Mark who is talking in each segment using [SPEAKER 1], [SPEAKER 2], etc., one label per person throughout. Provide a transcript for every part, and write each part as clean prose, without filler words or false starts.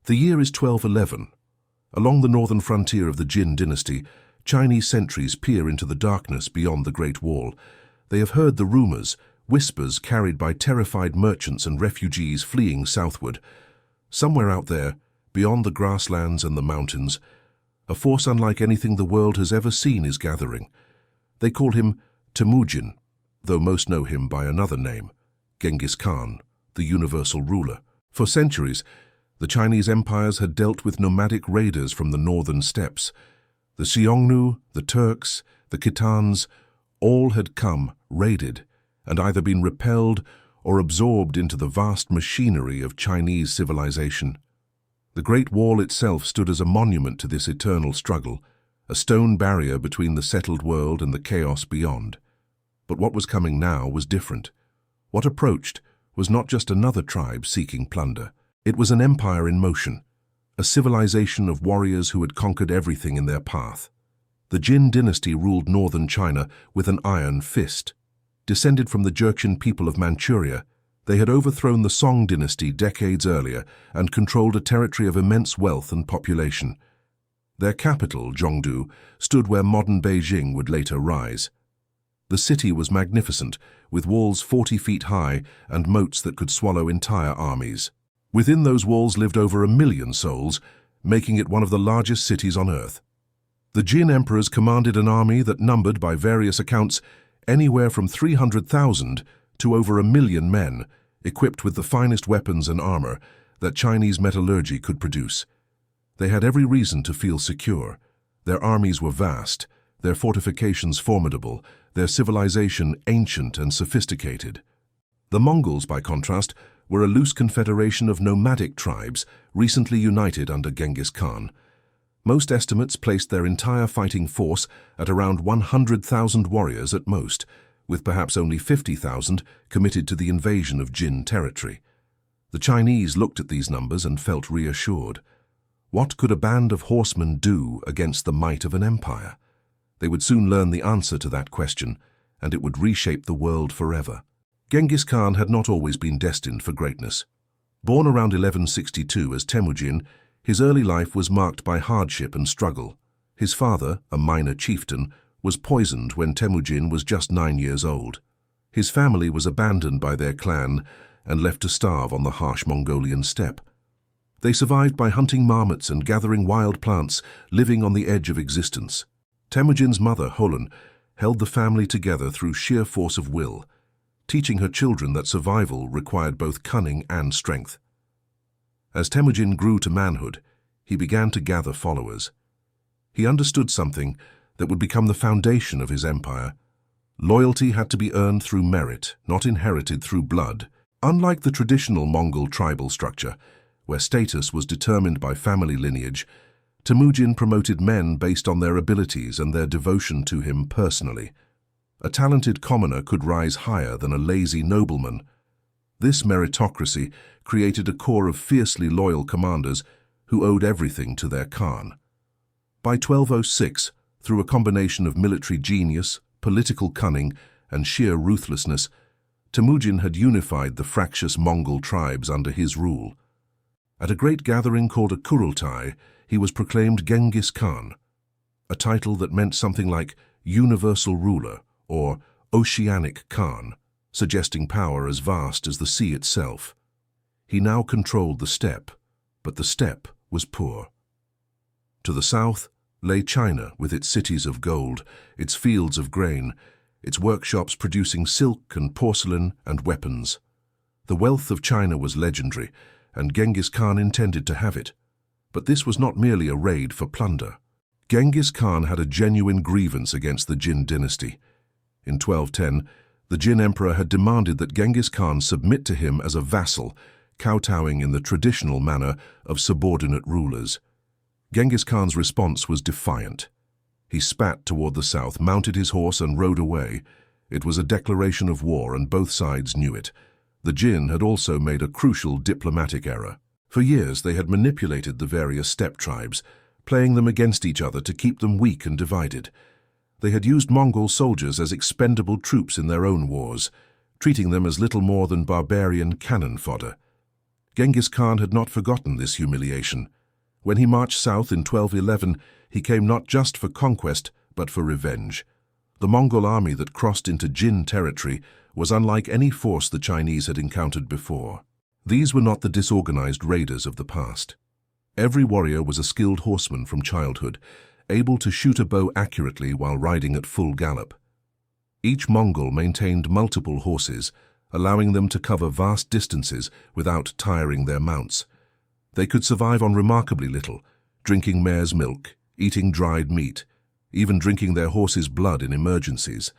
[SPEAKER 1] The year is 1211. Along the northern frontier of the Jin dynasty, Chinese sentries peer into the darkness beyond the Great Wall. They have heard the rumors, whispers carried by terrified merchants and refugees fleeing southward. Somewhere out there, beyond the grasslands and the mountains, a force unlike anything the world has ever seen is gathering. They call him Temujin, though most know him by another name, Genghis Khan, the universal ruler. For centuries, the Chinese empires had dealt with nomadic raiders from the northern steppes. The Xiongnu, the Turks, the Khitans, all had come, raided, and either been repelled or absorbed into the vast machinery of Chinese civilization. The Great Wall itself stood as a monument to this eternal struggle, a stone barrier between the settled world and the chaos beyond. But what was coming now was different. What approached was not just another tribe seeking plunder. It was an empire in motion, a civilization of warriors who had conquered everything in their path. The Jin dynasty ruled northern China with an iron fist. Descended from the Jurchen people of Manchuria, they had overthrown the Song dynasty decades earlier and controlled a territory of immense wealth and population. Their capital, Jongdu, stood where modern Beijing would later rise. The city was magnificent, with walls 40 feet high and moats that could swallow entire armies. Within those walls lived over 1 million souls, making it one of the largest cities on earth. The Jin emperors commanded an army that numbered, by various accounts, anywhere from 300,000 to over 1 million men, equipped with the finest weapons and armor that Chinese metallurgy could produce. They had every reason to feel secure. Their armies were vast, their fortifications formidable, their civilization ancient and sophisticated. The Mongols, by contrast, were a loose confederation of nomadic tribes recently united under Genghis Khan. Most estimates placed their entire fighting force at around 100,000 warriors at most, with perhaps only 50,000 committed to the invasion of Jin territory. The Chinese looked at these numbers and felt reassured. What could a band of horsemen do against the might of an empire? They would soon learn the answer to that question, and it would reshape the world forever. Genghis Khan had not always been destined for greatness. Born around 1162 as Temujin, his early life was marked by hardship and struggle. His father, a minor chieftain, was poisoned when Temujin was just 9 years old. His family was abandoned by their clan and left to starve on the harsh Mongolian steppe. They survived by hunting marmots and gathering wild plants, living on the edge of existence. Temujin's mother, Holan, held the family together through sheer force of will, teaching her children that survival required both cunning and strength. As Temujin grew to manhood, he began to gather followers. He understood something that would become the foundation of his empire. Loyalty had to be earned through merit, not inherited through blood. Unlike the traditional Mongol tribal structure, where status was determined by family lineage, Temujin promoted men based on their abilities and their devotion to him personally. A talented commoner could rise higher than a lazy nobleman. This meritocracy created a core of fiercely loyal commanders who owed everything to their Khan. By 1206, through a combination of military genius, political cunning, and sheer ruthlessness, Temujin had unified the fractious Mongol tribes under his rule. At a great gathering called a Kurultai, he was proclaimed Genghis Khan, a title that meant something like universal ruler or oceanic Khan, suggesting power as vast as the sea itself. He now controlled the steppe, but the steppe was poor. To the south lay China with its cities of gold, its fields of grain, its workshops producing silk and porcelain and weapons. The wealth of China was legendary, and Genghis Khan intended to have it. But this was not merely a raid for plunder. Genghis Khan had a genuine grievance against the Jin dynasty. In 1210, the Jin emperor had demanded that Genghis Khan submit to him as a vassal, kowtowing in the traditional manner of subordinate rulers. Genghis Khan's response was defiant. He spat toward the south, mounted his horse, and rode away. It was a declaration of war, and both sides knew it. The Jin had also made a crucial diplomatic error. For years, they had manipulated the various steppe tribes, playing them against each other to keep them weak and divided. They had used Mongol soldiers as expendable troops in their own wars, treating them as little more than barbarian cannon fodder. Genghis Khan had not forgotten this humiliation. When he marched south in 1211, he came not just for conquest, but for revenge. The Mongol army that crossed into Jin territory was unlike any force the Chinese had encountered before. These were not the disorganized raiders of the past. Every warrior was a skilled horseman from childhood, able to shoot a bow accurately while riding at full gallop. Each Mongol maintained multiple horses, allowing them to cover vast distances without tiring their mounts. They could survive on remarkably little, drinking mare's milk, eating dried meat, even drinking their horses' blood in emergencies.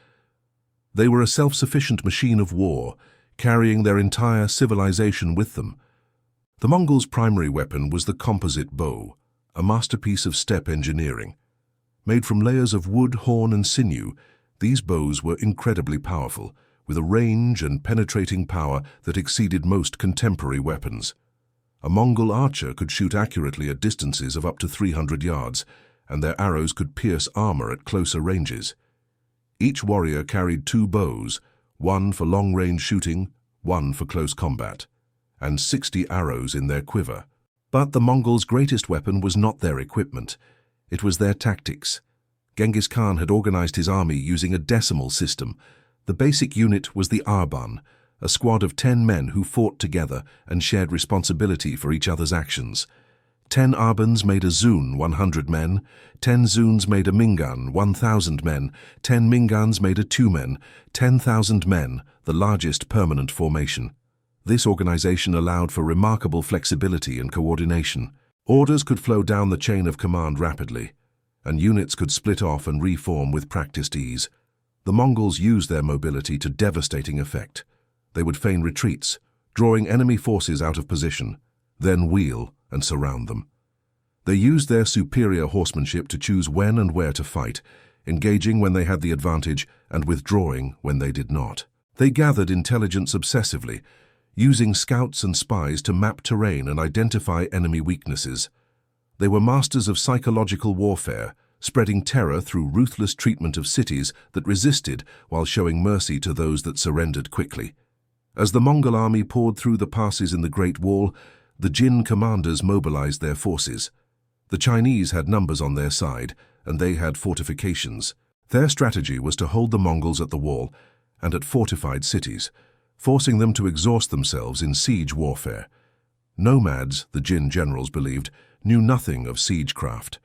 [SPEAKER 1] They were a self-sufficient machine of war, carrying their entire civilization with them. The Mongols' primary weapon was the composite bow, a masterpiece of steppe engineering. Made from layers of wood, horn, and sinew, these bows were incredibly powerful, with a range and penetrating power that exceeded most contemporary weapons. A Mongol archer could shoot accurately at distances of up to 300 yards, and their arrows could pierce armor at closer ranges. Each warrior carried 2 bows, one for long-range shooting, one for close combat, and 60 arrows in their quiver. But the Mongols' greatest weapon was not their equipment. It was their tactics. Genghis Khan had organized his army using a decimal system. The basic unit was the arban, a squad of 10 men who fought together and shared responsibility for each other's actions. 10 arbans made a zun, 100 men, 10 zuns made a mingan, 1,000 men, 10 mingans made a tumen, 10,000 men, the largest permanent formation. This organization allowed for remarkable flexibility and coordination. Orders could flow down the chain of command rapidly, and units could split off and reform with practiced ease. The Mongols used their mobility to devastating effect. They would feign retreats, drawing enemy forces out of position, then wheel and surround them. They used their superior horsemanship to choose when and where to fight, engaging when they had the advantage and withdrawing when they did not. They gathered intelligence obsessively, using scouts and spies to map terrain and identify enemy weaknesses. They were masters of psychological warfare, spreading terror through ruthless treatment of cities that resisted while showing mercy to those that surrendered quickly. As the Mongol army poured through the passes in the Great Wall, the Jin commanders mobilized their forces. The Chinese had numbers on their side, and they had fortifications. Their strategy was to hold the Mongols at the wall and at fortified cities, forcing them to exhaust themselves in siege warfare. Nomads, the Jin generals believed, knew nothing of siegecraft.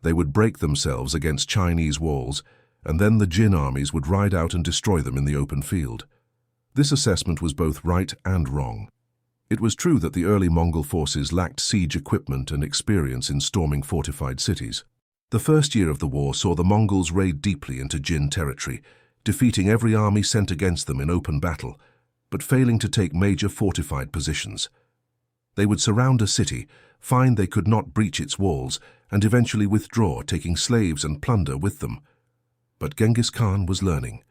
[SPEAKER 1] They would break themselves against Chinese walls, and then the Jin armies would ride out and destroy them in the open field. This assessment was both right and wrong. It was true that the early Mongol forces lacked siege equipment and experience in storming fortified cities. The first year of the war saw the Mongols raid deeply into Jin territory, defeating every army sent against them in open battle, but failing to take major fortified positions. They would surround a city, find they could not breach its walls, and eventually withdraw, taking slaves and plunder with them. But Genghis Khan was learning.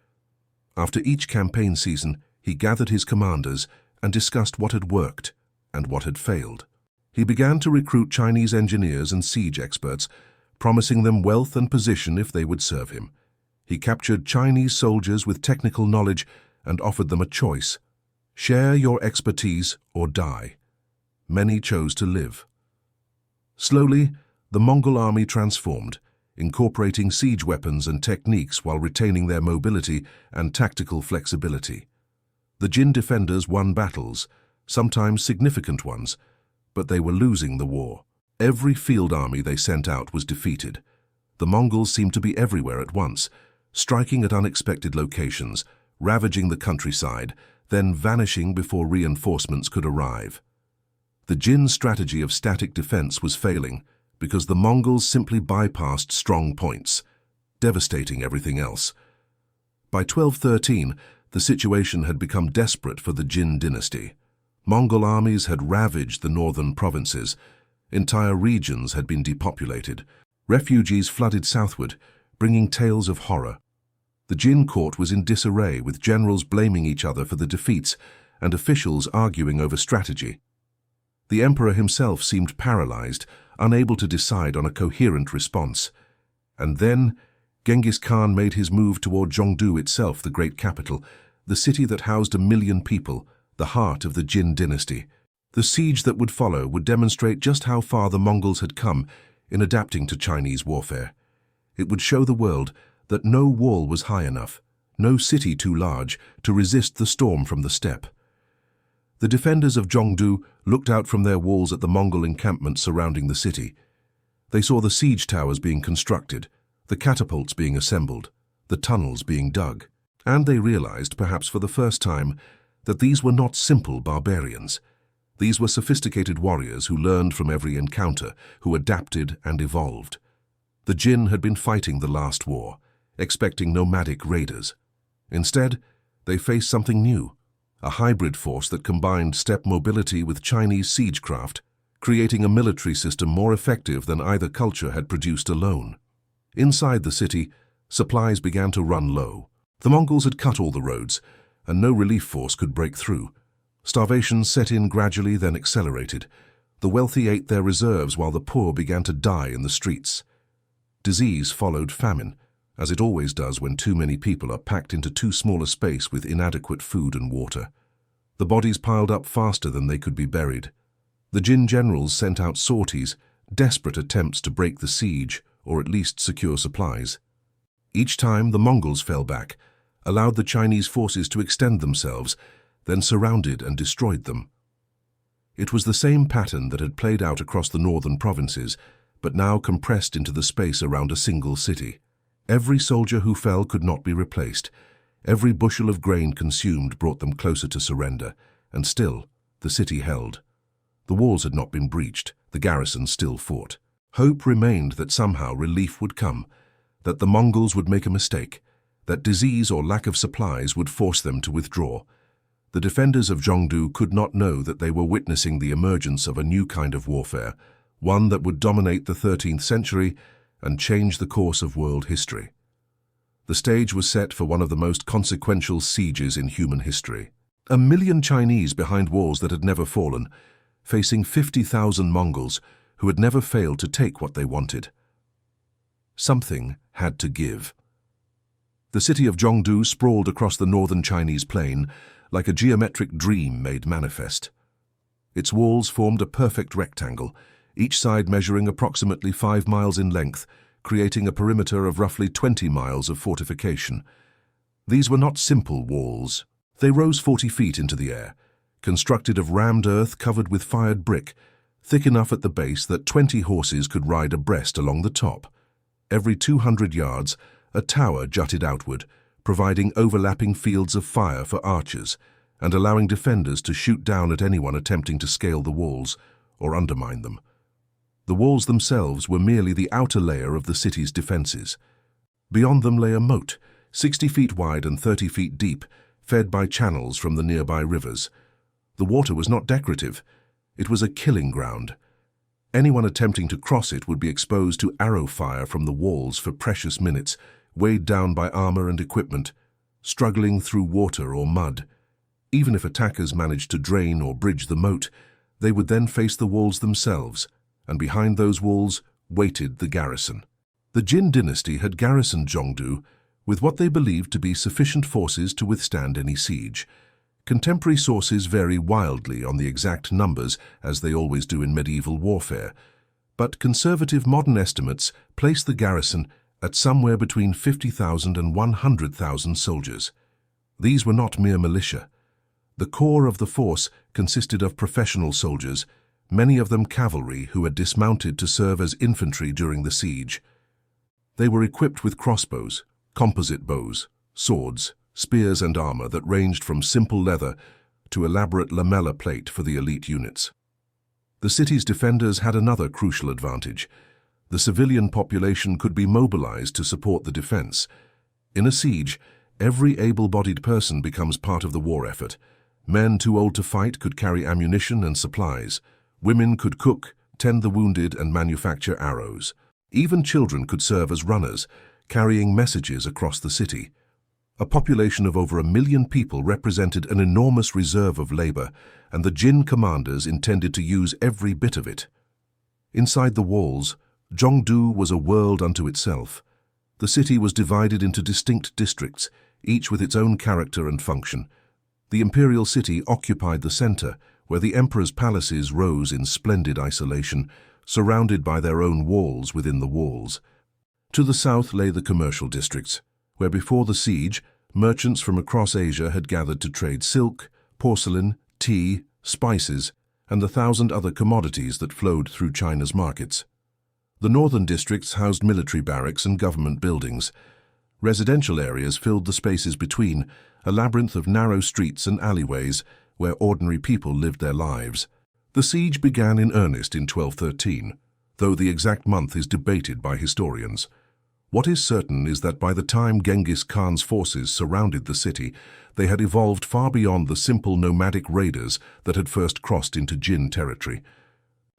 [SPEAKER 1] After each campaign season, he gathered his commanders and discussed what had worked and what had failed. He began to recruit Chinese engineers and siege experts, promising them wealth and position if they would serve him. He captured Chinese soldiers with technical knowledge and offered them a choice: share your expertise or die. Many chose to live. Slowly, the Mongol army transformed, incorporating siege weapons and techniques while retaining their mobility and tactical flexibility. The Jin defenders won battles, sometimes significant ones, but they were losing the war. Every field army they sent out was defeated. The Mongols seemed to be everywhere at once, striking at unexpected locations, ravaging the countryside, then vanishing before reinforcements could arrive. The Jin strategy of static defense was failing because the Mongols simply bypassed strong points, devastating everything else. By 1213, the situation had become desperate for the Jin dynasty. Mongol armies had ravaged the northern provinces. Entire regions had been depopulated. Refugees flooded southward, bringing tales of horror. The Jin court was in disarray, with generals blaming each other for the defeats and officials arguing over strategy. The emperor himself seemed paralyzed, unable to decide on a coherent response. And then, Genghis Khan made his move toward Jongdu itself, the great capital, the city that housed 1 million people, the heart of the Jin dynasty. The siege that would follow would demonstrate just how far the Mongols had come in adapting to Chinese warfare. It would show the world that no wall was high enough, no city too large to resist the storm from the steppe. The defenders of Jongdu looked out from their walls at the Mongol encampment surrounding the city. They saw the siege towers being constructed, the catapults being assembled, the tunnels being dug, and they realized, perhaps for the first time, that these were not simple barbarians. These were sophisticated warriors who learned from every encounter, who adapted and evolved. The Jin had been fighting the last war, expecting nomadic raiders. Instead, they faced something new, a hybrid force that combined steppe mobility with Chinese siegecraft, creating a military system more effective than either culture had produced alone. Inside the city, supplies began to run low. The Mongols had cut all the roads, and no relief force could break through. Starvation set in gradually, then accelerated. The wealthy ate their reserves while the poor began to die in the streets. Disease followed famine, as it always does when too many people are packed into too small a space with inadequate food and water. The bodies piled up faster than they could be buried. The Jin generals sent out sorties, desperate attempts to break the siege or at least secure supplies. Each time the Mongols fell back, allowed the Chinese forces to extend themselves, then surrounded and destroyed them. It was the same pattern that had played out across the northern provinces, but now compressed into the space around a single city. Every soldier who fell could not be replaced. Every bushel of grain consumed brought them closer to surrender, and still, the city held. The walls had not been breached, the garrison still fought. Hope remained that somehow relief would come, that the Mongols would make a mistake, that disease or lack of supplies would force them to withdraw. The defenders of Jongdu could not know that they were witnessing the emergence of a new kind of warfare, one that would dominate the 13th century and change the course of world history. The stage was set for one of the most consequential sieges in human history. 1 million Chinese behind walls that had never fallen, facing 50,000 Mongols who had never failed to take what they wanted. Something had to give. The city of Jongdu sprawled across the northern Chinese plain like a geometric dream made manifest. Its walls formed a perfect rectangle, each side measuring approximately 5 miles in length, creating a perimeter of roughly 20 miles of fortification. These were not simple walls. They rose 40 feet into the air, constructed of rammed earth covered with fired brick, thick enough at the base that 20 horses could ride abreast along the top. Every 200 yards, a tower jutted outward, providing overlapping fields of fire for archers and allowing defenders to shoot down at anyone attempting to scale the walls or undermine them. The walls themselves were merely the outer layer of the city's defenses. Beyond them lay a moat, 60 feet wide and 30 feet deep, fed by channels from the nearby rivers. The water was not decorative. It was a killing ground. Anyone attempting to cross it would be exposed to arrow fire from the walls for precious minutes, weighed down by armor and equipment, struggling through water or mud. Even if attackers managed to drain or bridge the moat, they would then face the walls themselves, and behind those walls waited the garrison. The Jin dynasty had garrisoned Jongdu with what they believed to be sufficient forces to withstand any siege. Contemporary sources vary wildly on the exact numbers, as they always do in medieval warfare, but conservative modern estimates place the garrison at somewhere between 50,000 and 100,000 soldiers. These were not mere militia. The core of the force consisted of professional soldiers, many of them cavalry who had dismounted to serve as infantry during the siege. They were equipped with crossbows, composite bows, swords, spears and armor that ranged from simple leather to elaborate lamella plate for the elite units. The city's defenders had another crucial advantage. The civilian population could be mobilized to support the defense. In a siege, every able-bodied person becomes part of the war effort. Men too old to fight could carry ammunition and supplies. Women could cook, tend the wounded, and manufacture arrows. Even children could serve as runners, carrying messages across the city. A population of over 1 million people represented an enormous reserve of labor, and the Jin commanders intended to use every bit of it. Inside the walls, Jongdu was a world unto itself. The city was divided into distinct districts, each with its own character and function. The imperial city occupied the center, where the emperor's palaces rose in splendid isolation, surrounded by their own walls within the walls. To the south lay the commercial districts, where before the siege, merchants from across Asia had gathered to trade silk, porcelain, tea, spices, and the 1,000 other commodities that flowed through China's markets. The northern districts housed military barracks and government buildings. Residential areas filled the spaces between, a labyrinth of narrow streets and alleyways where ordinary people lived their lives. The siege began in earnest in 1213, though the exact month is debated by historians. What is certain is that by the time Genghis Khan's forces surrounded the city, they had evolved far beyond the simple nomadic raiders that had first crossed into Jin territory.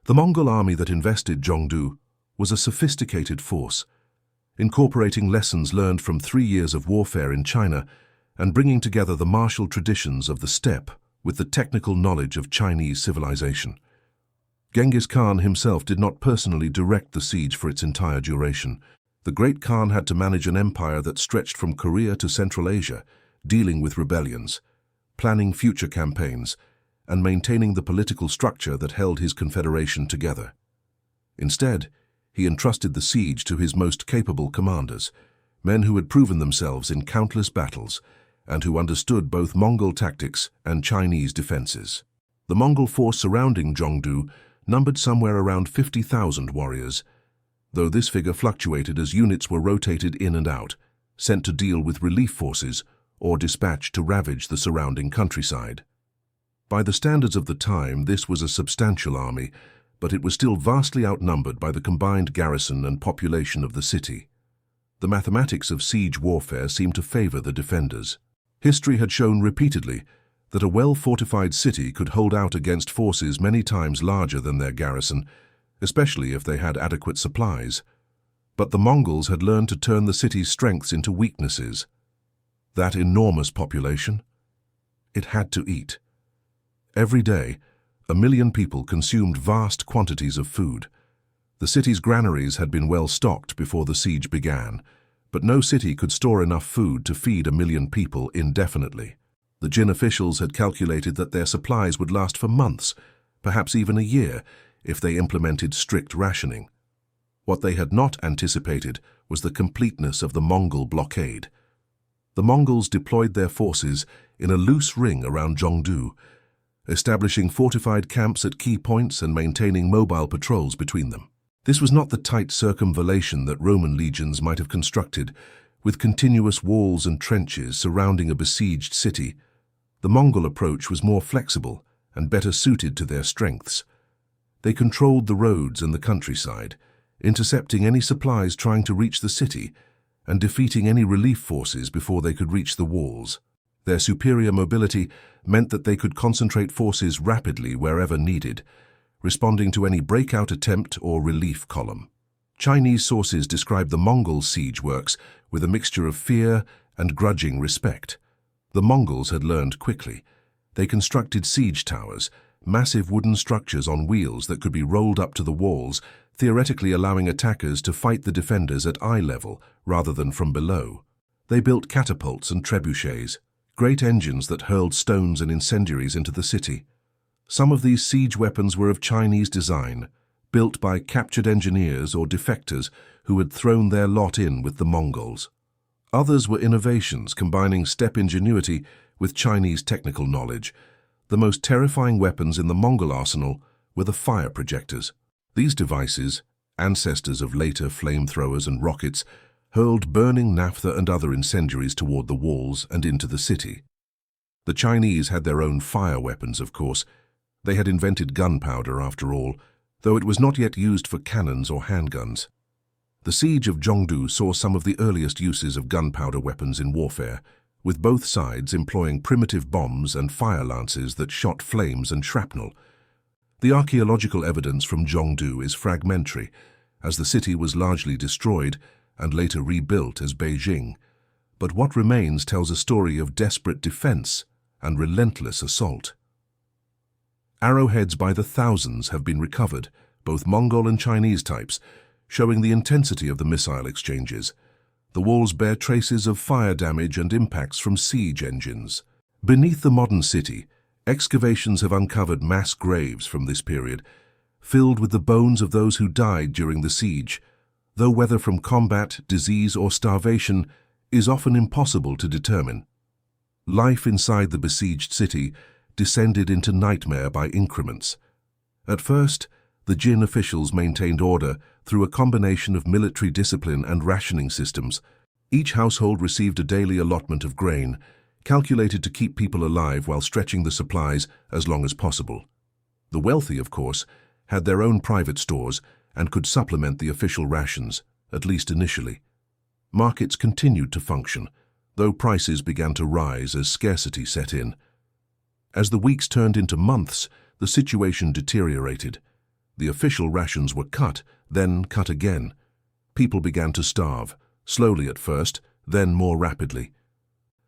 [SPEAKER 1] The Mongol army that invested Jongdu was a sophisticated force, incorporating lessons learned from 3 years of warfare in China and bringing together the martial traditions of the steppe with the technical knowledge of Chinese civilization. Genghis Khan himself did not personally direct the siege for its entire duration. The great Khan had to manage an empire that stretched from Korea to Central Asia, dealing with rebellions, planning future campaigns, and maintaining the political structure that held his confederation together. Instead, he entrusted the siege to his most capable commanders, men who had proven themselves in countless battles and who understood both Mongol tactics and Chinese defenses. The Mongol force surrounding Jongdu numbered somewhere around 50,000 warriors, though this figure fluctuated as units were rotated in and out, sent to deal with relief forces or dispatched to ravage the surrounding countryside. By the standards of the time, this was a substantial army, but it was still vastly outnumbered by the combined garrison and population of the city. The mathematics of siege warfare seemed to favor the defenders. History had shown repeatedly that a well-fortified city could hold out against forces many times larger than their garrison, especially if they had adequate supplies. But the Mongols had learned to turn the city's strengths into weaknesses. That enormous population? It had to eat. Every day, 1 million people consumed vast quantities of food. The city's granaries had been well stocked before the siege began, but no city could store enough food to feed 1 million people indefinitely. The Jin officials had calculated that their supplies would last for months, perhaps even a year, if they implemented strict rationing. What they had not anticipated was the completeness of the Mongol blockade. The Mongols deployed their forces in a loose ring around Jongdu, establishing fortified camps at key points and maintaining mobile patrols between them. This was not the tight circumvallation that Roman legions might have constructed, with continuous walls and trenches surrounding a besieged city. The Mongol approach was more flexible and better suited to their strengths. They controlled the roads and the countryside, intercepting any supplies trying to reach the city and defeating any relief forces before they could reach the walls. Their superior mobility meant that they could concentrate forces rapidly wherever needed, responding to any breakout attempt or relief column. Chinese sources describe the Mongol siege works with a mixture of fear and grudging respect. The Mongols had learned quickly. They constructed siege towers, massive wooden structures on wheels that could be rolled up to the walls, theoretically allowing attackers to fight the defenders at eye level rather than from below. They built catapults and trebuchets, great engines that hurled stones and incendiaries into the city. Some of these siege weapons were of Chinese design, built by captured engineers or defectors who had thrown their lot in with the Mongols. Others were innovations combining steppe ingenuity with Chinese technical knowledge. The most terrifying weapons in the Mongol arsenal were the fire projectors. These devices, ancestors of later flamethrowers and rockets, hurled burning naphtha and other incendiaries toward the walls and into the city. The Chinese had their own fire weapons, of course. They had invented gunpowder, after all, though it was not yet used for cannons or handguns. The siege of Jongdu saw some of the earliest uses of gunpowder weapons in warfare, with both sides employing primitive bombs and fire lances that shot flames and shrapnel. The archaeological evidence from Jongdu is fragmentary, as the city was largely destroyed and later rebuilt as Beijing. But what remains tells a story of desperate defense and relentless assault. Arrowheads by the thousands have been recovered, both Mongol and Chinese types, showing the intensity of the missile exchanges. The walls bear traces of fire damage and impacts from siege engines. Beneath the modern city, Excavations have uncovered mass graves from this period, filled with the bones of those who died during the siege, though whether from combat, disease, or starvation is often impossible to determine. Life inside the besieged city descended into nightmare by increments. At first, the Jin officials maintained order through a combination of military discipline and rationing systems. Each household received a daily allotment of grain, calculated to keep people alive while stretching the supplies as long as possible. The wealthy, of course, had their own private stores and could supplement the official rations, at least initially. Markets continued to function, though prices began to rise as scarcity set in. As the weeks turned into months, the situation deteriorated. The official rations were cut, then cut again. People began to starve, slowly at first, then more rapidly.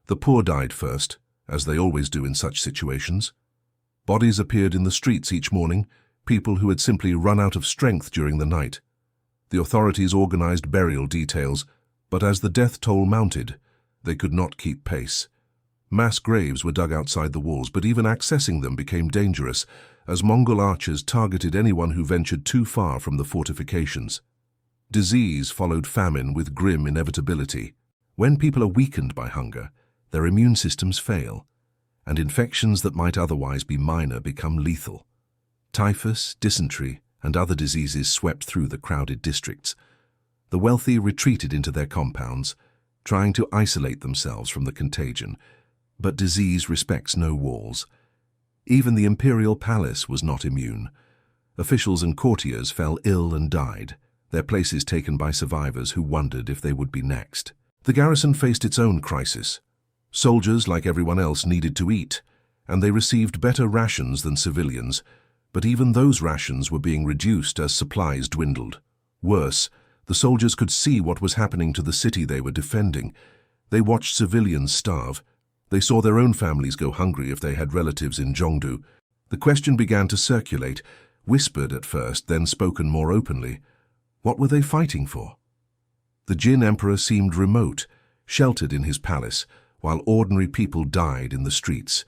[SPEAKER 1] The poor died first, as they always do in such situations. Bodies appeared in the streets each morning, people who had simply run out of strength during the night. The authorities organized burial details, but as the death toll mounted, they could not keep pace. Mass graves were dug outside the walls, but even accessing them became dangerous, as Mongol archers targeted anyone who ventured too far from the fortifications. Disease followed famine with grim inevitability. When people are weakened by hunger, their immune systems fail, and infections that might otherwise be minor become lethal. Typhus, dysentery, and other diseases swept through the crowded districts. The wealthy retreated into their compounds, trying to isolate themselves from the contagion, but disease respects no walls. Even the imperial palace was not immune. Officials and courtiers fell ill and died, their places taken by survivors who wondered if they would be next. The garrison faced its own crisis. Soldiers, like everyone else, needed to eat, and they received better rations than civilians, but even those rations were being reduced as supplies dwindled. Worse, the soldiers could see what was happening to the city they were defending. They watched civilians starve. They saw their own families go hungry if they had relatives in Jongdu. The question began to circulate, whispered at first, then spoken more openly. What were they fighting for? The Jin emperor seemed remote, sheltered in his palace, while ordinary people died in the streets.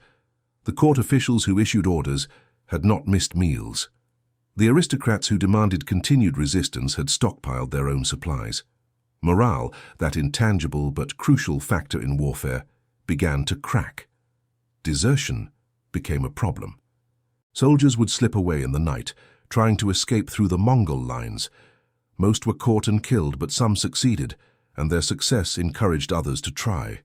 [SPEAKER 1] The court officials who issued orders had not missed meals. The aristocrats who demanded continued resistance had stockpiled their own supplies. Morale, that intangible but crucial factor in warfare, began to crack. Desertion became a problem. Soldiers would slip away in the night, trying to escape through the Mongol lines. Most were caught and killed, but some succeeded, and their success encouraged others to try.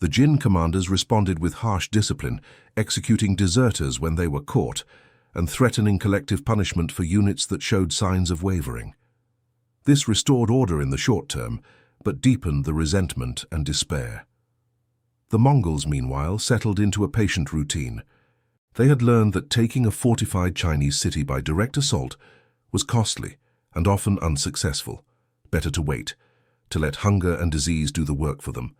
[SPEAKER 1] The Jin commanders responded with harsh discipline, executing deserters when they were caught, and threatening collective punishment for units that showed signs of wavering. This restored order in the short term, but deepened the resentment and despair. The Mongols, meanwhile, settled into a patient routine. They had learned that taking a fortified Chinese city by direct assault was costly and often unsuccessful. Better to wait, to let hunger and disease do the work for them.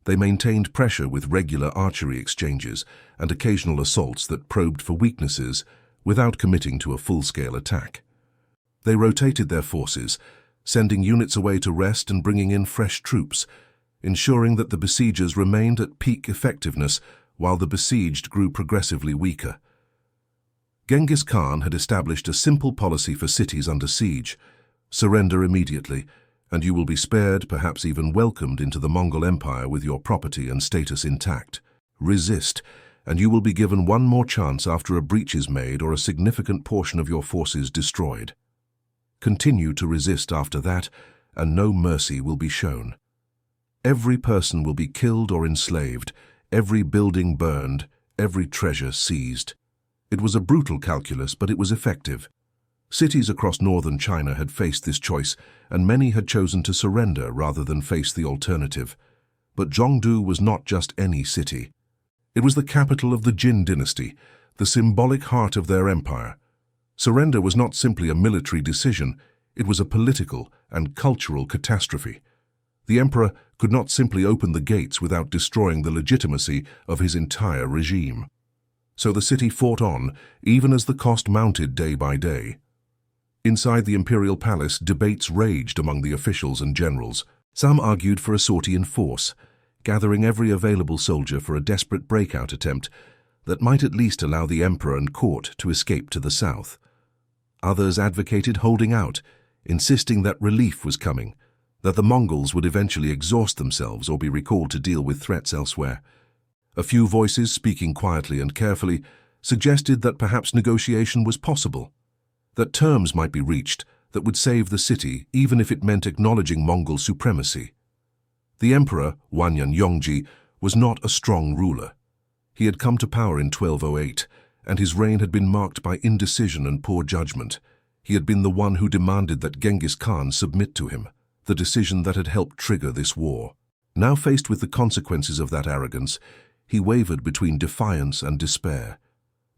[SPEAKER 1] They maintained pressure with regular archery exchanges and occasional assaults that probed for weaknesses without committing to a full-scale attack. They rotated their forces, sending units away to rest and bringing in fresh troops, ensuring that the besiegers remained at peak effectiveness while the besieged grew progressively weaker. Genghis Khan had established a simple policy for cities under siege: surrender immediately, and you will be spared, perhaps even welcomed into the Mongol Empire with your property and status intact. Resist, and you will be given one more chance after a breach is made or a significant portion of your forces destroyed. Continue to resist after that, and no mercy will be shown. Every person will be killed or enslaved, every building burned, every treasure seized. It was a brutal calculus, but it was effective. Cities across northern China had faced this choice, and many had chosen to surrender rather than face the alternative. But Jongdu was not just any city. It was the capital of the Jin dynasty, the symbolic heart of their empire. Surrender was not simply a military decision, it was a political and cultural catastrophe. The emperor could not simply open the gates without destroying the legitimacy of his entire regime. So the city fought on, even as the cost mounted day by day. Inside the imperial palace, debates raged among the officials and generals. Some argued for a sortie in force, gathering every available soldier for a desperate breakout attempt, that might at least allow the emperor and court to escape to the south. Others advocated holding out, insisting that relief was coming, that the Mongols would eventually exhaust themselves or be recalled to deal with threats elsewhere. A few voices, speaking quietly and carefully, suggested that perhaps negotiation was possible, that terms might be reached that would save the city even if it meant acknowledging Mongol supremacy. The emperor, Wanyan Yongji, was not a strong ruler. He had come to power in 1208, and his reign had been marked by indecision and poor judgment. He had been the one who demanded that Genghis Khan submit to him, the decision that had helped trigger this war. Now faced with the consequences of that arrogance, he wavered between defiance and despair.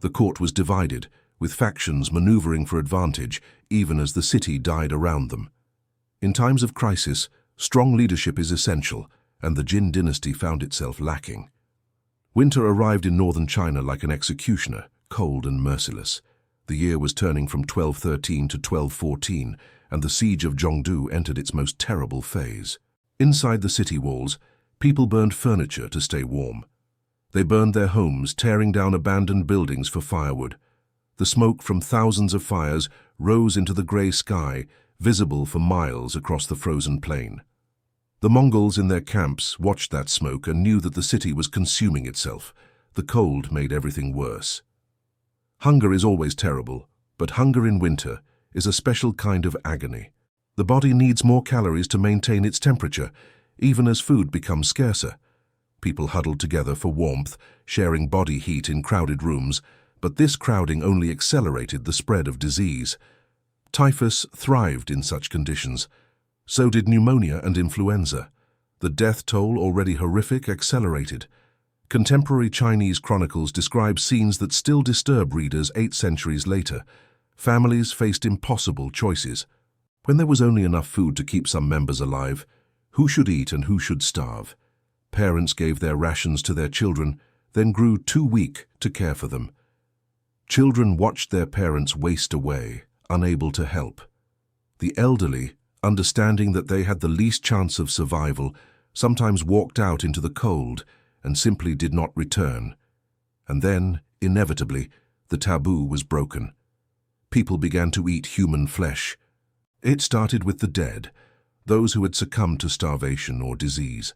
[SPEAKER 1] The court was divided, with factions maneuvering for advantage, even as the city died around them. In times of crisis, strong leadership is essential, and the Jin dynasty found itself lacking. Winter arrived in northern China like an executioner, cold and merciless. The year was turning from 1213 to 1214, and the siege of Jongdu entered its most terrible phase. Inside the city walls, people burned furniture to stay warm. They burned their homes, tearing down abandoned buildings for firewood. The smoke from thousands of fires rose into the grey sky, visible for miles across the frozen plain. The Mongols in their camps watched that smoke and knew that the city was consuming itself. The cold made everything worse. Hunger is always terrible, but hunger in winter is a special kind of agony. The body needs more calories to maintain its temperature, even as food becomes scarcer. People huddled together for warmth, sharing body heat in crowded rooms, but this crowding only accelerated the spread of disease. Typhus thrived in such conditions. So did pneumonia and influenza. The death toll, already horrific, accelerated. Contemporary Chinese chronicles describe scenes that still disturb readers 8 centuries later. Families faced impossible choices. When there was only enough food to keep some members alive, who should eat and who should starve? Parents gave their rations to their children, then grew too weak to care for them. Children watched their parents waste away, unable to help. The elderly, understanding that they had the least chance of survival, sometimes walked out into the cold and simply did not return. And then, inevitably, the taboo was broken. People began to eat human flesh. It started with the dead, those who had succumbed to starvation or disease.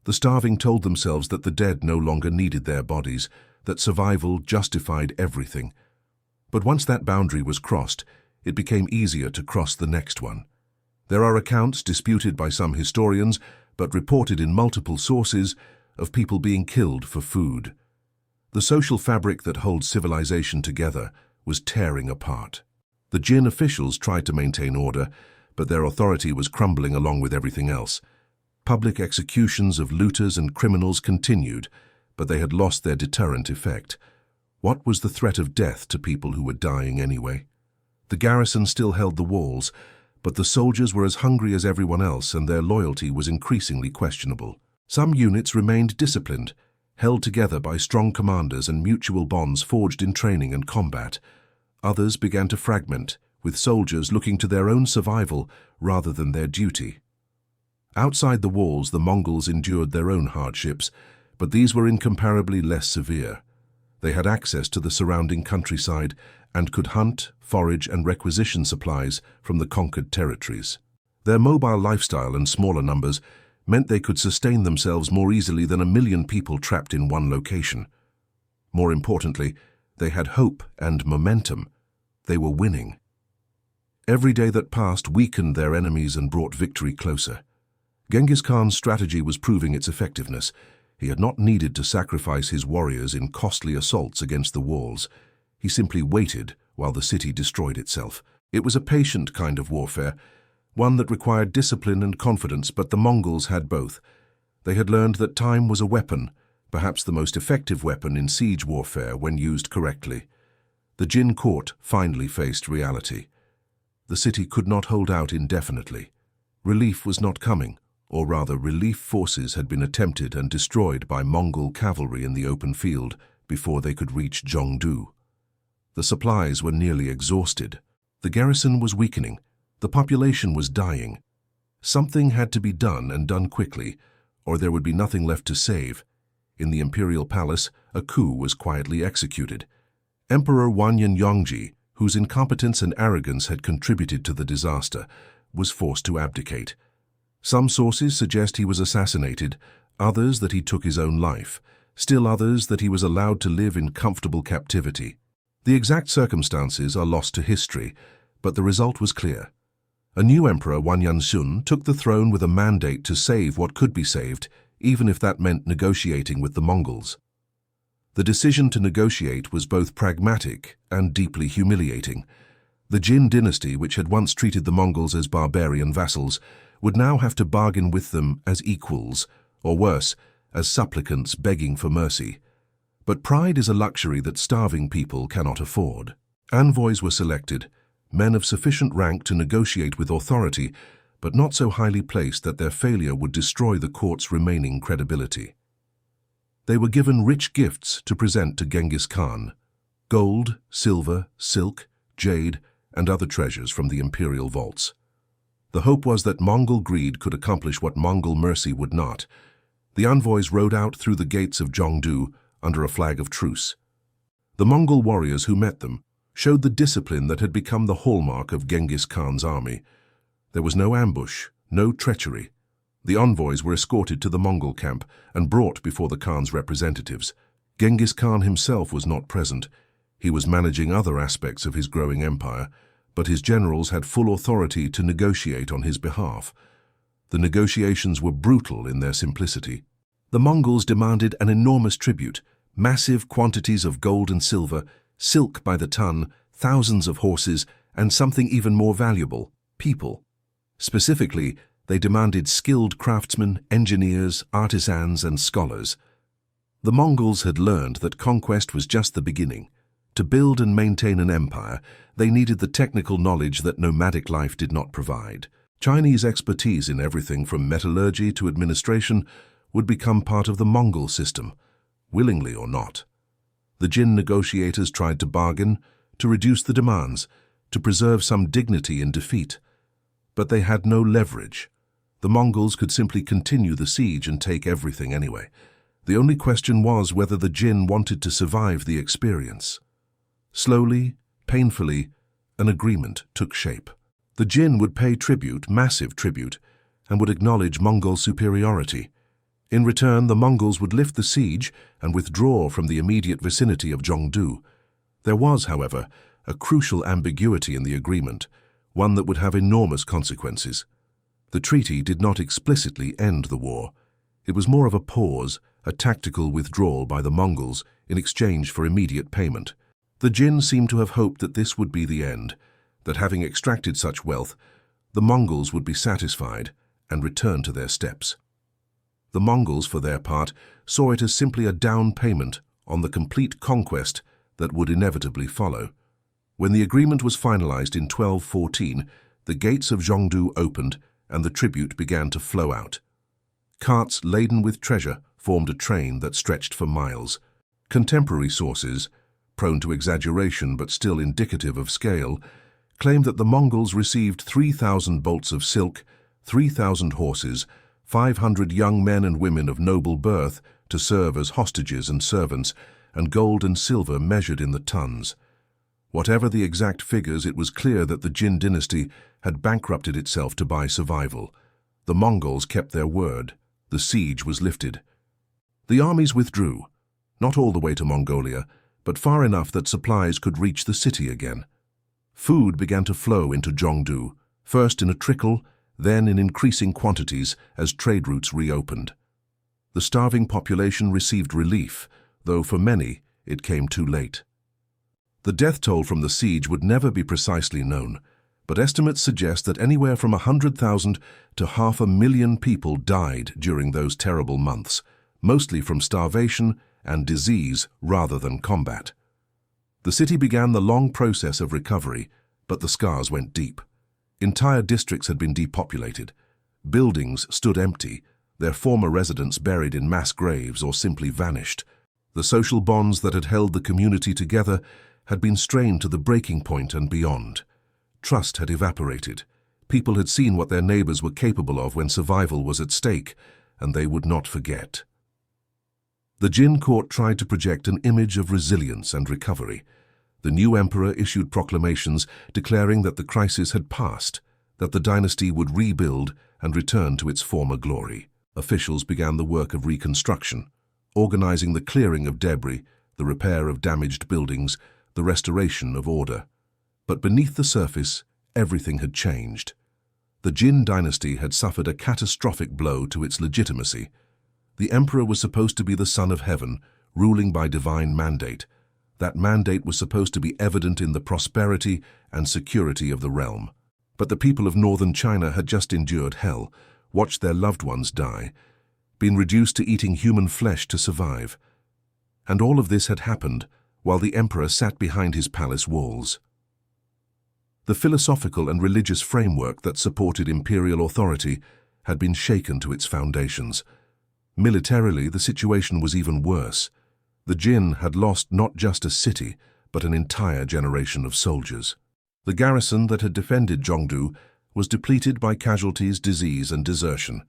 [SPEAKER 1] The starving told themselves that the dead no longer needed their bodies, that survival justified everything. But once that boundary was crossed, it became easier to cross the next one. There are accounts, disputed by some historians, but reported in multiple sources, of people being killed for food. The social fabric that holds civilization together was tearing apart. The Jin officials tried to maintain order, but their authority was crumbling along with everything else. Public executions of looters and criminals continued, but they had lost their deterrent effect. What was the threat of death to people who were dying anyway? The garrison still held the walls, but the soldiers were as hungry as everyone else, and their loyalty was increasingly questionable. Some units remained disciplined, held together by strong commanders and mutual bonds forged in training and combat. Others began to fragment, with soldiers looking to their own survival rather than their duty. Outside the walls, the Mongols endured their own hardships, but these were incomparably less severe. They had access to the surrounding countryside and could hunt, forage, and requisition supplies from the conquered territories. Their mobile lifestyle and smaller numbers meant they could sustain themselves more easily than 1 million people trapped in one location. More importantly, they had hope and momentum. They were winning. Every day that passed weakened their enemies and brought victory closer. Genghis Khan's strategy was proving its effectiveness. He had not needed to sacrifice his warriors in costly assaults against the walls. He simply waited while the city destroyed itself. It was a patient kind of warfare, one that required discipline and confidence, but the Mongols had both. They had learned that time was a weapon, perhaps the most effective weapon in siege warfare when used correctly. The Jin court finally faced reality. The city could not hold out indefinitely. Relief was not coming, or rather relief forces had been attempted and destroyed by Mongol cavalry in the open field before they could reach Jongdu. The supplies were nearly exhausted. The garrison was weakening. The population was dying. Something had to be done and done quickly, or there would be nothing left to save. in the imperial palace, a coup was quietly executed. Emperor Wanyan Yongji, whose incompetence and arrogance had contributed to the disaster, was forced to abdicate. Some sources suggest he was assassinated, others that he took his own life, still others that he was allowed to live in comfortable captivity. The exact circumstances are lost to history, but the result was clear. A new emperor, Wanyan Shun, took the throne with a mandate to save what could be saved, even if that meant negotiating with the Mongols. The decision to negotiate was both pragmatic and deeply humiliating. The Jin dynasty, which had once treated the Mongols as barbarian vassals, would now have to bargain with them as equals, or worse, as supplicants begging for mercy. But pride is a luxury that starving people cannot afford. Envoys were selected, men of sufficient rank to negotiate with authority, but not so highly placed that their failure would destroy the court's remaining credibility. They were given rich gifts to present to Genghis Khan: gold, silver, silk, jade, and other treasures from the imperial vaults. The hope was that Mongol greed could accomplish what Mongol mercy would not. The envoys rode out through the gates of Jongdu under a flag of truce. The Mongol warriors who met them showed the discipline that had become the hallmark of Genghis Khan's army. There was no ambush, no treachery. The envoys were escorted to the Mongol camp and brought before the Khan's representatives. Genghis Khan himself was not present. He was managing other aspects of his growing empire, but his generals had full authority to negotiate on his behalf. The negotiations were brutal in their simplicity. The Mongols demanded an enormous tribute, massive quantities of gold and silver, silk by the ton, thousands of horses, and something even more valuable: people. Specifically, they demanded skilled craftsmen, engineers, artisans, and scholars. The Mongols had learned that conquest was just the beginning. To build and maintain an empire, they needed the technical knowledge that nomadic life did not provide. Chinese expertise in everything from metallurgy to administration would become part of the Mongol system, willingly or not. The Jin negotiators tried to bargain, to reduce the demands, to preserve some dignity in defeat. But they had no leverage. The Mongols could simply continue the siege and take everything anyway. The only question was whether the Jin wanted to survive the experience. Slowly, painfully, an agreement took shape. The Jin would pay tribute, massive tribute, and would acknowledge Mongol superiority. In return, the Mongols would lift the siege and withdraw from the immediate vicinity of Jongdu. There was, however, a crucial ambiguity in the agreement, one that would have enormous consequences. The treaty did not explicitly end the war. It was more of a pause, a tactical withdrawal by the Mongols in exchange for immediate payment. The Jin seemed to have hoped that this would be the end, that having extracted such wealth, the Mongols would be satisfied and return to their steppes. The Mongols, for their part, saw it as simply a down payment on the complete conquest that would inevitably follow. When the agreement was finalized in 1214, the gates of Jongdu opened and the tribute began to flow out. Carts laden with treasure formed a train that stretched for miles. Contemporary sources, prone to exaggeration but still indicative of scale, claim that the Mongols received 3,000 bolts of silk, 3,000 horses, 500 young men and women of noble birth to serve as hostages and servants, and gold and silver measured in the tons. Whatever the exact figures, it was clear that the Jin dynasty had bankrupted itself to buy survival. The Mongols kept their word. The siege was lifted. The armies withdrew, not all the way to Mongolia, but far enough that supplies could reach the city again. Food began to flow into Jongdu, first in a trickle, then in increasing quantities as trade routes reopened. The starving population received relief, though for many it came too late. The death toll from the siege would never be precisely known, but estimates suggest that anywhere from 100,000 to 500,000 people died during those terrible months, mostly from starvation and disease rather than combat. The city began the long process of recovery, but the scars went deep. Entire districts had been depopulated. Buildings stood empty, their former residents buried in mass graves or simply vanished. The social bonds that had held the community together had been strained to the breaking point and beyond. Trust had evaporated. People had seen what their neighbors were capable of when survival was at stake, and they would not forget. The Jin court tried to project an image of resilience and recovery. The new emperor issued proclamations declaring that the crisis had passed, that the dynasty would rebuild and return to its former glory. Officials began the work of reconstruction, organizing the clearing of debris, the repair of damaged buildings, the restoration of order. But beneath the surface, everything had changed. The Jin dynasty had suffered a catastrophic blow to its legitimacy. The emperor was supposed to be the son of heaven, ruling by divine mandate. That mandate was supposed to be evident in the prosperity and security of the realm. But the people of northern China had just endured hell, watched their loved ones die, been reduced to eating human flesh to survive. And all of this had happened while the emperor sat behind his palace walls. The philosophical and religious framework that supported imperial authority had been shaken to its foundations. Militarily, the situation was even worse. The Jin had lost not just a city, but an entire generation of soldiers. The garrison that had defended Jongdu was depleted by casualties, disease, and desertion.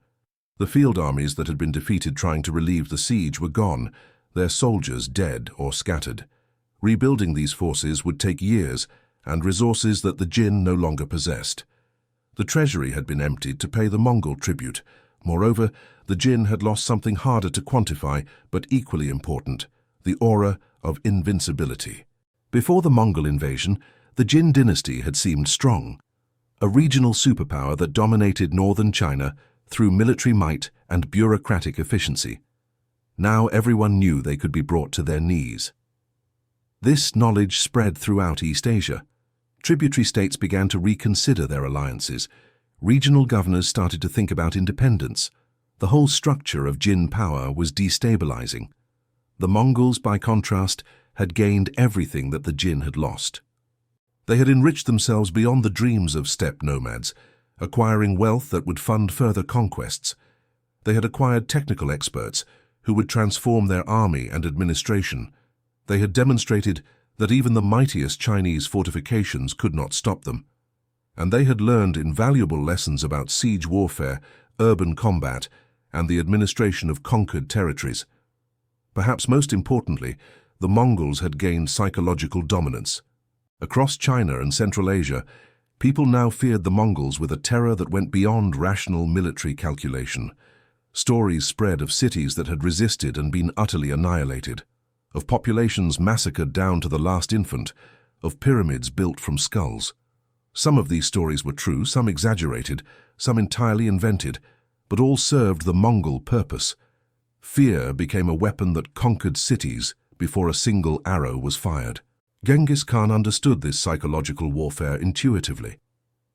[SPEAKER 1] The field armies that had been defeated trying to relieve the siege were gone, their soldiers dead or scattered. Rebuilding these forces would take years and resources that the Jin no longer possessed. The treasury had been emptied to pay the Mongol tribute. Moreover, the Jin had lost something harder to quantify, but equally important, the aura of invincibility. Before the Mongol invasion, the Jin dynasty had seemed strong, a regional superpower that dominated northern China through military might and bureaucratic efficiency. Now everyone knew they could be brought to their knees. This knowledge spread throughout East Asia. Tributary states began to reconsider their alliances. Regional governors started to think about independence. The whole structure of Jin power was destabilizing. The Mongols, by contrast, had gained everything that the Jin had lost. They had enriched themselves beyond the dreams of steppe nomads, acquiring wealth that would fund further conquests. They had acquired technical experts who would transform their army and administration. They had demonstrated that even the mightiest Chinese fortifications could not stop them. And they had learned invaluable lessons about siege warfare, urban combat, and the administration of conquered territories. Perhaps most importantly, the Mongols had gained psychological dominance. Across China and Central Asia, people now feared the Mongols with a terror that went beyond rational military calculation. Stories spread of cities that had resisted and been utterly annihilated, of populations massacred down to the last infant, of pyramids built from skulls. Some of these stories were true, some exaggerated, some entirely invented, but all served the Mongol purpose. Fear became a weapon that conquered cities before a single arrow was fired. Genghis Khan understood this psychological warfare intuitively.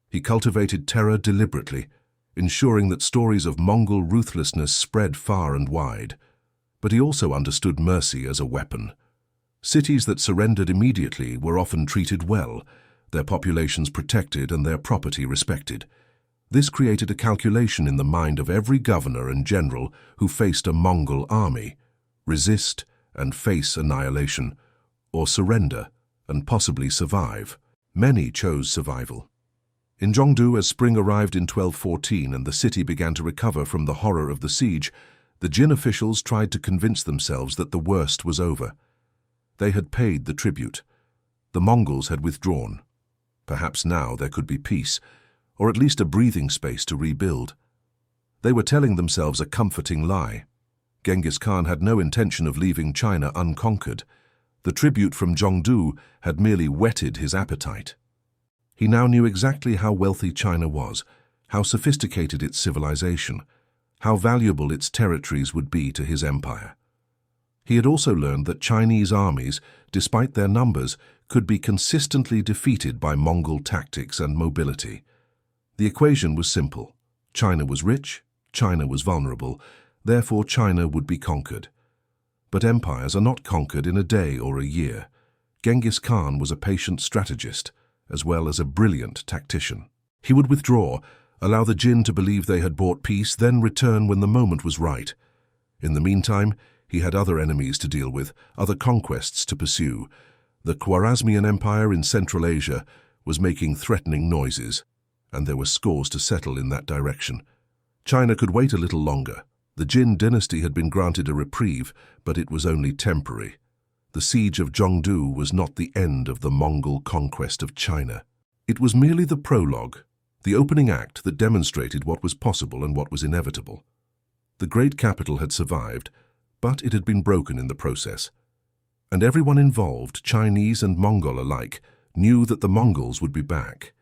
[SPEAKER 1] He cultivated terror deliberately, ensuring that stories of Mongol ruthlessness spread far and wide. But he also understood mercy as a weapon. Cities that surrendered immediately were often treated well, their populations protected and their property respected. This created a calculation in the mind of every governor and general who faced a Mongol army: resist and face annihilation, or surrender and possibly survive. Many chose survival. In Jongdu, as spring arrived in 1214 and the city began to recover from the horror of the siege, the Jin officials tried to convince themselves that the worst was over. They had paid the tribute. The Mongols had withdrawn. Perhaps now there could be peace, or at least a breathing space to rebuild. They were telling themselves a comforting lie. Genghis Khan had no intention of leaving China unconquered. The tribute from Jongdu had merely whetted his appetite. He now knew exactly how wealthy China was, how sophisticated its civilization, how valuable its territories would be to his empire. He had also learned that Chinese armies, despite their numbers, could be consistently defeated by Mongol tactics and mobility. The equation was simple. China was rich, China was vulnerable, therefore China would be conquered. But empires are not conquered in a day or a year. Genghis Khan was a patient strategist, as well as a brilliant tactician. He would withdraw, allow the Jin to believe they had bought peace, then return when the moment was right. In the meantime, he had other enemies to deal with, other conquests to pursue. The Khwarezmian Empire in Central Asia was making threatening noises, and there were scores to settle in that direction. China could wait a little longer. The Jin dynasty had been granted a reprieve, but it was only temporary. The siege of Jongdu was not the end of the Mongol conquest of China. It was merely the prologue, the opening act that demonstrated what was possible and what was inevitable. The great capital had survived, but it had been broken in the process. And everyone involved, Chinese and Mongol alike, knew that the Mongols would be back.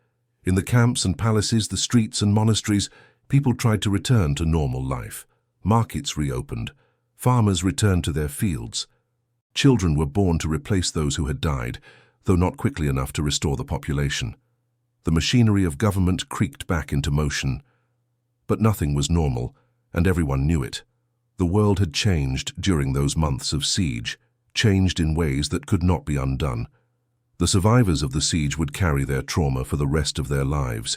[SPEAKER 1] In the camps and palaces, the streets and monasteries, people tried to return to normal life. Markets reopened. Farmers returned to their fields. Children were born to replace those who had died, though not quickly enough to restore the population. The machinery of government creaked back into motion. But nothing was normal, and everyone knew it. The world had changed during those months of siege, changed in ways that could not be undone. The survivors of the siege would carry their trauma for the rest of their lives.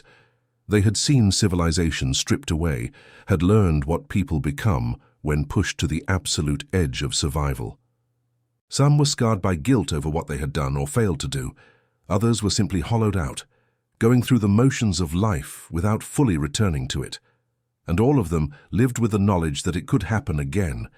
[SPEAKER 1] They had seen civilization stripped away, had learned what people become when pushed to the absolute edge of survival. Some were scarred by guilt over what they had done or failed to do. Others were simply hollowed out, going through the motions of life without fully returning to it. And all of them lived with the knowledge that it could happen again,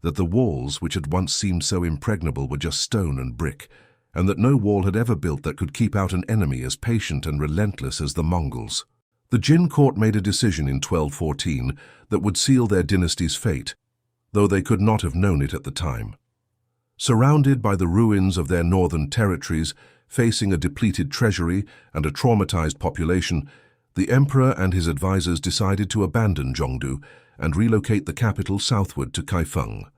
[SPEAKER 1] that the walls which had once seemed so impregnable were just stone and brick, and that no wall had ever built that could keep out an enemy as patient and relentless as the Mongols. The Jin court made a decision in 1214 that would seal their dynasty's fate, though they could not have known it at the time. Surrounded by the ruins of their northern territories, facing a depleted treasury and a traumatized population, the emperor and his advisors decided to abandon Jongdu and relocate the capital southward to Kaifeng,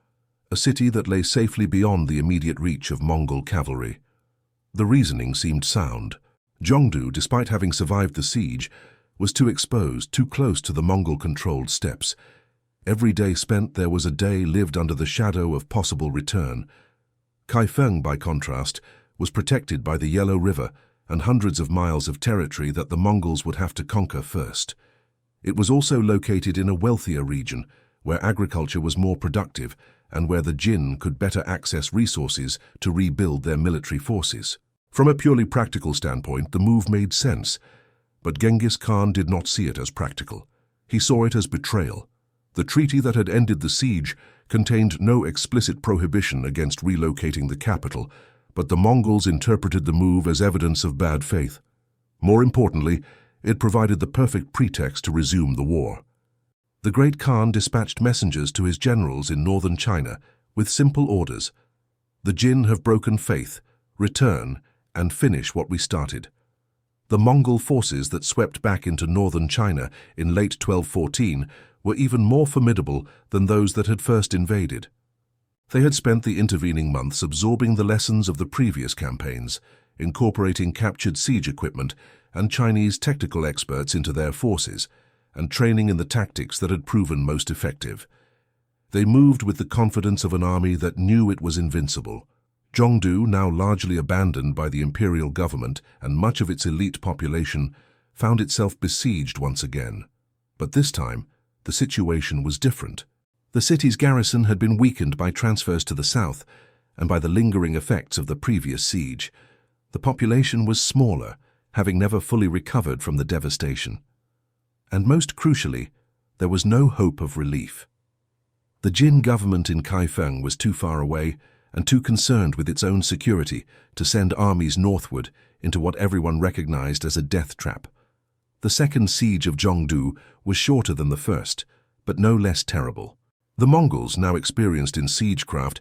[SPEAKER 1] a city that lay safely beyond the immediate reach of Mongol cavalry. The reasoning seemed sound. Jongdu, despite having survived the siege, was too exposed, too close to the Mongol-controlled steppes. Every day spent there was a day lived under the shadow of possible return. Kaifeng, by contrast, was protected by the Yellow River and hundreds of miles of territory that the Mongols would have to conquer first. It was also located in a wealthier region, where agriculture was more productive and where the Jin could better access resources to rebuild their military forces. From a purely practical standpoint, the move made sense, but Genghis Khan did not see it as practical. He saw it as betrayal. The treaty that had ended the siege contained no explicit prohibition against relocating the capital, but the Mongols interpreted the move as evidence of bad faith. More importantly, it provided the perfect pretext to resume the war. The great Khan dispatched messengers to his generals in northern China with simple orders: "The Jin have broken faith, return, and finish what we started." The Mongol forces that swept back into northern China in late 1214 were even more formidable than those that had first invaded. They had spent the intervening months absorbing the lessons of the previous campaigns, incorporating captured siege equipment and Chinese technical experts into their forces, and training in the tactics that had proven most effective. They moved with the confidence of an army that knew it was invincible. Jongdu, now largely abandoned by the imperial government and much of its elite population, found itself besieged once again. But this time, the situation was different. The city's garrison had been weakened by transfers to the south and by the lingering effects of the previous siege. The population was smaller, having never fully recovered from the devastation. And most crucially, there was no hope of relief. The Jin government in Kaifeng was too far away and too concerned with its own security to send armies northward into what everyone recognized as a death trap. The second siege of Jongdu was shorter than the first, but no less terrible. The Mongols, now experienced in siegecraft,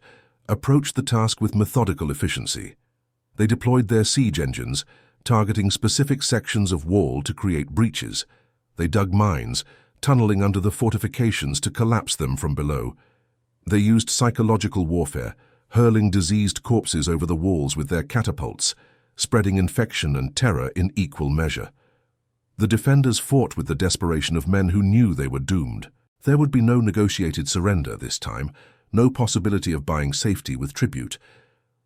[SPEAKER 1] approached the task with methodical efficiency. They deployed their siege engines, targeting specific sections of wall to create breaches. They dug mines, tunneling under the fortifications to collapse them from below. They used psychological warfare, hurling diseased corpses over the walls with their catapults, spreading infection and terror in equal measure. The defenders fought with the desperation of men who knew they were doomed. There would be no negotiated surrender this time, no possibility of buying safety with tribute.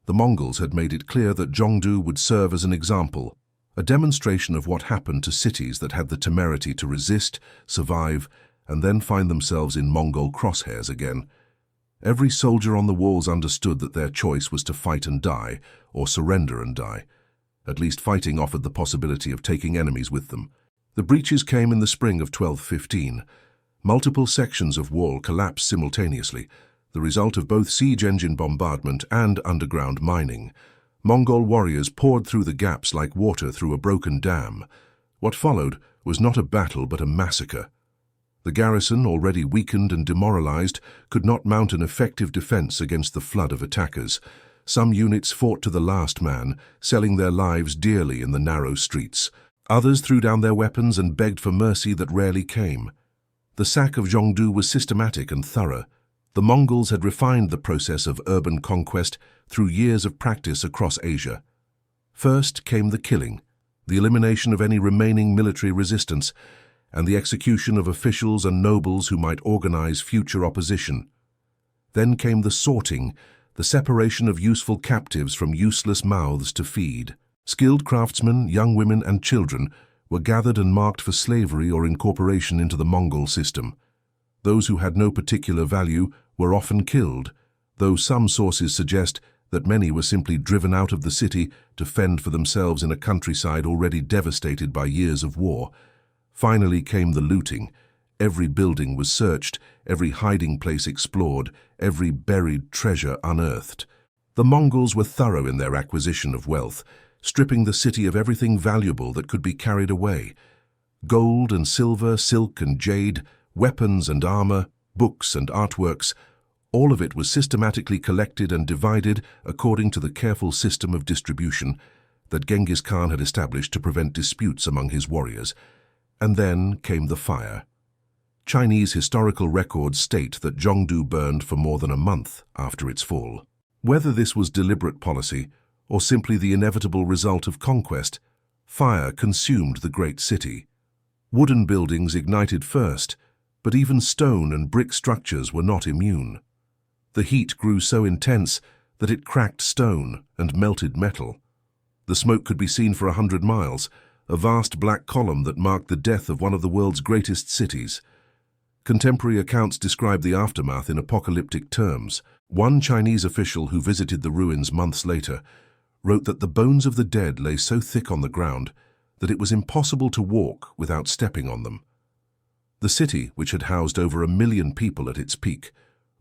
[SPEAKER 1] The Mongols had made it clear that Jongdu would serve as an example, a demonstration of what happened to cities that had the temerity to resist, survive, and then find themselves in Mongol crosshairs again. Every soldier on the walls understood that their choice was to fight and die, or surrender and die. At least fighting offered the possibility of taking enemies with them. The breaches came in the spring of 1215. Multiple sections of wall collapsed simultaneously, the result of both siege engine bombardment and underground mining. Mongol warriors poured through the gaps like water through a broken dam. What followed was not a battle but a massacre. The garrison, already weakened and demoralized, could not mount an effective defense against the flood of attackers. Some units fought to the last man, selling their lives dearly in the narrow streets. Others threw down their weapons and begged for mercy that rarely came. The sack of Jongdu was systematic and thorough. The Mongols had refined the process of urban conquest through years of practice across Asia. First came the killing, the elimination of any remaining military resistance, and the execution of officials and nobles who might organize future opposition. Then came the sorting, the separation of useful captives from useless mouths to feed. Skilled craftsmen, young women and children were gathered and marked for slavery or incorporation into the Mongol system. Those who had no particular value were often killed, though some sources suggest that many were simply driven out of the city to fend for themselves in a countryside already devastated by years of war. Finally came the looting. Every building was searched, every hiding place explored, every buried treasure unearthed. The Mongols were thorough in their acquisition of wealth, stripping the city of everything valuable that could be carried away. Gold and silver, silk and jade, weapons and armor, books and artworks, all of it was systematically collected and divided according to the careful system of distribution that Genghis Khan had established to prevent disputes among his warriors. And then came the fire. Chinese historical records state that Jongdu burned for more than a month after its fall. Whether this was deliberate policy or simply the inevitable result of conquest, fire consumed the great city. Wooden buildings ignited first, but even stone and brick structures were not immune. The heat grew so intense that it cracked stone and melted metal. The smoke could be seen for 100 miles, a vast black column that marked the death of one of the world's greatest cities. Contemporary accounts describe the aftermath in apocalyptic terms. One Chinese official who visited the ruins months later wrote that the bones of the dead lay so thick on the ground that it was impossible to walk without stepping on them. The city, which had housed over 1 million people at its peak,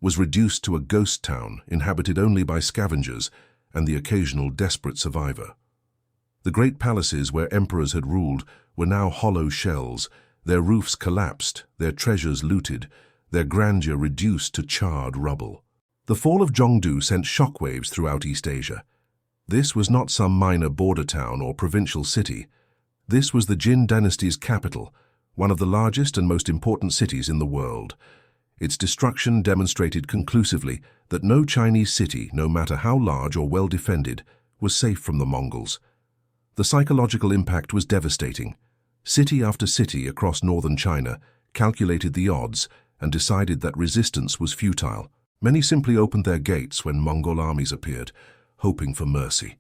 [SPEAKER 1] was reduced to a ghost town inhabited only by scavengers and the occasional desperate survivor. The great palaces where emperors had ruled were now hollow shells, their roofs collapsed, their treasures looted, their grandeur reduced to charred rubble. The fall of Jongdu sent shockwaves throughout East Asia. This was not some minor border town or provincial city. This was the Jin dynasty's capital, one of the largest and most important cities in the world. Its destruction demonstrated conclusively that no Chinese city, no matter how large or well defended, was safe from the Mongols. The psychological impact was devastating. City after city across northern China calculated the odds and decided that resistance was futile. Many simply opened their gates when Mongol armies appeared, hoping for mercy.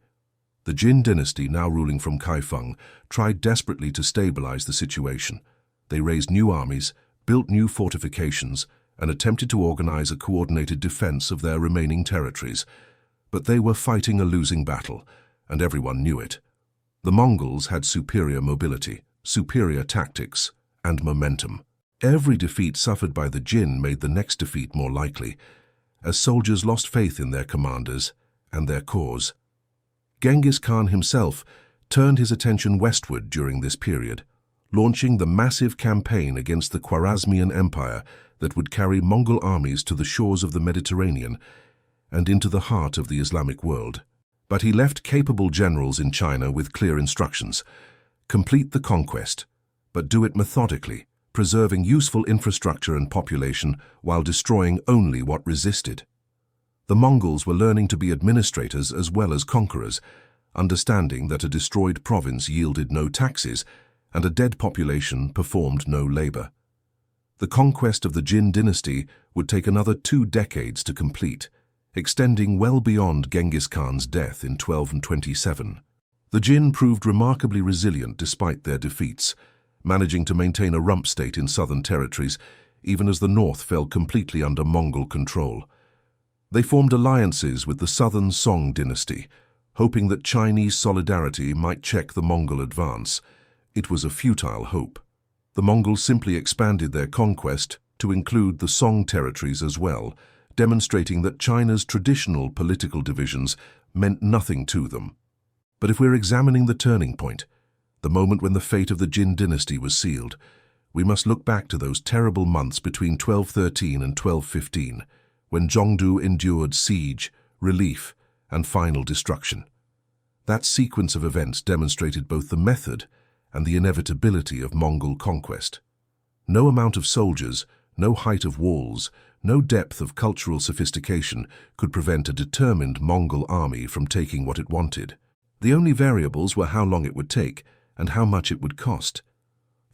[SPEAKER 1] The Jin dynasty, now ruling from Kaifeng, tried desperately to stabilize the situation. They raised new armies, built new fortifications, and attempted to organize a coordinated defense of their remaining territories. But they were fighting a losing battle, and everyone knew it. The Mongols had superior mobility, superior tactics, and momentum. Every defeat suffered by the Jin made the next defeat more likely, as soldiers lost faith in their commanders and their cause. Genghis Khan himself turned his attention westward during this period, launching the massive campaign against the Khwarezmian Empire that would carry Mongol armies to the shores of the Mediterranean and into the heart of the Islamic world. But he left capable generals in China with clear instructions: complete the conquest, but do it methodically, preserving useful infrastructure and population while destroying only what resisted. The Mongols were learning to be administrators as well as conquerors, understanding that a destroyed province yielded no taxes and a dead population performed no labor. The conquest of the Jin dynasty would take another 2 decades to complete, extending well beyond Genghis Khan's death in 1227. The Jin proved remarkably resilient despite their defeats, managing to maintain a rump state in southern territories, even as the north fell completely under Mongol control. They formed alliances with the southern Song dynasty, hoping that Chinese solidarity might check the Mongol advance. It was a futile hope. The Mongols simply expanded their conquest, to include the Song territories as well, demonstrating that China's traditional political divisions meant nothing to them. But if we're examining the turning point, the moment when the fate of the Jin dynasty was sealed, we must look back to those terrible months between 1213 and 1215, when Jongdu endured siege, relief, and final destruction. That sequence of events demonstrated both the method and the inevitability of Mongol conquest. No amount of soldiers, no height of walls, no depth of cultural sophistication could prevent a determined Mongol army from taking what it wanted. The only variables were how long it would take and how much it would cost.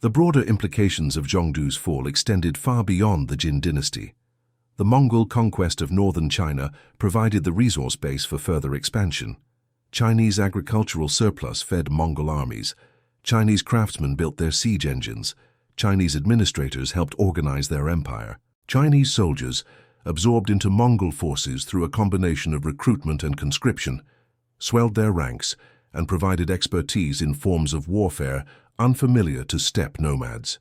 [SPEAKER 1] The broader implications of Jongdu's fall extended far beyond the Jin dynasty. The Mongol conquest of northern China provided the resource base for further expansion. Chinese agricultural surplus fed Mongol armies. Chinese craftsmen built their siege engines. Chinese administrators helped organize their empire. Chinese soldiers, absorbed into Mongol forces through a combination of recruitment and conscription, swelled their ranks and provided expertise in forms of warfare unfamiliar to steppe nomads.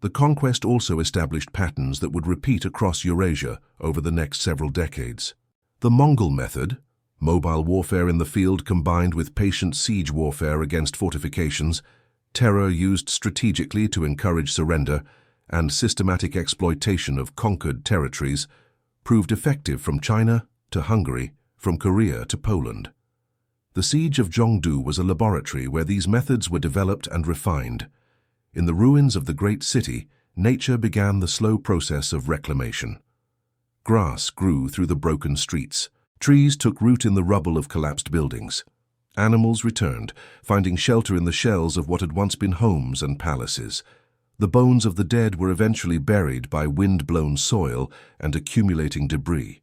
[SPEAKER 1] The conquest also established patterns that would repeat across Eurasia over the next several decades. The Mongol method, mobile warfare in the field combined with patient siege warfare against fortifications, terror used strategically to encourage surrender, and systematic exploitation of conquered territories, proved effective from China to Hungary, from Korea to Poland. The siege of Jongdu was a laboratory where these methods were developed and refined. In the ruins of the great city, nature began the slow process of reclamation. Grass grew through the broken streets. Trees took root in the rubble of collapsed buildings. Animals returned, finding shelter in the shells of what had once been homes and palaces. The bones of the dead were eventually buried by wind-blown soil and accumulating debris.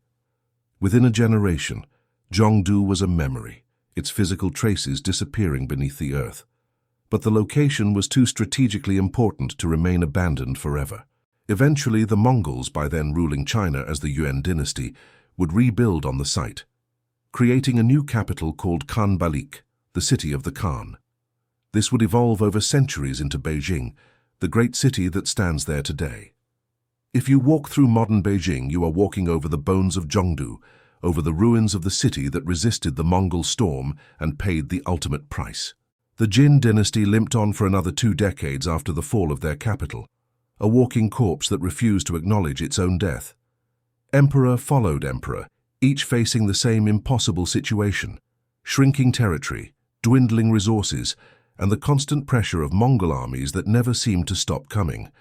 [SPEAKER 1] Within a generation, Jongdu was a memory, its physical traces disappearing beneath the earth. But the location was too strategically important to remain abandoned forever. Eventually, the Mongols, by then ruling China as the Yuan dynasty, would rebuild on the site, creating a new capital called Khan Balik, the city of the Khan. This would evolve over centuries into Beijing, the great city that stands there today. If you walk through modern Beijing, you are walking over the bones of Jongdu, over the ruins of the city that resisted the Mongol storm and paid the ultimate price. The Jin dynasty limped on for another 2 decades after the fall of their capital, a walking corpse that refused to acknowledge its own death. Emperor followed emperor, each facing the same impossible situation: shrinking territory, dwindling resources, and the constant pressure of Mongol armies that never seemed to stop coming.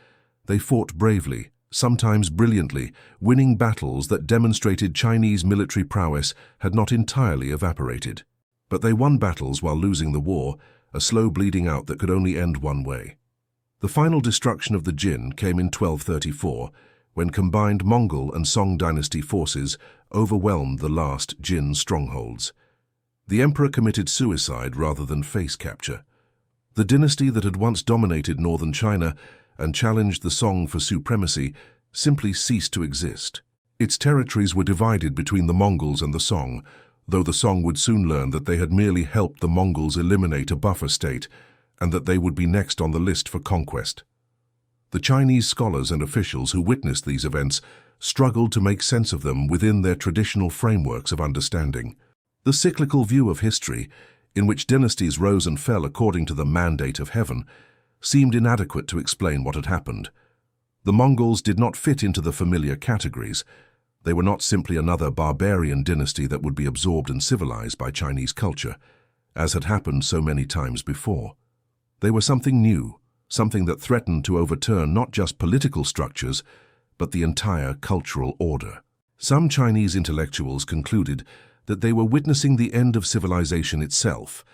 [SPEAKER 1] They fought bravely, sometimes brilliantly, winning battles that demonstrated Chinese military prowess had not entirely evaporated. But they won battles while losing the war, a slow bleeding out that could only end one way. The final destruction of the Jin came in 1234, when combined Mongol and Song dynasty forces overwhelmed the last Jin strongholds. The emperor committed suicide rather than face capture. The dynasty that had once dominated northern China and challenged the Song for supremacy simply ceased to exist. Its territories were divided between the Mongols and the Song, though the Song would soon learn that they had merely helped the Mongols eliminate a buffer state and that they would be next on the list for conquest. The Chinese scholars and officials who witnessed these events struggled to make sense of them within their traditional frameworks of understanding. The cyclical view of history, in which dynasties rose and fell according to the mandate of heaven, seemed inadequate to explain what had happened. The Mongols did not fit into the familiar categories. They were not simply another barbarian dynasty that would be absorbed and civilized by Chinese culture, as had happened so many times before. They were something new, something that threatened to overturn not just political structures, but the entire cultural order. Some Chinese intellectuals concluded that they were witnessing the end of civilization itself,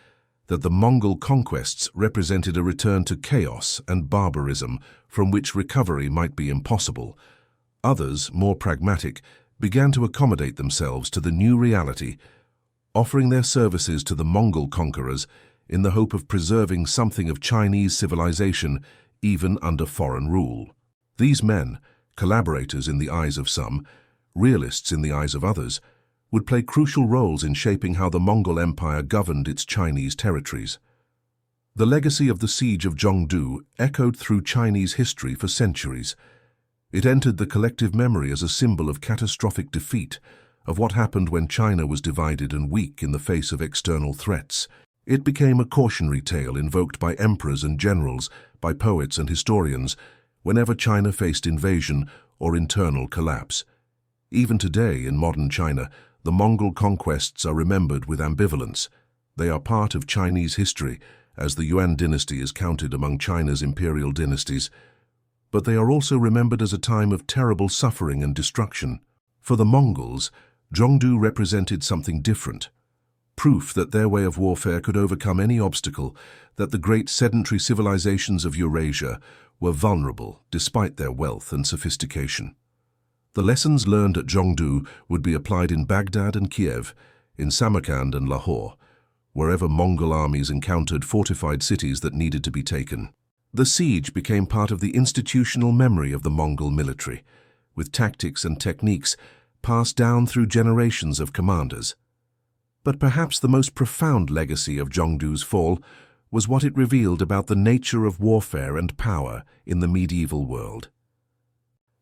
[SPEAKER 1] that the Mongol conquests represented a return to chaos and barbarism from which recovery might be impossible. Others, more pragmatic, began to accommodate themselves to the new reality, offering their services to the Mongol conquerors in the hope of preserving something of Chinese civilization even under foreign rule. These men, collaborators in the eyes of some, realists in the eyes of others, would play crucial roles in shaping how the Mongol Empire governed its Chinese territories. The legacy of the siege of Jongdu echoed through Chinese history for centuries. It entered the collective memory as a symbol of catastrophic defeat, of what happened when China was divided and weak in the face of external threats. It became a cautionary tale invoked by emperors and generals, by poets and historians, whenever China faced invasion or internal collapse. Even today, in modern China, the Mongol conquests are remembered with ambivalence. They are part of Chinese history, as the Yuan dynasty is counted among China's imperial dynasties, but they are also remembered as a time of terrible suffering and destruction. For the Mongols, Jongdu represented something different. Proof that their way of warfare could overcome any obstacle, that the great sedentary civilizations of Eurasia were vulnerable despite their wealth and sophistication. The lessons learned at Jongdu would be applied in Baghdad and Kiev, in Samarkand and Lahore, wherever Mongol armies encountered fortified cities that needed to be taken. The siege became part of the institutional memory of the Mongol military, with tactics and techniques passed down through generations of commanders. But perhaps the most profound legacy of Jongdu's fall was what it revealed about the nature of warfare and power in the medieval world.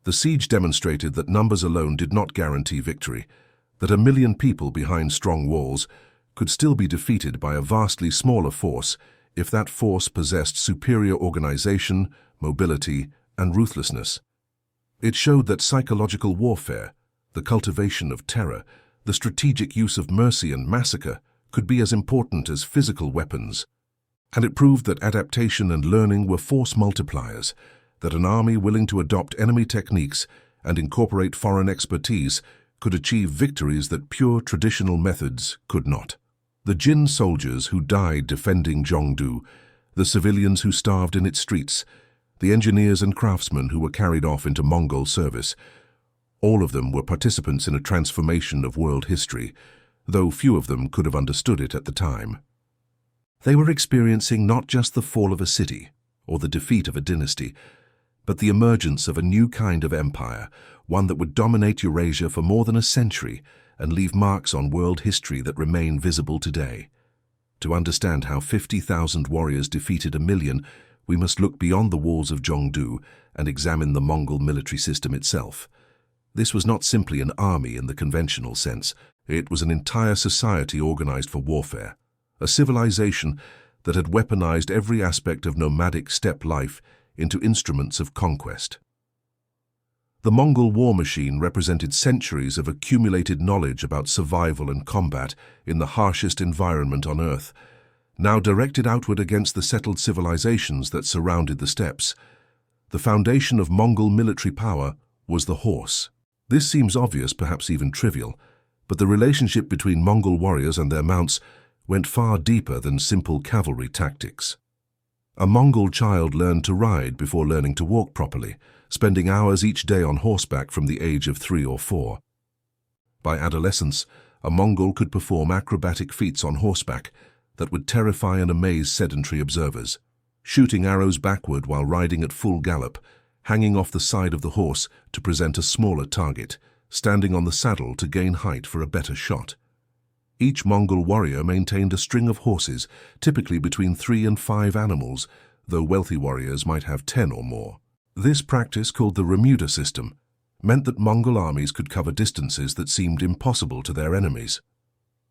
[SPEAKER 1] The siege demonstrated that numbers alone did not guarantee victory, that 1 million people behind strong walls could still be defeated by a vastly smaller force if that force possessed superior organization, mobility, and ruthlessness. It showed that psychological warfare, the cultivation of terror, the strategic use of mercy and massacre could be as important as physical weapons. And it proved that adaptation and learning were force multipliers, that an army willing to adopt enemy techniques and incorporate foreign expertise could achieve victories that pure traditional methods could not. The Jin soldiers who died defending Jongdu, the civilians who starved in its streets, the engineers and craftsmen who were carried off into Mongol service, all of them were participants in a transformation of world history, though few of them could have understood it at the time. They were experiencing not just the fall of a city or the defeat of a dynasty, but the emergence of a new kind of empire, one that would dominate Eurasia for more than a century and leave marks on world history that remain visible today. To understand how 50,000 warriors defeated 1 million, we must look beyond the walls of Jongdu and examine the Mongol military system itself. This was not simply an army in the conventional sense. It was an entire society organized for warfare, a civilization that had weaponized every aspect of nomadic steppe life into instruments of conquest. The Mongol war machine represented centuries of accumulated knowledge about survival and combat in the harshest environment on Earth, now directed outward against the settled civilizations that surrounded the steppes. The foundation of Mongol military power was the horse. This seems obvious, perhaps even trivial, but the relationship between Mongol warriors and their mounts went far deeper than simple cavalry tactics. A Mongol child learned to ride before learning to walk properly, spending hours each day on horseback from the age of 3 or 4. By adolescence, a Mongol could perform acrobatic feats on horseback that would terrify and amaze sedentary observers, shooting arrows backward while riding at full gallop, hanging off the side of the horse to present a smaller target, standing on the saddle to gain height for a better shot. Each Mongol warrior maintained a string of horses, typically between 3 and 5 animals, though wealthy warriors might have 10 or more. This practice, called the remuda system, meant that Mongol armies could cover distances that seemed impossible to their enemies.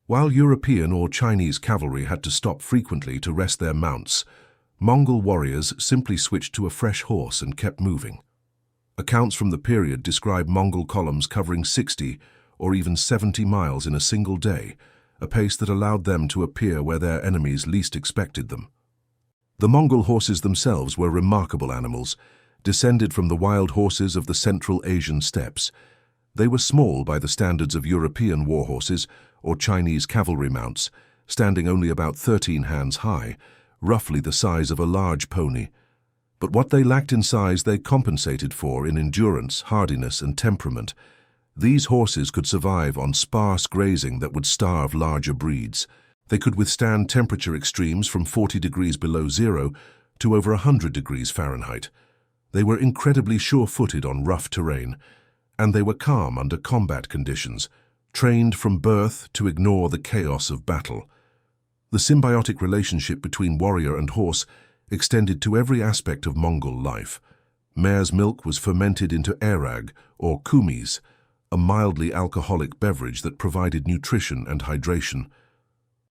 [SPEAKER 1] While European or Chinese cavalry had to stop frequently to rest their mounts, Mongol warriors simply switched to a fresh horse and kept moving. Accounts from the period describe Mongol columns covering 60 or even 70 miles in a single day, a pace that allowed them to appear where their enemies least expected them. The Mongol horses themselves were remarkable animals, descended from the wild horses of the Central Asian steppes. They were small by the standards of European war horses or Chinese cavalry mounts, standing only about 13 hands high, roughly the size of a large pony. But what they lacked in size they compensated for in endurance, hardiness, and temperament. These horses could survive on sparse grazing that would starve larger breeds. They could withstand temperature extremes from 40 degrees below zero to over 100 degrees Fahrenheit. They were incredibly sure-footed on rough terrain, and they were calm under combat conditions, trained from birth to ignore the chaos of battle. The symbiotic relationship between warrior and horse extended to every aspect of Mongol life. Mare's milk was fermented into arag, or kumis, a mildly alcoholic beverage that provided nutrition and hydration.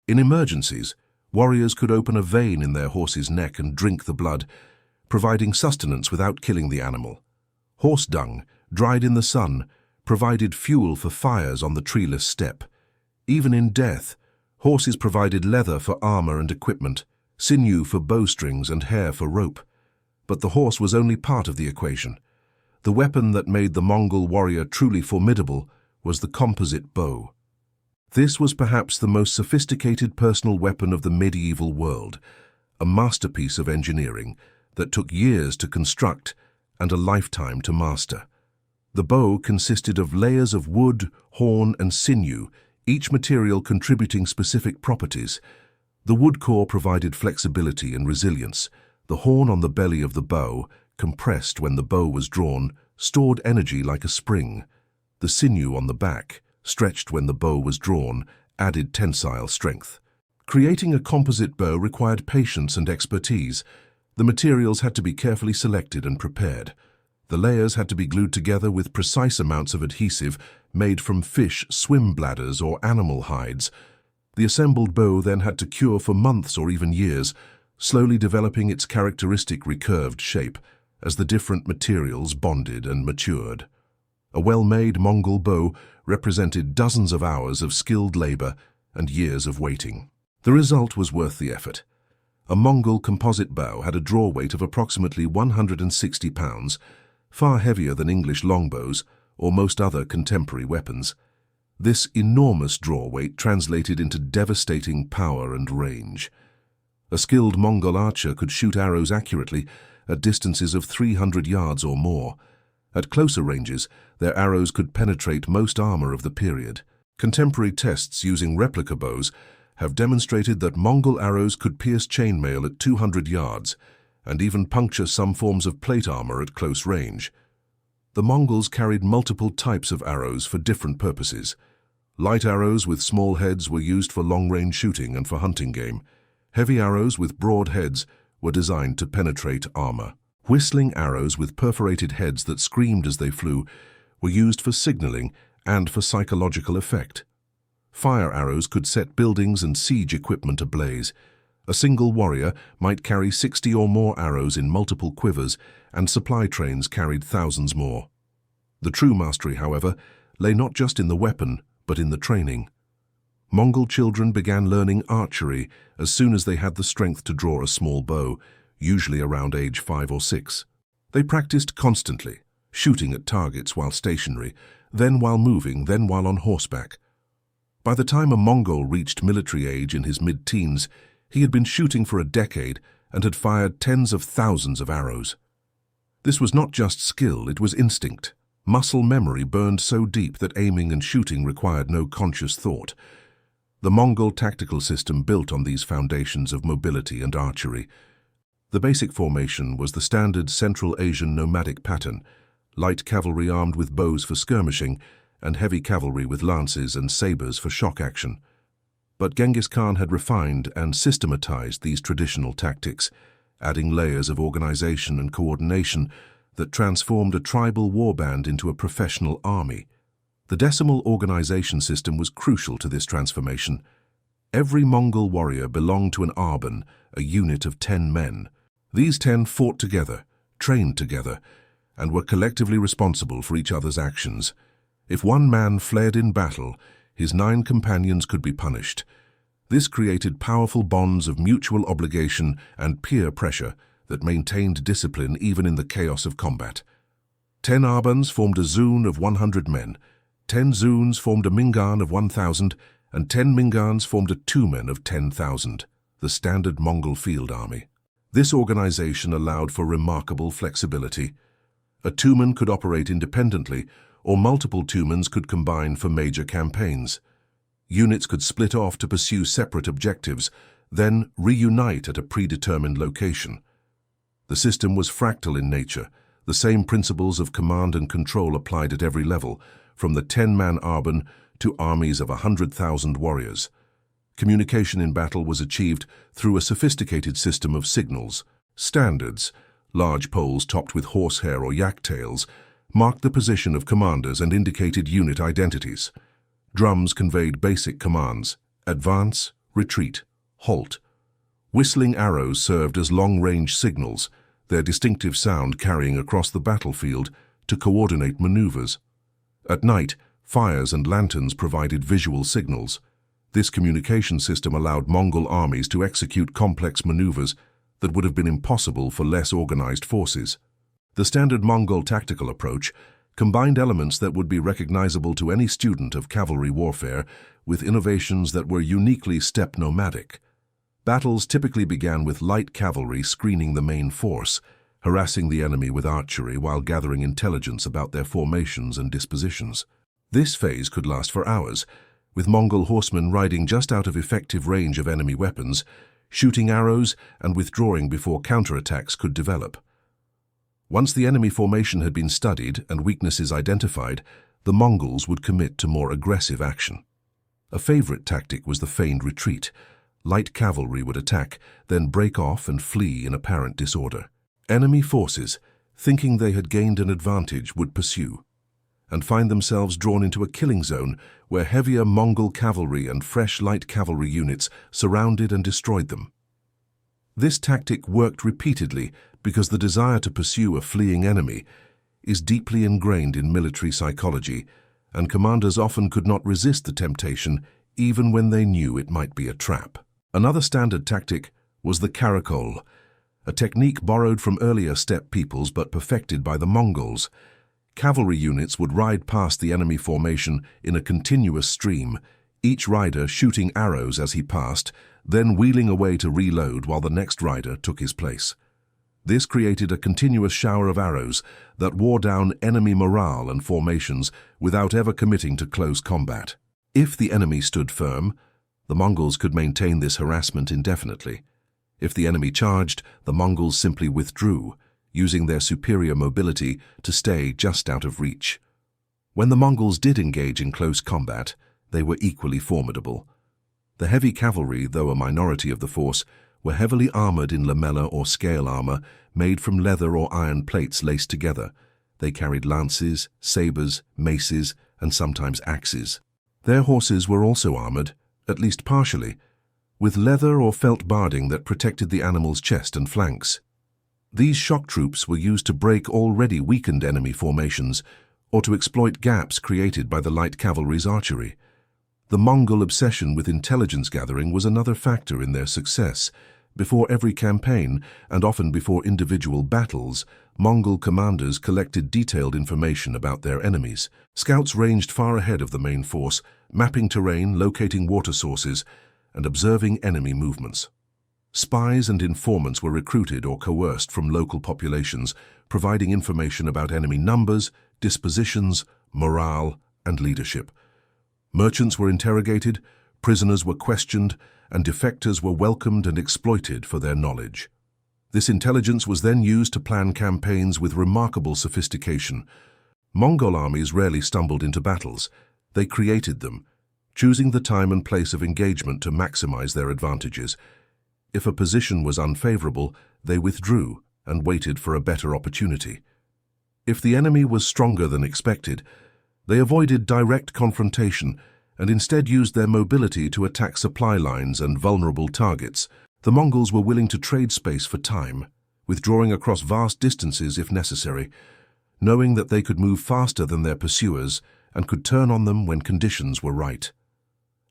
[SPEAKER 1] In emergencies, warriors could open a vein in their horse's neck and drink the blood, providing sustenance without killing the animal. Horse dung, dried in the sun, provided fuel for fires on the treeless steppe. Even in death, horses provided leather for armor and equipment, sinew for bowstrings and hair for rope. But the horse was only part of the equation. The weapon that made the Mongol warrior truly formidable was the composite bow. This was perhaps the most sophisticated personal weapon of the medieval world, a masterpiece of engineering that took years to construct and a lifetime to master. The bow consisted of layers of wood, horn, and sinew, each material contributing specific properties. The wood core provided flexibility and resilience. The horn on the belly of the bow, compressed when the bow was drawn, stored energy like a spring. The sinew on the back, stretched when the bow was drawn, added tensile strength. Creating a composite bow required patience and expertise. The materials had to be carefully selected and prepared. The layers had to be glued together with precise amounts of adhesive made from fish swim bladders or animal hides. The assembled bow then had to cure for months or even years, slowly developing its characteristic recurved shape as the different materials bonded and matured. A well-made Mongol bow represented dozens of hours of skilled labor and years of waiting. The result was worth the effort. A Mongol composite bow had a draw weight of approximately 160 pounds, far heavier than English longbows or most other contemporary weapons. This enormous draw weight translated into devastating power and range. A skilled Mongol archer could shoot arrows accurately at distances of 300 yards or more. At closer ranges, their arrows could penetrate most armor of the period. Contemporary tests using replica bows have demonstrated that Mongol arrows could pierce chainmail at 200 yards and even puncture some forms of plate armor at close range. The Mongols carried multiple types of arrows for different purposes. Light arrows with small heads were used for long-range shooting and for hunting game. Heavy arrows with broad heads were designed to penetrate armor. Whistling arrows with perforated heads that screamed as they flew were used for signaling and for psychological effect. Fire arrows could set buildings and siege equipment ablaze. A single warrior might carry 60 or more arrows in multiple quivers, and supply trains carried thousands more. The true mastery, however, lay not just in the weapon, but in the training. Mongol children began learning archery as soon as they had the strength to draw a small bow, usually around age 5 or 6. They practiced constantly, shooting at targets while stationary, then while moving, then while on horseback. By the time a Mongol reached military age in his mid-teens, he had been shooting for a decade and had fired tens of thousands of arrows. This was not just skill, it was instinct. Muscle memory burned so deep that aiming and shooting required no conscious thought. The Mongol tactical system built on these foundations of mobility and archery. The basic formation was the standard Central Asian nomadic pattern, light cavalry armed with bows for skirmishing, and heavy cavalry with lances and sabers for shock action. But Genghis Khan had refined and systematized these traditional tactics, adding layers of organization and coordination that transformed a tribal warband into a professional army. The decimal organization system was crucial to this transformation. Every Mongol warrior belonged to an arban, a unit of 10 men. These 10 fought together, trained together, and were collectively responsible for each other's actions. If one man fled in battle, his 9 companions could be punished. This created powerful bonds of mutual obligation and peer pressure that maintained discipline even in the chaos of combat. 10 arbans formed a zun of 100 men, 10 zuns formed a mingan of 1,000, and 10 mingans formed a tumen of 10,000, the standard Mongol field army. This organization allowed for remarkable flexibility. A tumen could operate independently, or multiple tumens could combine for major campaigns. Units could split off to pursue separate objectives, then reunite at a predetermined location. The system was fractal in nature. The same principles of command and control applied at every level, from the 10-man arban to armies of 100,000 warriors. Communication in battle was achieved through a sophisticated system of signals, standards, large poles topped with horsehair or yak tails, marked the position of commanders and indicated unit identities. Drums conveyed basic commands: advance, retreat, halt. Whistling arrows served as long-range signals, their distinctive sound carrying across the battlefield to coordinate maneuvers. At night, fires and lanterns provided visual signals. This communication system allowed Mongol armies to execute complex maneuvers that would have been impossible for less organized forces. The standard Mongol tactical approach combined elements that would be recognizable to any student of cavalry warfare with innovations that were uniquely steppe nomadic. Battles typically began with light cavalry screening the main force, harassing the enemy with archery while gathering intelligence about their formations and dispositions. This phase could last for hours, with Mongol horsemen riding just out of effective range of enemy weapons, shooting arrows and withdrawing before counterattacks could develop. Once the enemy formation had been studied and weaknesses identified, the Mongols would commit to more aggressive action. A favorite tactic was the feigned retreat. Light cavalry would attack, then break off and flee in apparent disorder. Enemy forces, thinking they had gained an advantage, would pursue, and find themselves drawn into a killing zone where heavier Mongol cavalry and fresh light cavalry units surrounded and destroyed them. This tactic worked repeatedly because the desire to pursue a fleeing enemy is deeply ingrained in military psychology, and commanders often could not resist the temptation even when they knew it might be a trap. Another standard tactic was the caracole, a technique borrowed from earlier steppe peoples but perfected by the Mongols. Cavalry units would ride past the enemy formation in a continuous stream, each rider shooting arrows as he passed, then wheeling away to reload while the next rider took his place. This created a continuous shower of arrows that wore down enemy morale and formations without ever committing to close combat. If the enemy stood firm, the Mongols could maintain this harassment indefinitely. If the enemy charged, the Mongols simply withdrew, using their superior mobility to stay just out of reach. When the Mongols did engage in close combat, they were equally formidable. The heavy cavalry, though a minority of the force, were heavily armored in lamella or scale armor made from leather or iron plates laced together. They carried lances, sabers, maces, and sometimes axes. Their horses were also armored, at least partially, with leather or felt barding that protected the animal's chest and flanks. These shock troops were used to break already weakened enemy formations or to exploit gaps created by the light cavalry's archery. The Mongol obsession with intelligence gathering was another factor in their success. Before every campaign, and often before individual battles, Mongol commanders collected detailed information about their enemies. Scouts ranged far ahead of the main force, mapping terrain, locating water sources, and observing enemy movements. Spies and informants were recruited or coerced from local populations, providing information about enemy numbers, dispositions, morale, and leadership. Merchants were interrogated, prisoners were questioned, and defectors were welcomed and exploited for their knowledge. This intelligence was then used to plan campaigns with remarkable sophistication. Mongol armies rarely stumbled into battles. They created them, choosing the time and place of engagement to maximize their advantages. If a position was unfavorable, they withdrew and waited for a better opportunity. If the enemy was stronger than expected, they avoided direct confrontation and instead used their mobility to attack supply lines and vulnerable targets. The Mongols were willing to trade space for time, withdrawing across vast distances if necessary, knowing that they could move faster than their pursuers and could turn on them when conditions were right.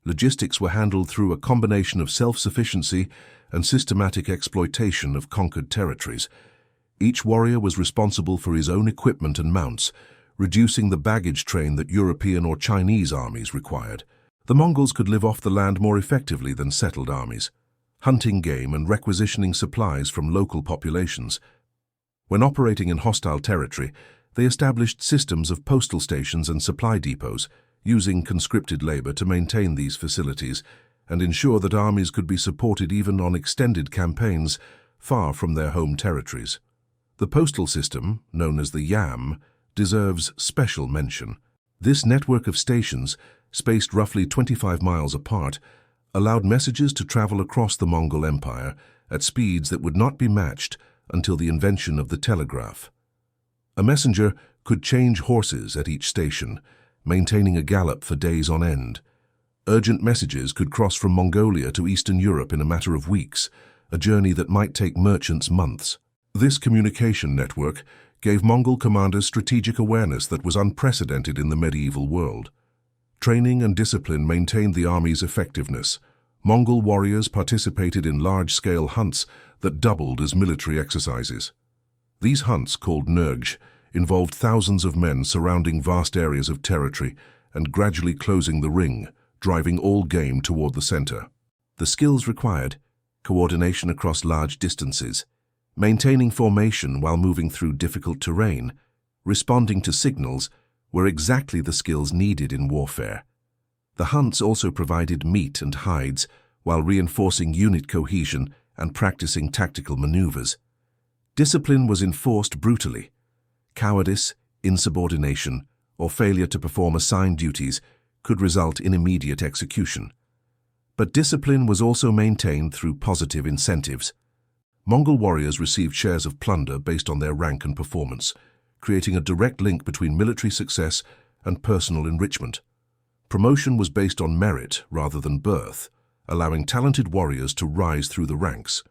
[SPEAKER 1] Logistics were handled through a combination of self-sufficiency and systematic exploitation of conquered territories. Each warrior was responsible for his own equipment and mounts, reducing the baggage train that European or Chinese armies required. The Mongols could live off the land more effectively than settled armies, hunting game and requisitioning supplies from local populations. When operating in hostile territory, they established systems of postal stations and supply depots, using conscripted labor to maintain these facilities and ensure that armies could be supported even on extended campaigns far from their home territories. The postal system, known as the yam, deserves special mention. This network of stations, spaced roughly 25 miles apart, allowed messages to travel across the Mongol Empire at speeds that would not be matched until the invention of the telegraph. A messenger could change horses at each station, maintaining a gallop for days on end. Urgent messages could cross from Mongolia to Eastern Europe in a matter of weeks, a journey that might take merchants months. This communication network gave Mongol commanders strategic awareness that was unprecedented in the medieval world. Training and discipline maintained the army's effectiveness. Mongol warriors participated in large-scale hunts that doubled as military exercises. These hunts, called nergj, involved thousands of men surrounding vast areas of territory and gradually closing the ring, driving all game toward the center. The skills required: coordination across large distances, maintaining formation while moving through difficult terrain, responding to signals, were exactly the skills needed in warfare. The hunts also provided meat and hides while reinforcing unit cohesion and practicing tactical maneuvers. Discipline was enforced brutally. Cowardice, insubordination, or failure to perform assigned duties could result in immediate execution. But discipline was also maintained through positive incentives. Mongol warriors received shares of plunder based on their rank and performance, creating a direct link between military success and personal enrichment. Promotion was based on merit rather than birth, allowing talented warriors to rise through the ranks.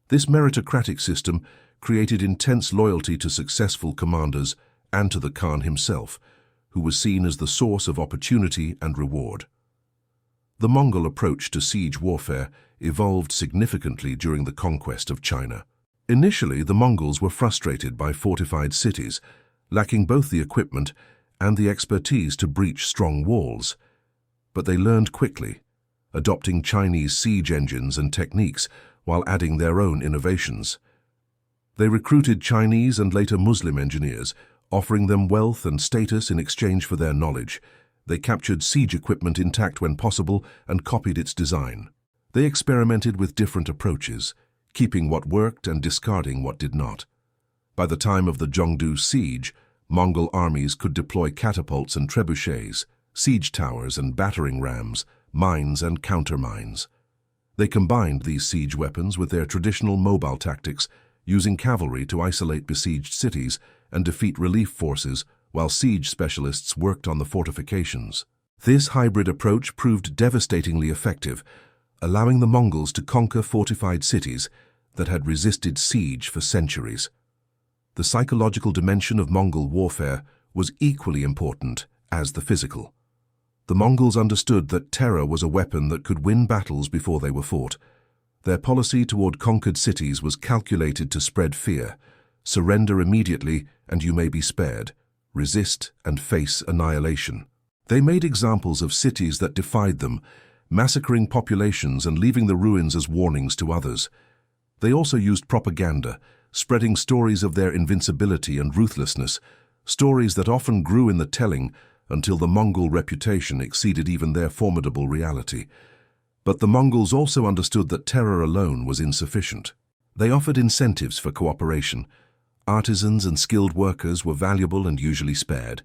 [SPEAKER 1] This meritocratic system created intense loyalty to successful commanders and to the Khan himself, who was seen as the source of opportunity and reward. The Mongol approach to siege warfare evolved significantly during the conquest of China. Initially, the Mongols were frustrated by fortified cities, lacking both the equipment and the expertise to breach strong walls. But they learned quickly, adopting Chinese siege engines and techniques while adding their own innovations. They recruited Chinese and later Muslim engineers, offering them wealth and status in exchange for their knowledge. They captured siege equipment intact when possible and copied its design. They experimented with different approaches, keeping what worked and discarding what did not. By the time of the Jongdu siege, Mongol armies could deploy catapults and trebuchets, siege towers and battering rams, mines and countermines. They combined these siege weapons with their traditional mobile tactics, using cavalry to isolate besieged cities and defeat relief forces while siege specialists worked on the fortifications. This hybrid approach proved devastatingly effective, allowing the Mongols to conquer fortified cities that had resisted siege for centuries. The psychological dimension of Mongol warfare was equally important as the physical. The Mongols understood that terror was a weapon that could win battles before they were fought. Their policy toward conquered cities was calculated to spread fear: surrender immediately and you may be spared, resist and face annihilation. They made examples of cities that defied them, massacring populations and leaving the ruins as warnings to others. They also used propaganda, spreading stories of their invincibility and ruthlessness, stories that often grew in the telling until the Mongol reputation exceeded even their formidable reality. But the Mongols also understood that terror alone was insufficient. They offered incentives for cooperation. Artisans and skilled workers were valuable and usually spared.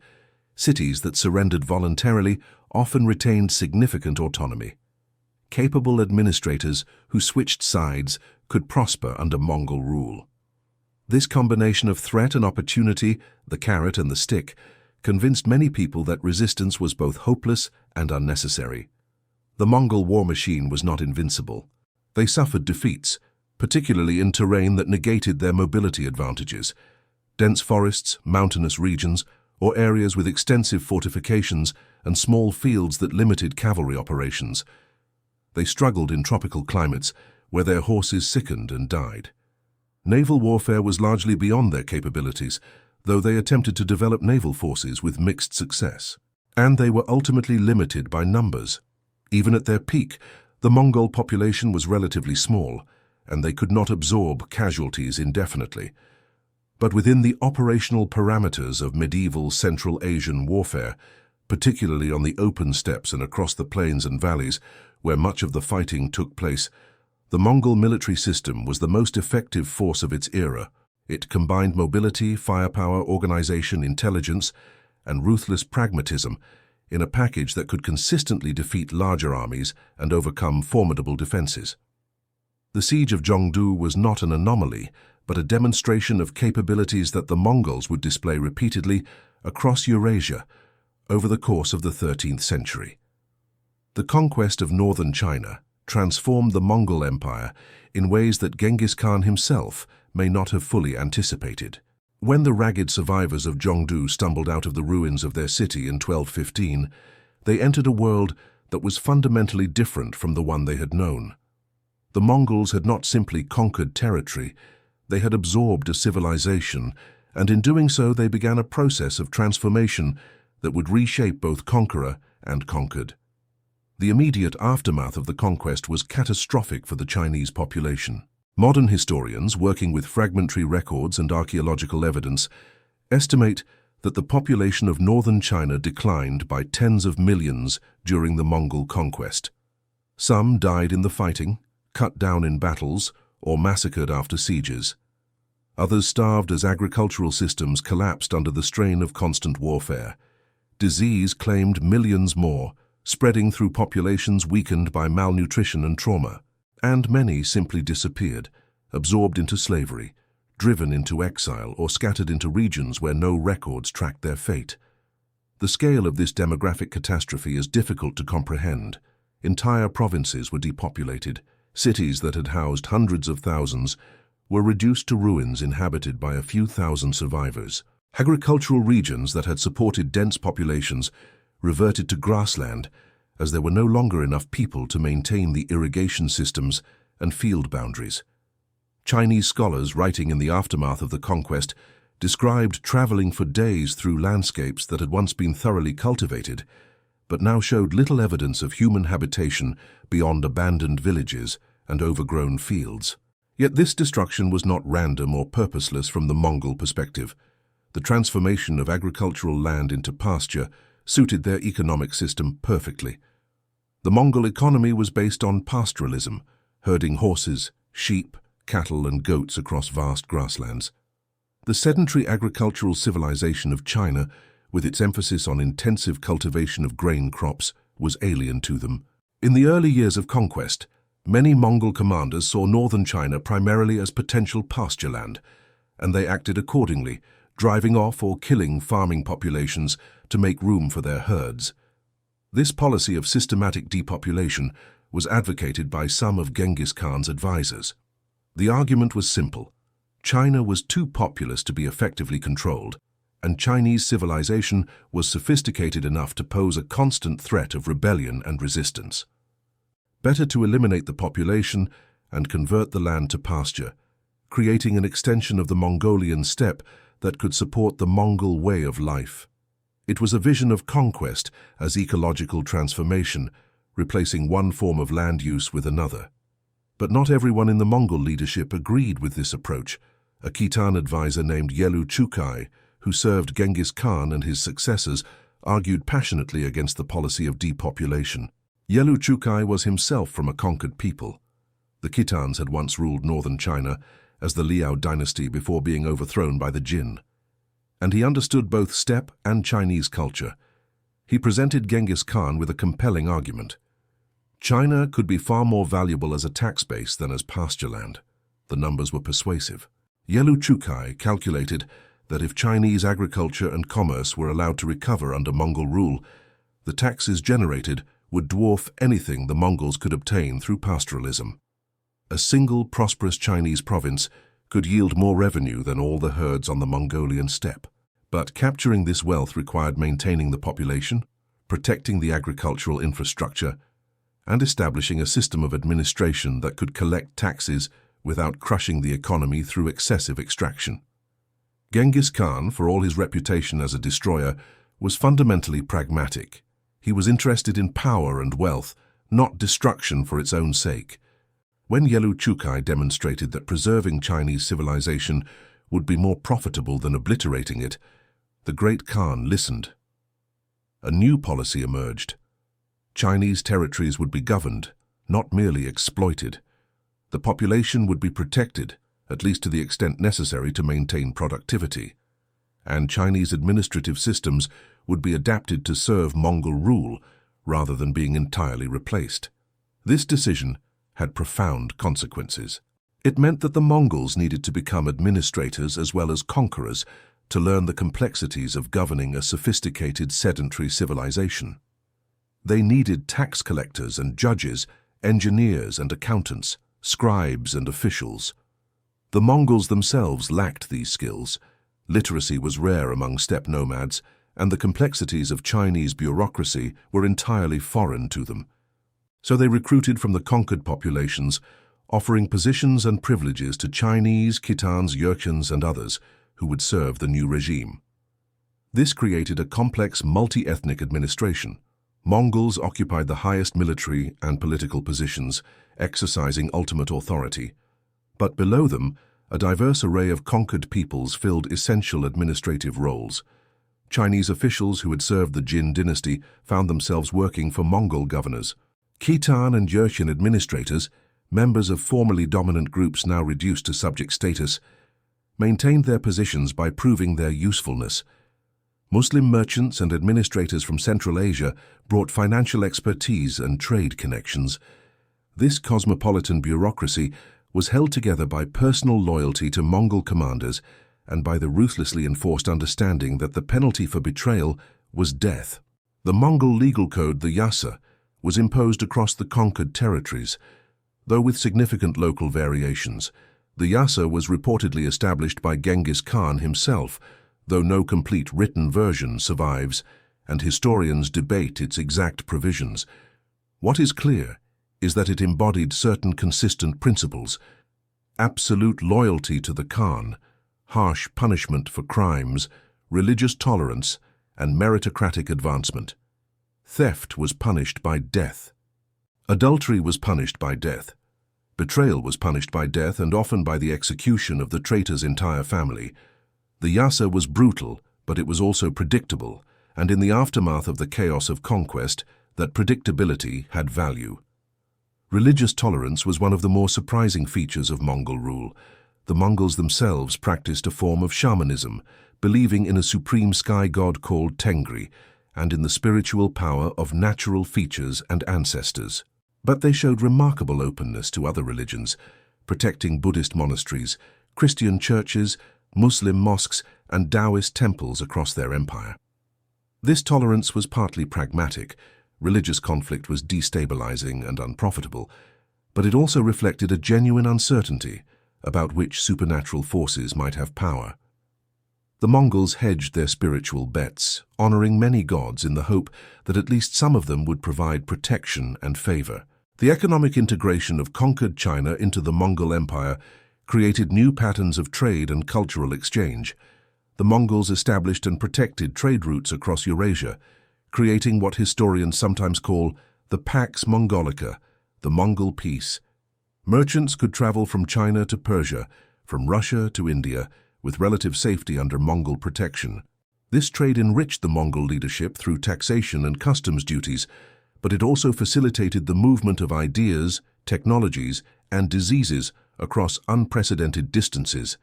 [SPEAKER 1] Cities that surrendered voluntarily often retained significant autonomy. Capable administrators who switched sides could prosper under Mongol rule. This combination of threat and opportunity, the carrot and the stick, convinced many people that resistance was both hopeless and unnecessary. The Mongol war machine was not invincible. They suffered defeats, particularly in terrain that negated their mobility advantages. Dense forests, mountainous regions, or areas with extensive fortifications and small fields that limited cavalry operations. They struggled in tropical climates where their horses sickened and died. Naval warfare was largely beyond their capabilities, though they attempted to develop naval forces with mixed success. And they were ultimately limited by numbers. Even at their peak, the Mongol population was relatively small, and they could not absorb casualties indefinitely. But within the operational parameters of medieval Central Asian warfare, particularly on the open steppes and across the plains and valleys where much of the fighting took place, the Mongol military system was the most effective force of its era. It combined mobility, firepower, organization, intelligence, and ruthless pragmatism in a package that could consistently defeat larger armies and overcome formidable defenses. The siege of Jongdu was not an anomaly, but a demonstration of capabilities that the Mongols would display repeatedly across Eurasia over the course of the 13th century. The conquest of northern China transformed the Mongol Empire in ways that Genghis Khan himself may not have fully anticipated. When the ragged survivors of Jongdu stumbled out of the ruins of their city in 1215, they entered a world that was fundamentally different from the one they had known. The Mongols had not simply conquered territory, they had absorbed a civilization, and in doing so they began a process of transformation that would reshape both conqueror and conquered. The immediate aftermath of the conquest was catastrophic for the Chinese population. Modern historians, working with fragmentary records and archaeological evidence, estimate that the population of northern China declined by tens of millions during the Mongol conquest. Some died in the fighting, cut down in battles, or massacred after sieges. Others starved as agricultural systems collapsed under the strain of constant warfare. Disease claimed millions more, spreading through populations weakened by malnutrition and trauma. And many simply disappeared, absorbed into slavery, driven into exile, or scattered into regions where no records tracked their fate. The scale of this demographic catastrophe is difficult to comprehend. Entire provinces were depopulated. Cities that had housed hundreds of thousands were reduced to ruins inhabited by a few thousand survivors. Agricultural regions that had supported dense populations reverted to grassland as there were no longer enough people to maintain the irrigation systems and field boundaries. Chinese scholars writing in the aftermath of the conquest described traveling for days through landscapes that had once been thoroughly cultivated, but now showed little evidence of human habitation beyond abandoned villages and overgrown fields. Yet this destruction was not random or purposeless from the Mongol perspective. The transformation of agricultural land into pasture suited their economic system perfectly. The Mongol economy was based on pastoralism, herding horses, sheep, cattle, and goats across vast grasslands. The sedentary agricultural civilization of China, with its emphasis on intensive cultivation of grain crops, was alien to them. In the early years of conquest, many Mongol commanders saw northern China primarily as potential pasture land, and they acted accordingly, driving off or killing farming populations to make room for their herds. This policy of systematic depopulation was advocated by some of Genghis Khan's advisors. The argument was simple. China was too populous to be effectively controlled, and Chinese civilization was sophisticated enough to pose a constant threat of rebellion and resistance. Better to eliminate the population and convert the land to pasture, creating an extension of the Mongolian steppe that could support the Mongol way of life. It was a vision of conquest as ecological transformation, replacing one form of land use with another. But not everyone in the Mongol leadership agreed with this approach. A Khitan advisor named Yelu Chukai, who served Genghis Khan and his successors, argued passionately against the policy of depopulation. Yelu Chukai was himself from a conquered people. The Khitans had once ruled northern China as the Liao dynasty before being overthrown by the Jin. And he understood both steppe and Chinese culture. He presented Genghis Khan with a compelling argument. China could be far more valuable as a tax base than as pasture land. The numbers were persuasive. Yelu Chukai calculated that if Chinese agriculture and commerce were allowed to recover under Mongol rule, the taxes generated would dwarf anything the Mongols could obtain through pastoralism. A single prosperous Chinese province could yield more revenue than all the herds on the Mongolian steppe. But capturing this wealth required maintaining the population, protecting the agricultural infrastructure, and establishing a system of administration that could collect taxes without crushing the economy through excessive extraction. Genghis Khan, for all his reputation as a destroyer, was fundamentally pragmatic. He was interested in power and wealth, not destruction for its own sake. When Yelu Chukai demonstrated that preserving Chinese civilization would be more profitable than obliterating it, the great Khan listened. A new policy emerged. Chinese territories would be governed, not merely exploited. The population would be protected, at least to the extent necessary to maintain productivity. And Chinese administrative systems would be adapted to serve Mongol rule rather than being entirely replaced. This decision had profound consequences. It meant that the Mongols needed to become administrators as well as conquerors to learn the complexities of governing a sophisticated sedentary civilization. They needed tax collectors and judges, engineers and accountants, scribes and officials. The Mongols themselves lacked these skills. Literacy was rare among steppe nomads, and the complexities of Chinese bureaucracy were entirely foreign to them. So they recruited from the conquered populations, offering positions and privileges to Chinese, Khitans, Jurchens and others who would serve the new regime. This created a complex multi-ethnic administration. Mongols occupied the highest military and political positions, exercising ultimate authority. But below them, a diverse array of conquered peoples filled essential administrative roles. Chinese officials who had served the Jin dynasty found themselves working for Mongol governors. Khitan and Jurchen administrators, members of formerly dominant groups now reduced to subject status, maintained their positions by proving their usefulness. Muslim merchants and administrators from Central Asia brought financial expertise and trade connections. This cosmopolitan bureaucracy was held together by personal loyalty to Mongol commanders and by the ruthlessly enforced understanding that the penalty for betrayal was death. The Mongol legal code, the Yasa, was imposed across the conquered territories, though with significant local variations. The Yasa was reportedly established by Genghis Khan himself, though no complete written version survives, and historians debate its exact provisions. What is clear is that it embodied certain consistent principles: absolute loyalty to the Khan, harsh punishment for crimes, religious tolerance, and meritocratic advancement. Theft was punished by death. Adultery was punished by death. Betrayal was punished by death and often by the execution of the traitor's entire family. The Yasa was brutal, but it was also predictable, and in the aftermath of the chaos of conquest, that predictability had value. Religious tolerance was one of the more surprising features of Mongol rule. The Mongols themselves practiced a form of shamanism, believing in a supreme sky god called Tengri, and in the spiritual power of natural features and ancestors. But they showed remarkable openness to other religions, protecting Buddhist monasteries, Christian churches, Muslim mosques, and Taoist temples across their empire. This tolerance was partly pragmatic. Religious conflict was destabilizing and unprofitable, but it also reflected a genuine uncertainty about which supernatural forces might have power. The Mongols hedged their spiritual bets, honoring many gods in the hope that at least some of them would provide protection and favor. The economic integration of conquered China into the Mongol Empire created new patterns of trade and cultural exchange. The Mongols established and protected trade routes across Eurasia, creating what historians sometimes call the Pax Mongolica, the Mongol Peace. Merchants could travel from China to Persia, from Russia to India, with relative safety under Mongol protection. This trade enriched the Mongol leadership through taxation and customs duties, but it also facilitated the movement of ideas, technologies, and diseases across unprecedented distances.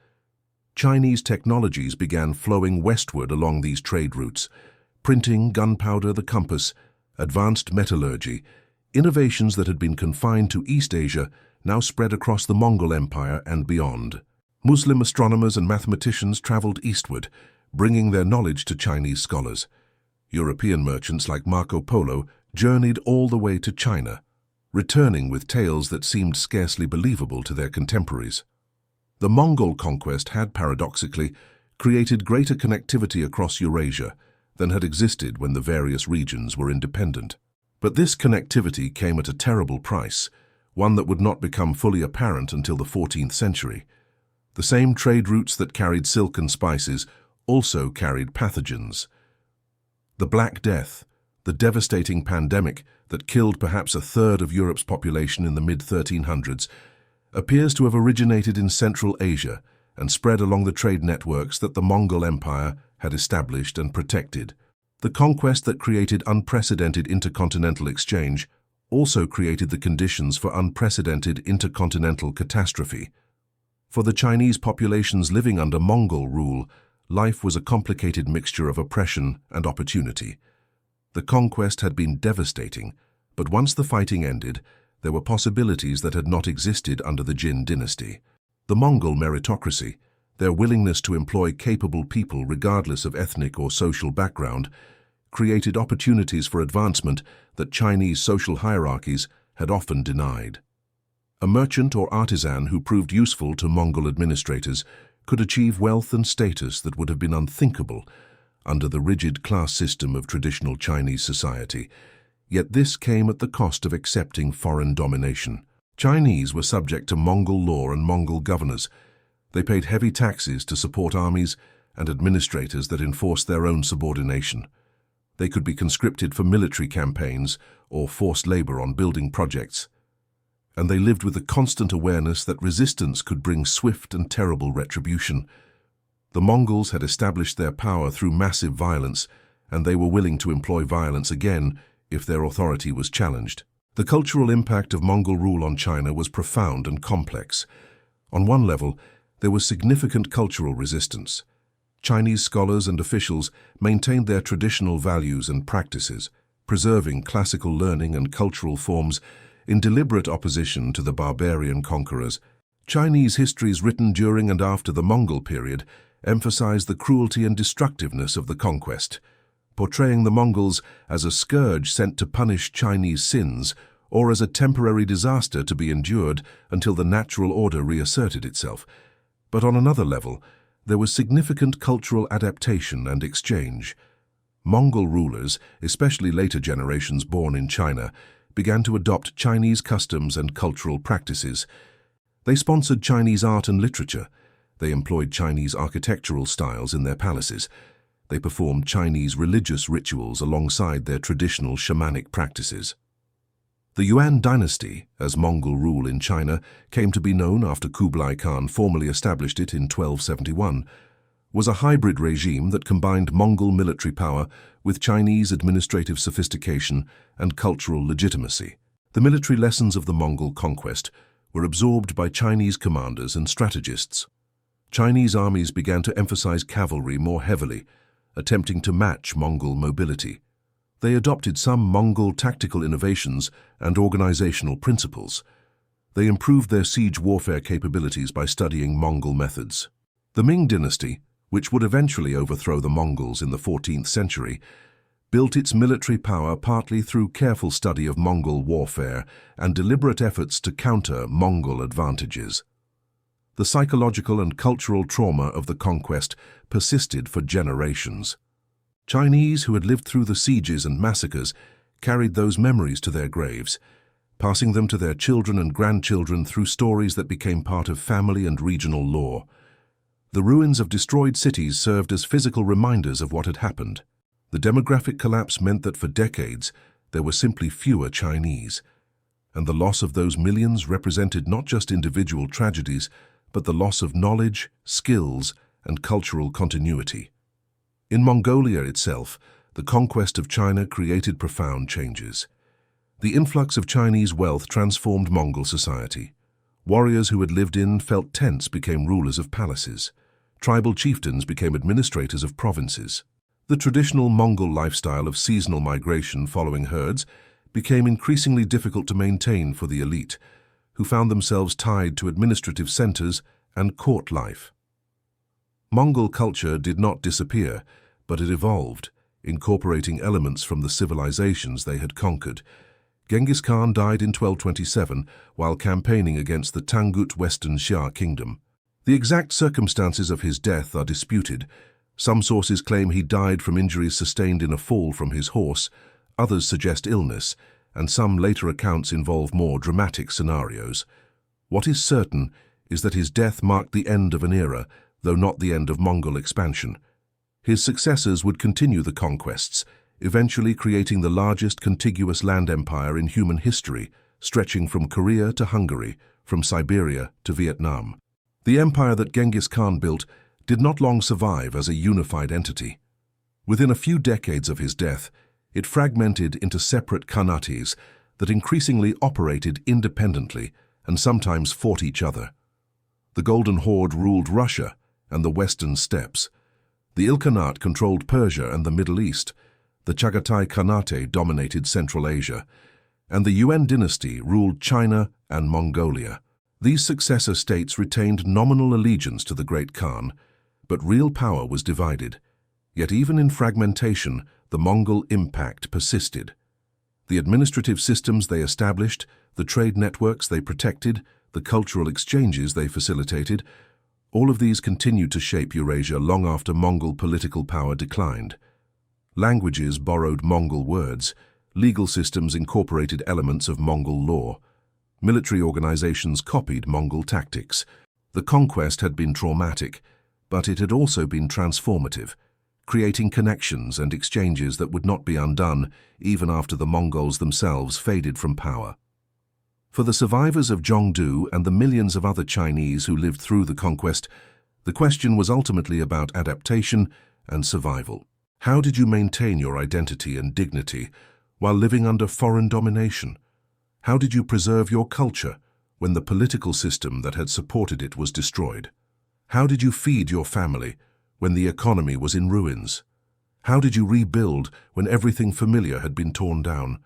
[SPEAKER 1] Chinese technologies began flowing westward along these trade routes: printing, gunpowder, the compass, advanced metallurgy. Innovations that had been confined to East Asia now spread across the Mongol Empire and beyond. Muslim astronomers and mathematicians traveled eastward, bringing their knowledge to Chinese scholars. European merchants like Marco Polo journeyed all the way to China, returning with tales that seemed scarcely believable to their contemporaries. The Mongol conquest had, paradoxically, created greater connectivity across Eurasia than had existed when the various regions were independent. But this connectivity came at a terrible price, one that would not become fully apparent until the 14th century. The same trade routes that carried silk and spices also carried pathogens. The Black Death, the devastating pandemic that killed perhaps a third of Europe's population in the mid-1300s, appears to have originated in Central Asia and spread along the trade networks that the Mongol Empire had established and protected. The conquest that created unprecedented intercontinental exchange also created the conditions for unprecedented intercontinental catastrophe. For the Chinese populations living under Mongol rule, life was a complicated mixture of oppression and opportunity. The conquest had been devastating, but once the fighting ended, there were possibilities that had not existed under the Jin dynasty. The Mongol meritocracy, their willingness to employ capable people regardless of ethnic or social background, created opportunities for advancement that Chinese social hierarchies had often denied. A merchant or artisan who proved useful to Mongol administrators could achieve wealth and status that would have been unthinkable under the rigid class system of traditional Chinese society. Yet this came at the cost of accepting foreign domination. Chinese were subject to Mongol law and Mongol governors. They paid heavy taxes to support armies and administrators that enforced their own subordination. They could be conscripted for military campaigns or forced labor on building projects. And they lived with the constant awareness that resistance could bring swift and terrible retribution. The Mongols had established their power through massive violence, and they were willing to employ violence again if their authority was challenged. The cultural impact of Mongol rule on China was profound and complex. On one level, there was significant cultural resistance. Chinese scholars and officials maintained their traditional values and practices, preserving classical learning and cultural forms in deliberate opposition to the barbarian conquerors. Chinese histories written during and after the Mongol period emphasized the cruelty and destructiveness of the conquest, portraying the Mongols as a scourge sent to punish Chinese sins or as a temporary disaster to be endured until the natural order reasserted itself. But on another level, there was significant cultural adaptation and exchange. Mongol rulers, especially later generations born in China, began to adopt Chinese customs and cultural practices. They sponsored Chinese art and literature. They employed Chinese architectural styles in their palaces. They performed Chinese religious rituals alongside their traditional shamanic practices. The Yuan dynasty, as Mongol rule in China came to be known after Kublai Khan formally established it in 1271, was a hybrid regime that combined Mongol military power with Chinese administrative sophistication and cultural legitimacy. The military lessons of the Mongol conquest were absorbed by Chinese commanders and strategists. Chinese armies began to emphasize cavalry more heavily, attempting to match Mongol mobility. They adopted some Mongol tactical innovations and organizational principles. They improved their siege warfare capabilities by studying Mongol methods. The Ming dynasty, which would eventually overthrow the Mongols in the 14th century, built its military power partly through careful study of Mongol warfare and deliberate efforts to counter Mongol advantages. The psychological and cultural trauma of the conquest persisted for generations. Chinese who had lived through the sieges and massacres carried those memories to their graves, passing them to their children and grandchildren through stories that became part of family and regional lore. The ruins of destroyed cities served as physical reminders of what had happened. The demographic collapse meant that for decades there were simply fewer Chinese, and the loss of those millions represented not just individual tragedies, but the loss of knowledge, skills, and cultural continuity. In Mongolia itself, the conquest of China created profound changes. The influx of Chinese wealth transformed Mongol society. Warriors who had lived in felt tents became rulers of palaces. Tribal chieftains became administrators of provinces. The traditional Mongol lifestyle of seasonal migration following herds became increasingly difficult to maintain for the elite, who found themselves tied to administrative centers and court life. Mongol culture did not disappear, but it evolved, incorporating elements from the civilizations they had conquered. Genghis Khan died in 1227 while campaigning against the Tangut Western Xia kingdom. The exact circumstances of his death are disputed. Some sources claim he died from injuries sustained in a fall from his horse, others suggest illness, and some later accounts involve more dramatic scenarios. What is certain is that his death marked the end of an era, though not the end of Mongol expansion. His successors would continue the conquests, eventually creating the largest contiguous land empire in human history, stretching from Korea to Hungary, from Siberia to Vietnam. The empire that Genghis Khan built did not long survive as a unified entity. Within a few decades of his death, it fragmented into separate khanates that increasingly operated independently and sometimes fought each other. The Golden Horde ruled Russia and the Western steppes. The Ilkhanate controlled Persia and the Middle East. The Chagatai Khanate dominated Central Asia, and the Yuan dynasty ruled China and Mongolia. These successor states retained nominal allegiance to the Great Khan, but real power was divided. Yet even in fragmentation, the Mongol impact persisted. The administrative systems they established, the trade networks they protected, the cultural exchanges they facilitated, all of these continued to shape Eurasia long after Mongol political power declined. Languages borrowed Mongol words, legal systems incorporated elements of Mongol law. Military organizations copied Mongol tactics. The conquest had been traumatic, but it had also been transformative, creating connections and exchanges that would not be undone even after the Mongols themselves faded from power. For the survivors of Jongdu and the millions of other Chinese who lived through the conquest, the question was ultimately about adaptation and survival. How did you maintain your identity and dignity while living under foreign domination? How did you preserve your culture when the political system that had supported it was destroyed? How did you feed your family when the economy was in ruins? How did you rebuild when everything familiar had been torn down?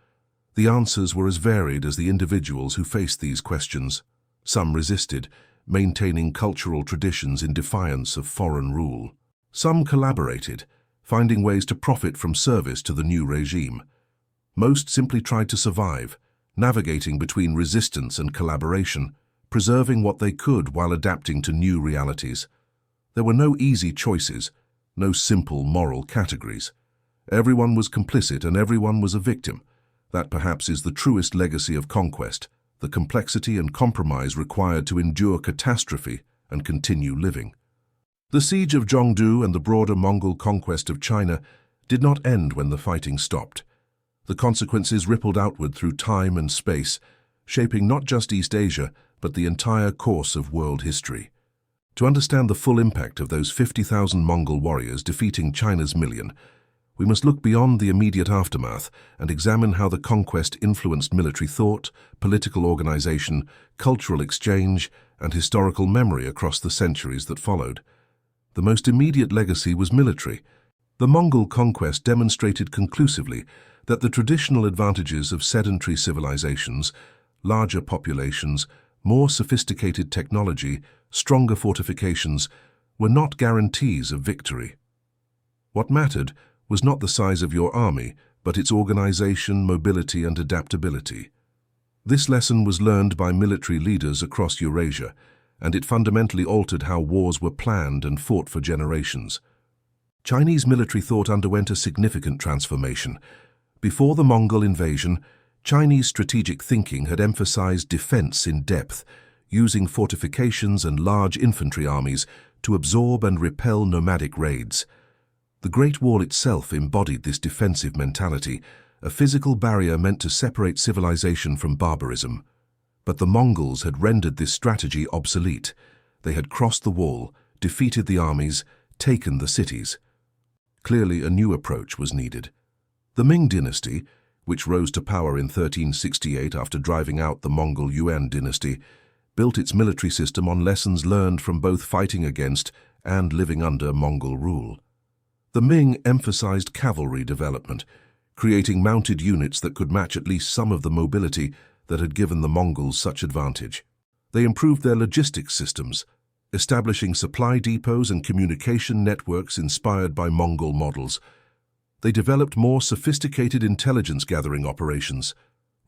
[SPEAKER 1] The answers were as varied as the individuals who faced these questions. Some resisted, maintaining cultural traditions in defiance of foreign rule. Some collaborated, finding ways to profit from service to the new regime. Most simply tried to survive, navigating between resistance and collaboration, preserving what they could while adapting to new realities. There were no easy choices, no simple moral categories. Everyone was complicit and everyone was a victim. That perhaps is the truest legacy of conquest, the complexity and compromise required to endure catastrophe and continue living. The siege of Jongdu and the broader Mongol conquest of China did not end when the fighting stopped. The consequences rippled outward through time and space, shaping not just East Asia, but the entire course of world history. To understand the full impact of those 50,000 Mongol warriors defeating China's million, we must look beyond the immediate aftermath and examine how the conquest influenced military thought, political organization, cultural exchange, and historical memory across the centuries that followed. The most immediate legacy was military. The Mongol conquest demonstrated conclusively that the traditional advantages of sedentary civilizations, larger populations, more sophisticated technology, stronger fortifications, were not guarantees of victory. What mattered was not the size of your army, but its organization, mobility, and adaptability. This lesson was learned by military leaders across Eurasia, and it fundamentally altered how wars were planned and fought for generations. Chinese military thought underwent a significant transformation. Before the Mongol invasion, Chinese strategic thinking had emphasized defense in depth, using fortifications and large infantry armies to absorb and repel nomadic raids. The Great Wall itself embodied this defensive mentality, a physical barrier meant to separate civilization from barbarism. But the Mongols had rendered this strategy obsolete. They had crossed the wall, defeated the armies, taken the cities. Clearly, a new approach was needed. The Ming dynasty, which rose to power in 1368 after driving out the Mongol Yuan dynasty, built its military system on lessons learned from both fighting against and living under Mongol rule. The Ming emphasized cavalry development, creating mounted units that could match at least some of the mobility that had given the Mongols such advantage. They improved their logistics systems, establishing supply depots and communication networks inspired by Mongol models. They developed more sophisticated intelligence-gathering operations,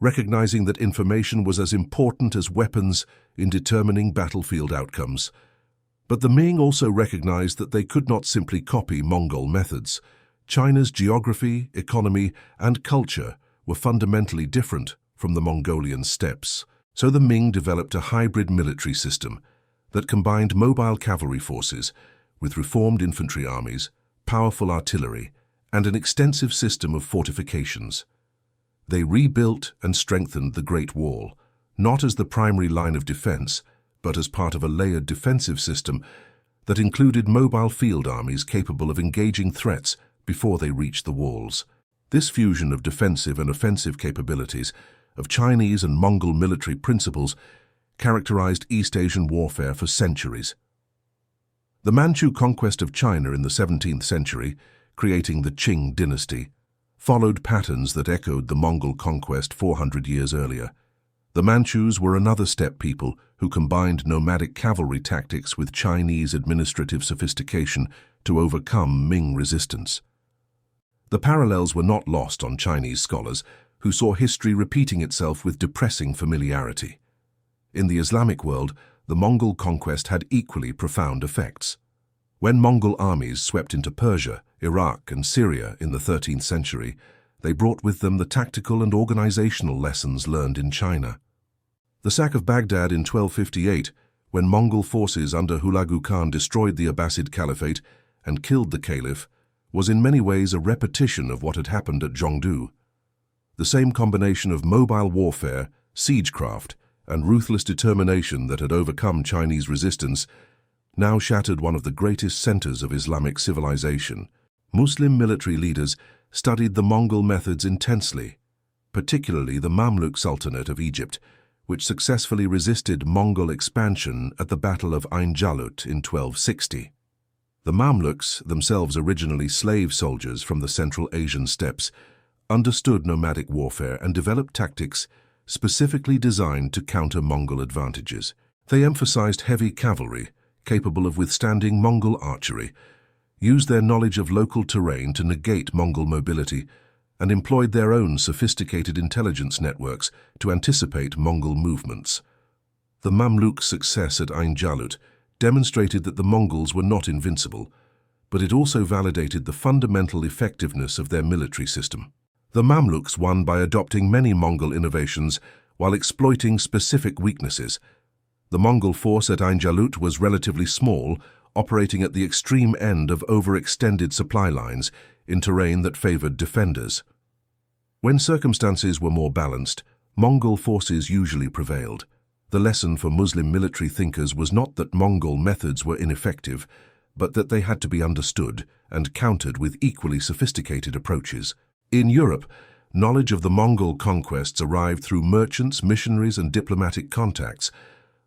[SPEAKER 1] recognizing that information was as important as weapons in determining battlefield outcomes. But the Ming also recognized that they could not simply copy Mongol methods. China's geography, economy, and culture were fundamentally different from the Mongolian steppes. So the Ming developed a hybrid military system that combined mobile cavalry forces with reformed infantry armies, powerful artillery, and an extensive system of fortifications. They rebuilt and strengthened the Great Wall, not as the primary line of defense, but as part of a layered defensive system that included mobile field armies capable of engaging threats before they reached the walls. This fusion of defensive and offensive capabilities, of Chinese and Mongol military principles, characterized East Asian warfare for centuries. The Manchu conquest of China in the 17th century, creating the Qing dynasty, followed patterns that echoed the Mongol conquest 400 years earlier. The Manchus were another steppe people who combined nomadic cavalry tactics with Chinese administrative sophistication to overcome Ming resistance. The parallels were not lost on Chinese scholars, who saw history repeating itself with depressing familiarity. In the Islamic world, the Mongol conquest had equally profound effects. When Mongol armies swept into Persia, Iraq, and Syria in the 13th century, they brought with them the tactical and organizational lessons learned in China. The sack of Baghdad in 1258, when Mongol forces under Hulagu Khan destroyed the Abbasid Caliphate and killed the Caliph, was in many ways a repetition of what had happened at Jongdu. The same combination of mobile warfare, siegecraft, and ruthless determination that had overcome Chinese resistance now shattered one of the greatest centers of Islamic civilization. Muslim military leaders studied the Mongol methods intensely, particularly the Mamluk Sultanate of Egypt, which successfully resisted Mongol expansion at the Battle of Ain Jalut in 1260. The Mamluks, themselves originally slave soldiers from the Central Asian steppes, understood nomadic warfare and developed tactics specifically designed to counter Mongol advantages. They emphasized heavy cavalry, capable of withstanding Mongol archery, used their knowledge of local terrain to negate Mongol mobility, and employed their own sophisticated intelligence networks to anticipate Mongol movements. The Mamluk success at Ain Jalut demonstrated that the Mongols were not invincible, but it also validated the fundamental effectiveness of their military system. The Mamluks won by adopting many Mongol innovations while exploiting specific weaknesses. The Mongol force at Ain Jalut was relatively small, operating at the extreme end of overextended supply lines in terrain that favored defenders. When circumstances were more balanced, Mongol forces usually prevailed. The lesson for Muslim military thinkers was not that Mongol methods were ineffective, but that they had to be understood and countered with equally sophisticated approaches. In Europe, knowledge of the Mongol conquests arrived through merchants, missionaries, and diplomatic contacts,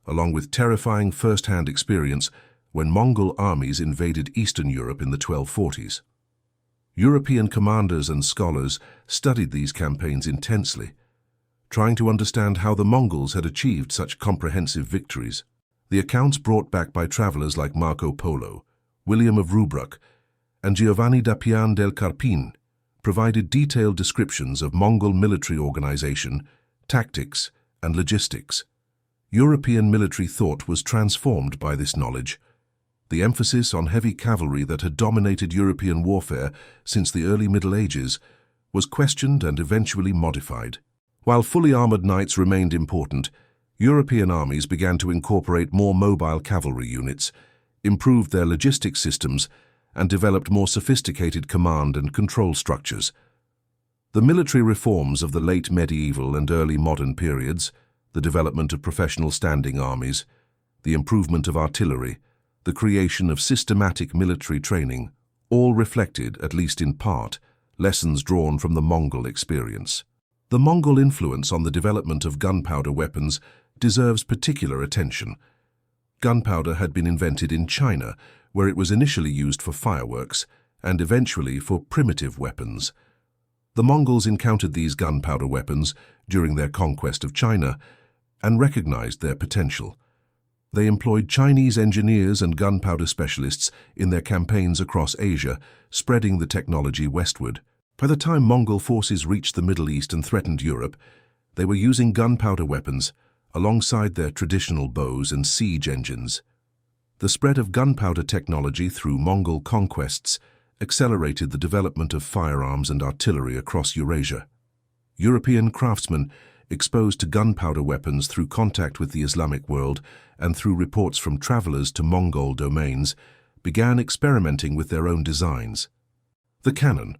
[SPEAKER 1] along with terrifying first-hand experience when Mongol armies invaded Eastern Europe in the 1240s. European commanders and scholars studied these campaigns intensely, trying to understand how the Mongols had achieved such comprehensive victories. The accounts brought back by travelers like Marco Polo, William of Rubruck, and Giovanni da Pian del Carpin provided detailed descriptions of Mongol military organization, tactics, and logistics. European military thought was transformed by this knowledge. The emphasis on heavy cavalry that had dominated European warfare since the early Middle Ages was questioned and eventually modified. While fully armored knights remained important, European armies began to incorporate more mobile cavalry units, improved their logistics systems, and developed more sophisticated command and control structures. The military reforms of the late medieval and early modern periods, the development of professional standing armies, the improvement of artillery, the creation of systematic military training, all reflected, at least in part, lessons drawn from the Mongol experience. The Mongol influence on the development of gunpowder weapons deserves particular attention. Gunpowder had been invented in China, where it was initially used for fireworks and eventually for primitive weapons. The Mongols encountered these gunpowder weapons during their conquest of China and recognized their potential. They employed Chinese engineers and gunpowder specialists in their campaigns across Asia, spreading the technology westward. By the time Mongol forces reached the Middle East and threatened Europe, they were using gunpowder weapons alongside their traditional bows and siege engines. The spread of gunpowder technology through Mongol conquests accelerated the development of firearms and artillery across Eurasia. European craftsmen, exposed to gunpowder weapons through contact with the Islamic world and through reports from travelers to Mongol domains, began experimenting with their own designs. The cannon,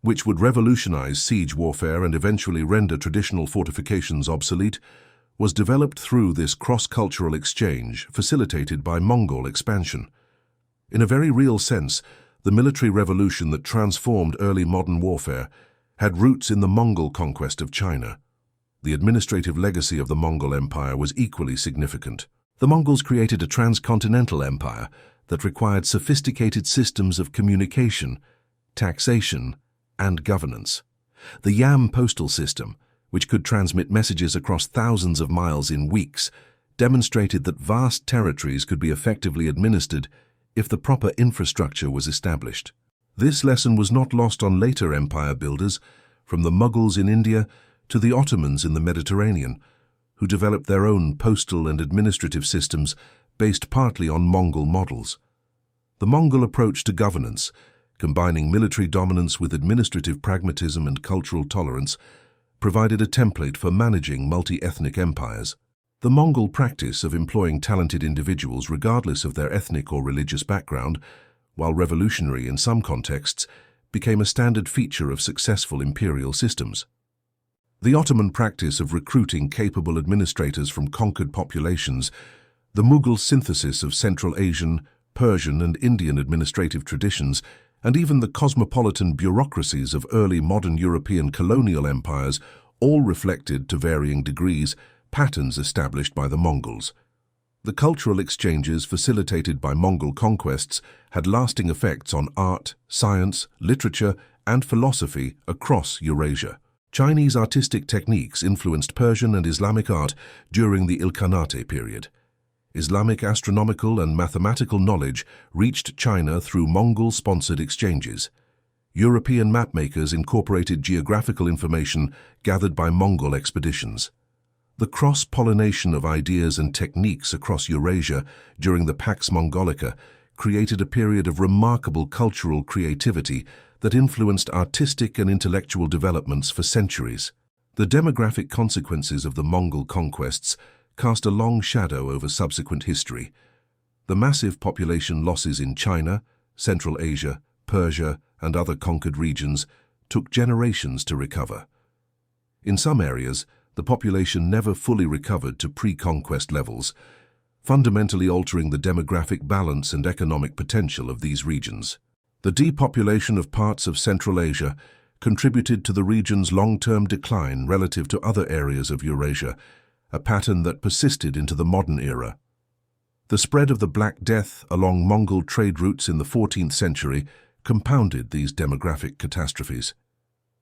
[SPEAKER 1] which would revolutionize siege warfare and eventually render traditional fortifications obsolete, was developed through this cross-cultural exchange facilitated by Mongol expansion. In a very real sense, the military revolution that transformed early modern warfare had roots in the Mongol conquest of China. The administrative legacy of the Mongol Empire was equally significant. The Mongols created a transcontinental empire that required sophisticated systems of communication, taxation, and governance. The Yam postal system, which could transmit messages across thousands of miles in weeks, demonstrated that vast territories could be effectively administered if the proper infrastructure was established. This lesson was not lost on later empire builders, from the Mughals in India to the Ottomans in the Mediterranean, who developed their own postal and administrative systems based partly on Mongol models. The Mongol approach to governance, combining military dominance with administrative pragmatism and cultural tolerance, provided a template for managing multi-ethnic empires. The Mongol practice of employing talented individuals regardless of their ethnic or religious background, while revolutionary in some contexts, became a standard feature of successful imperial systems. The Ottoman practice of recruiting capable administrators from conquered populations, the Mughal synthesis of Central Asian, Persian and Indian administrative traditions, and even the cosmopolitan bureaucracies of early modern European colonial empires all reflected, to varying degrees, patterns established by the Mongols. The cultural exchanges facilitated by Mongol conquests had lasting effects on art, science, literature, and philosophy across Eurasia. Chinese artistic techniques influenced Persian and Islamic art during the Ilkhanate period. Islamic astronomical and mathematical knowledge reached China through Mongol-sponsored exchanges. European mapmakers incorporated geographical information gathered by Mongol expeditions. The cross-pollination of ideas and techniques across Eurasia during the Pax Mongolica created a period of remarkable cultural creativity that influenced artistic and intellectual developments for centuries. The demographic consequences of the Mongol conquests cast a long shadow over subsequent history. The massive population losses in China, Central Asia, Persia, and other conquered regions took generations to recover. In some areas, the population never fully recovered to pre-conquest levels, fundamentally altering the demographic balance and economic potential of these regions. The depopulation of parts of Central Asia contributed to the region's long-term decline relative to other areas of Eurasia, a pattern that persisted into the modern era. The spread of the Black Death along Mongol trade routes in the 14th century compounded these demographic catastrophes.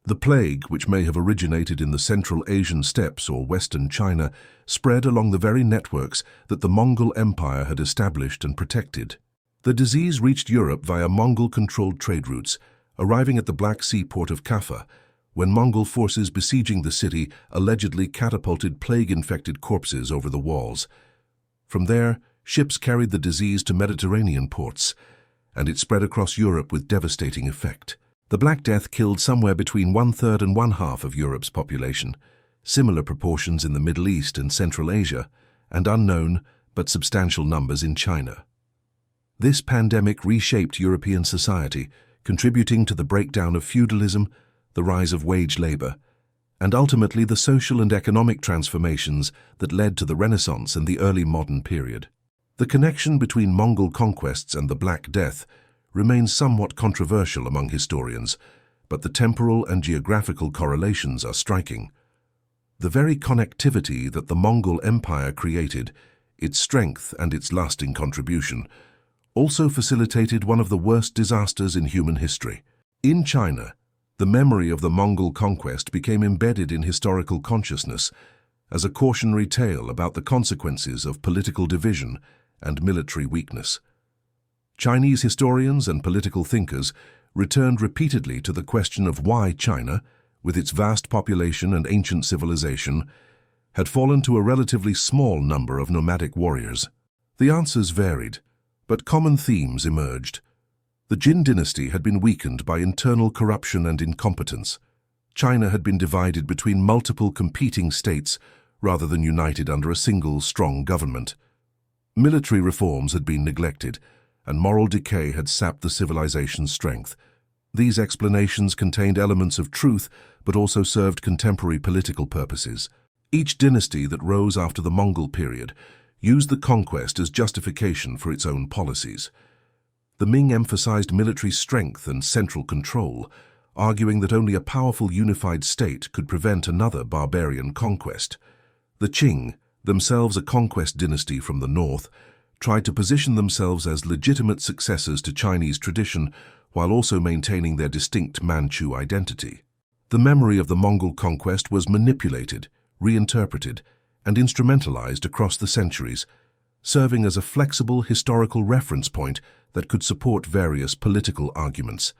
[SPEAKER 1] The plague, which may have originated in the Central Asian steppes or Western China, spread along the very networks that the Mongol Empire had established and protected. The disease reached Europe via Mongol-controlled trade routes, arriving at the Black Sea port of Kaffa, when Mongol forces besieging the city allegedly catapulted plague-infected corpses over the walls. From there, ships carried the disease to Mediterranean ports, and it spread across Europe with devastating effect. The Black Death killed somewhere between 1/3 and 1/2 of Europe's population, similar proportions in the Middle East and Central Asia, and unknown but substantial numbers in China. This pandemic reshaped European society, contributing to the breakdown of feudalism, the rise of wage labor, and ultimately the social and economic transformations that led to the Renaissance and the early modern period. The connection between Mongol conquests and the Black Death remains somewhat controversial among historians, but the temporal and geographical correlations are striking. The very connectivity that the Mongol Empire created, its strength and its lasting contribution, also facilitated one of the worst disasters in human history. In China, the memory of the Mongol conquest became embedded in historical consciousness as a cautionary tale about the consequences of political division and military weakness. Chinese historians and political thinkers returned repeatedly to the question of why China, with its vast population and ancient civilization, had fallen to a relatively small number of nomadic warriors. The answers varied, but common themes emerged. The Jin dynasty had been weakened by internal corruption and incompetence. China had been divided between multiple competing states rather than united under a single, strong government. Military reforms had been neglected, and moral decay had sapped the civilization's strength. These explanations contained elements of truth, but also served contemporary political purposes. Each dynasty that rose after the Mongol period used the conquest as justification for its own policies. The Ming emphasized military strength and central control, arguing that only a powerful unified state could prevent another barbarian conquest. The Qing, themselves a conquest dynasty from the north, tried to position themselves as legitimate successors to Chinese tradition while also maintaining their distinct Manchu identity. The memory of the Mongol conquest was manipulated, reinterpreted, and instrumentalized across the centuries, serving as a flexible historical reference point that could support various political arguments.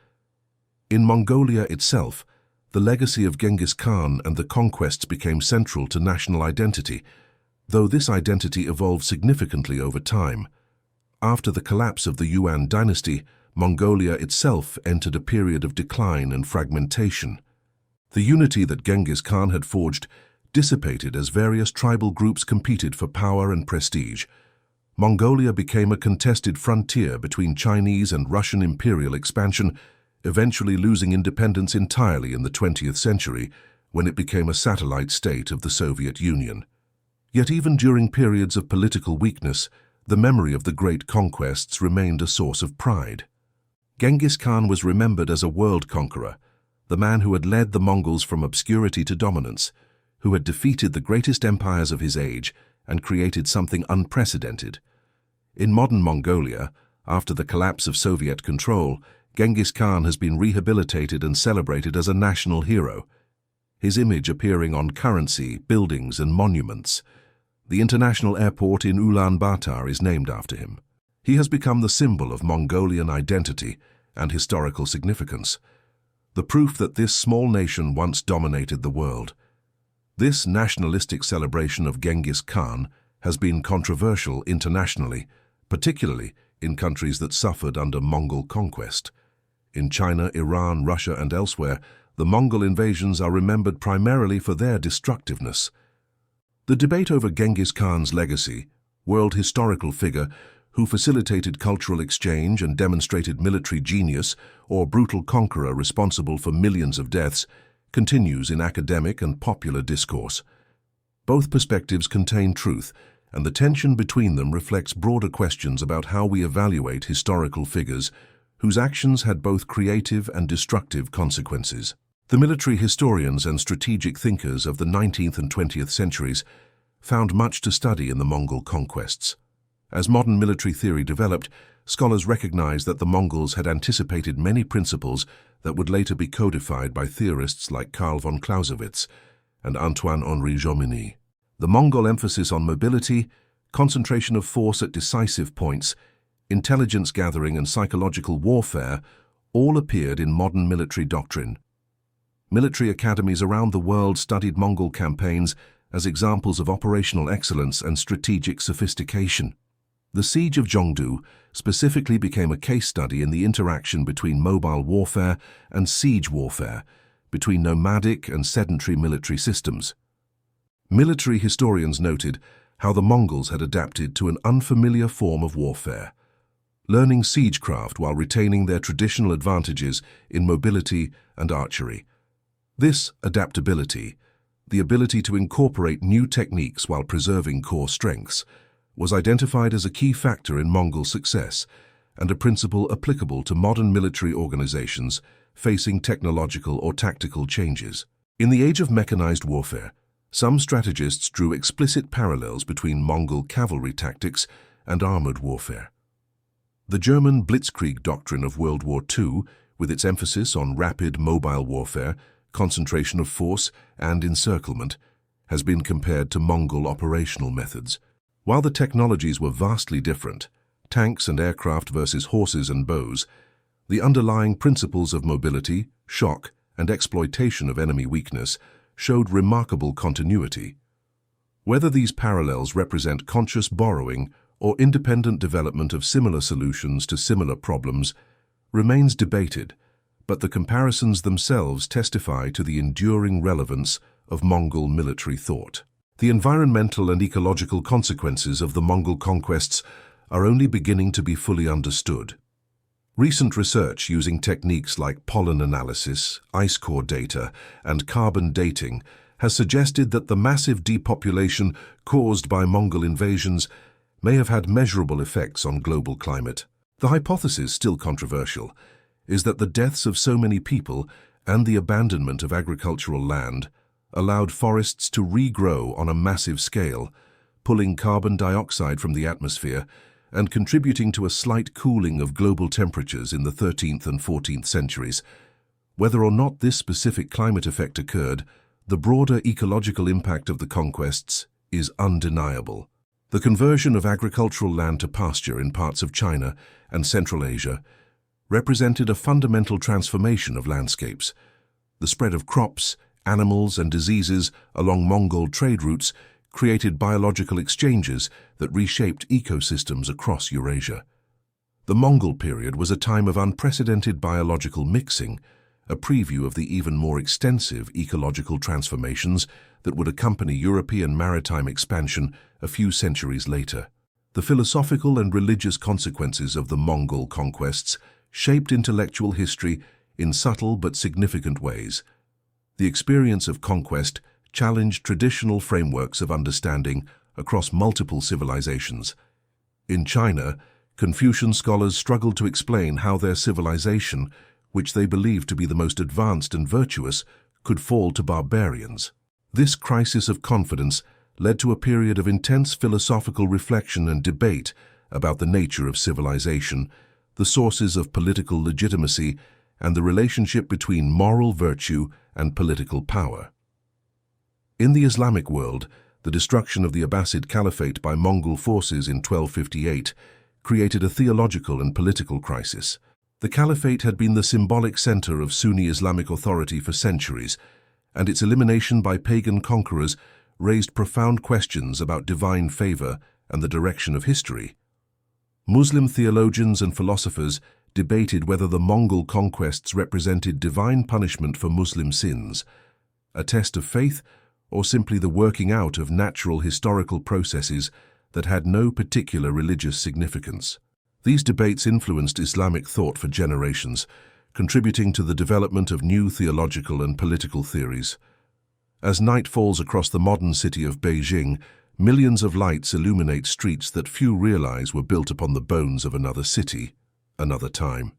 [SPEAKER 1] In Mongolia itself, the legacy of Genghis Khan and the conquests became central to national identity, though this identity evolved significantly over time. After the collapse of the Yuan dynasty, Mongolia itself entered a period of decline and fragmentation. The unity that Genghis Khan had forged dissipated as various tribal groups competed for power and prestige. Mongolia became a contested frontier between Chinese and Russian imperial expansion, eventually losing independence entirely in the 20th century when it became a satellite state of the Soviet Union. Yet even during periods of political weakness, the memory of the great conquests remained a source of pride. Genghis Khan was remembered as a world conqueror, the man who had led the Mongols from obscurity to dominance, who had defeated the greatest empires of his age and created something unprecedented. In modern Mongolia, after the collapse of Soviet control, Genghis Khan has been rehabilitated and celebrated as a national hero, his image appearing on currency, buildings, and monuments. The international airport in Ulaanbaatar is named after him. He has become the symbol of Mongolian identity and historical significance, the proof that this small nation once dominated the world. This nationalistic celebration of Genghis Khan has been controversial internationally, particularly in countries that suffered under Mongol conquest. In China, Iran, Russia, and elsewhere, the Mongol invasions are remembered primarily for their destructiveness. The debate over Genghis Khan's legacy, world historical figure who facilitated cultural exchange and demonstrated military genius, or brutal conqueror responsible for millions of deaths, continues in academic and popular discourse. Both perspectives contain truth, and the tension between them reflects broader questions about how we evaluate historical figures whose actions had both creative and destructive consequences. The military historians and strategic thinkers of the 19th and 20th centuries found much to study in the Mongol conquests. As modern military theory developed, scholars recognized that the Mongols had anticipated many principles that would later be codified by theorists like Carl von Clausewitz and Antoine-Henri Jomini. The Mongol emphasis on mobility, concentration of force at decisive points, intelligence gathering and psychological warfare all appeared in modern military doctrine. Military academies around the world studied Mongol campaigns as examples of operational excellence and strategic sophistication. The siege of Jongdu specifically became a case study in the interaction between mobile warfare and siege warfare, between nomadic and sedentary military systems. Military historians noted how the Mongols had adapted to an unfamiliar form of warfare, learning siegecraft while retaining their traditional advantages in mobility and archery. This adaptability, the ability to incorporate new techniques while preserving core strengths, was identified as a key factor in Mongol success and a principle applicable to modern military organizations facing technological or tactical changes. In the age of mechanized warfare, some strategists drew explicit parallels between Mongol cavalry tactics and armored warfare. The German blitzkrieg doctrine of World War II, with its emphasis on rapid mobile warfare, concentration of force, and encirclement, has been compared to Mongol operational methods. While the technologies were vastly different, tanks and aircraft versus horses and bows, the underlying principles of mobility, shock, and exploitation of enemy weakness showed remarkable continuity. Whether these parallels represent conscious borrowing or independent development of similar solutions to similar problems remains debated, but the comparisons themselves testify to the enduring relevance of Mongol military thought. The environmental and ecological consequences of the Mongol conquests are only beginning to be fully understood. Recent research using techniques like pollen analysis, ice core data, and carbon dating has suggested that the massive depopulation caused by Mongol invasions may have had measurable effects on global climate. The hypothesis, still controversial, is that the deaths of so many people and the abandonment of agricultural land allowed forests to regrow on a massive scale, pulling carbon dioxide from the atmosphere and contributing to a slight cooling of global temperatures in the 13th and 14th centuries. Whether or not this specific climate effect occurred, the broader ecological impact of the conquests is undeniable. The conversion of agricultural land to pasture in parts of China and Central Asia represented a fundamental transformation of landscapes. The spread of crops, animals, and diseases along Mongol trade routes created biological exchanges that reshaped ecosystems across Eurasia. The Mongol period was a time of unprecedented biological mixing, a preview of the even more extensive ecological transformations that would accompany European maritime expansion a few centuries later. The philosophical and religious consequences of the Mongol conquests shaped intellectual history in subtle but significant ways. The experience of conquest challenged traditional frameworks of understanding across multiple civilizations. In China, Confucian scholars struggled to explain how their civilization, which they believed to be the most advanced and virtuous, could fall to barbarians. This crisis of confidence led to a period of intense philosophical reflection and debate about the nature of civilization, the sources of political legitimacy, and the relationship between moral virtue and political power. In the Islamic world, the destruction of the Abbasid Caliphate by Mongol forces in 1258 created a theological and political crisis. The Caliphate had been the symbolic center of Sunni Islamic authority for centuries, and its elimination by pagan conquerors raised profound questions about divine favor and the direction of history. Muslim theologians and philosophers debated whether the Mongol conquests represented divine punishment for Muslim sins, a test of faith, or simply the working out of natural historical processes that had no particular religious significance. These debates influenced Islamic thought for generations, contributing to the development of new theological and political theories. As night falls across the modern city of Beijing, millions of lights illuminate streets that few realize were built upon the bones of another city, another time.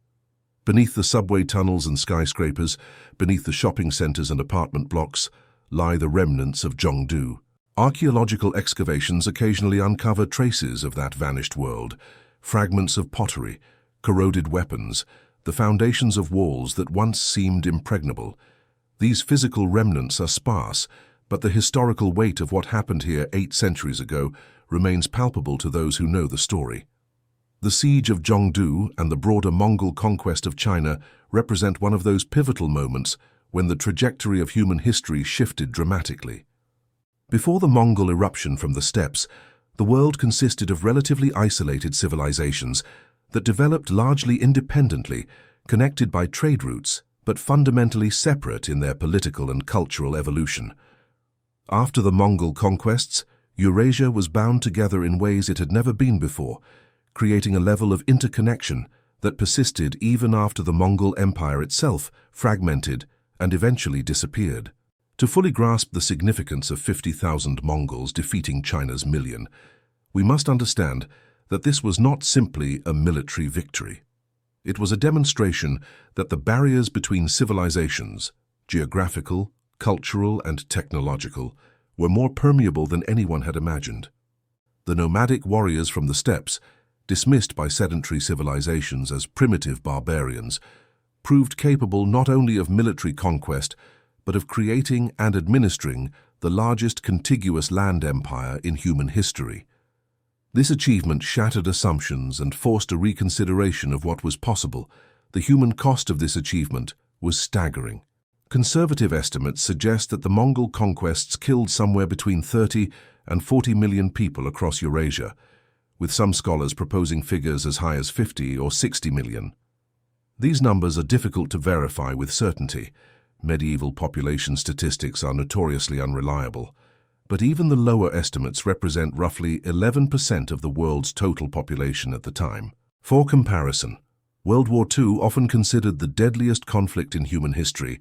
[SPEAKER 1] Beneath the subway tunnels and skyscrapers, beneath the shopping centers and apartment blocks, lie the remnants of Jongdu. Archaeological excavations occasionally uncover traces of that vanished world, fragments of pottery, corroded weapons, the foundations of walls that once seemed impregnable. These physical remnants are sparse, but the historical weight of what happened here 8 centuries ago remains palpable to those who know the story. The siege of Jongdu and the broader Mongol conquest of China represent one of those pivotal moments when the trajectory of human history shifted dramatically. Before the Mongol eruption from the steppes, the world consisted of relatively isolated civilizations that developed largely independently, connected by trade routes, but fundamentally separate in their political and cultural evolution. After the Mongol conquests, Eurasia was bound together in ways it had never been before, creating a level of interconnection that persisted even after the Mongol Empire itself fragmented and eventually disappeared. To fully grasp the significance of 50,000 Mongols defeating China's million, we must understand that this was not simply a military victory. It was a demonstration that the barriers between civilizations, geographical, cultural, and technological, were more permeable than anyone had imagined. The nomadic warriors from the steppes, dismissed by sedentary civilizations as primitive barbarians, proved capable not only of military conquest, but of creating and administering the largest contiguous land empire in human history. This achievement shattered assumptions and forced a reconsideration of what was possible. The human cost of this achievement was staggering. Conservative estimates suggest that the Mongol conquests killed somewhere between 30 and 40 million people across Eurasia, with some scholars proposing figures as high as 50 or 60 million. These numbers are difficult to verify with certainty. Medieval population statistics are notoriously unreliable, but even the lower estimates represent roughly 11% of the world's total population at the time. For comparison, World War II, often considered the deadliest conflict in human history,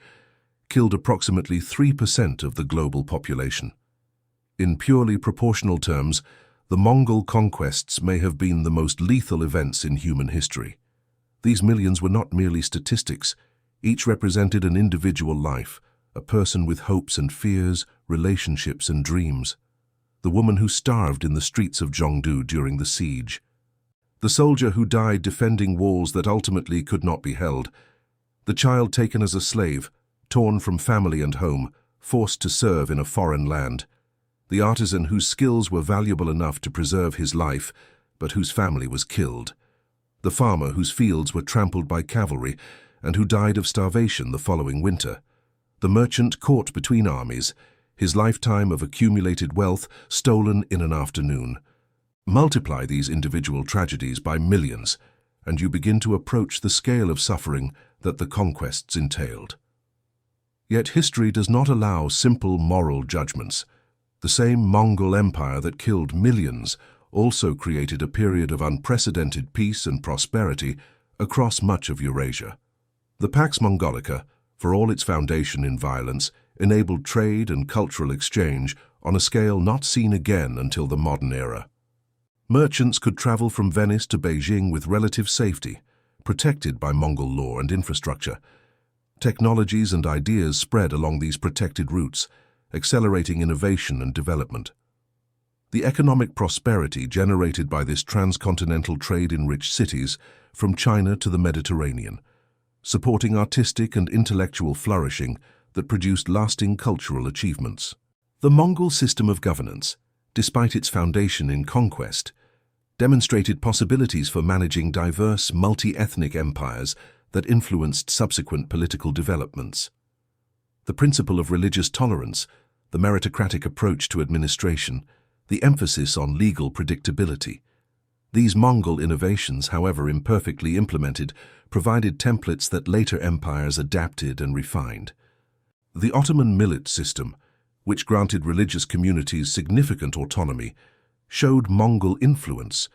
[SPEAKER 1] killed approximately 3% of the global population. In purely proportional terms, the Mongol conquests may have been the most lethal events in human history. These millions were not merely statistics. Each represented an individual life, a person with hopes and fears, relationships and dreams. The woman who starved in the streets of Jongdu during the siege. The soldier who died defending walls that ultimately could not be held. The child taken as a slave, torn from family and home, forced to serve in a foreign land. The artisan whose skills were valuable enough to preserve his life, but whose family was killed. The farmer whose fields were trampled by cavalry and who died of starvation the following winter. The merchant caught between armies, his lifetime of accumulated wealth stolen in an afternoon. Multiply these individual tragedies by millions, and you begin to approach the scale of suffering that the conquests entailed. Yet history does not allow simple moral judgments. The same Mongol Empire that killed millions also created a period of unprecedented peace and prosperity across much of Eurasia. The Pax Mongolica, for all its foundation in violence, enabled trade and cultural exchange on a scale not seen again until the modern era. Merchants could travel from Venice to Beijing with relative safety, protected by Mongol law and infrastructure. Technologies and ideas spread along these protected routes, accelerating innovation and development. The economic prosperity generated by this transcontinental trade enriched cities from China to the Mediterranean, supporting artistic and intellectual flourishing that produced lasting cultural achievements. The Mongol system of governance, despite its foundation in conquest, demonstrated possibilities for managing diverse, multi-ethnic empires that influenced subsequent political developments. The principle of religious tolerance, the meritocratic approach to administration, the emphasis on legal predictability. These Mongol innovations, however imperfectly implemented, provided templates that later empires adapted and refined. The Ottoman millet system, which granted religious communities significant autonomy, showed Mongol influence.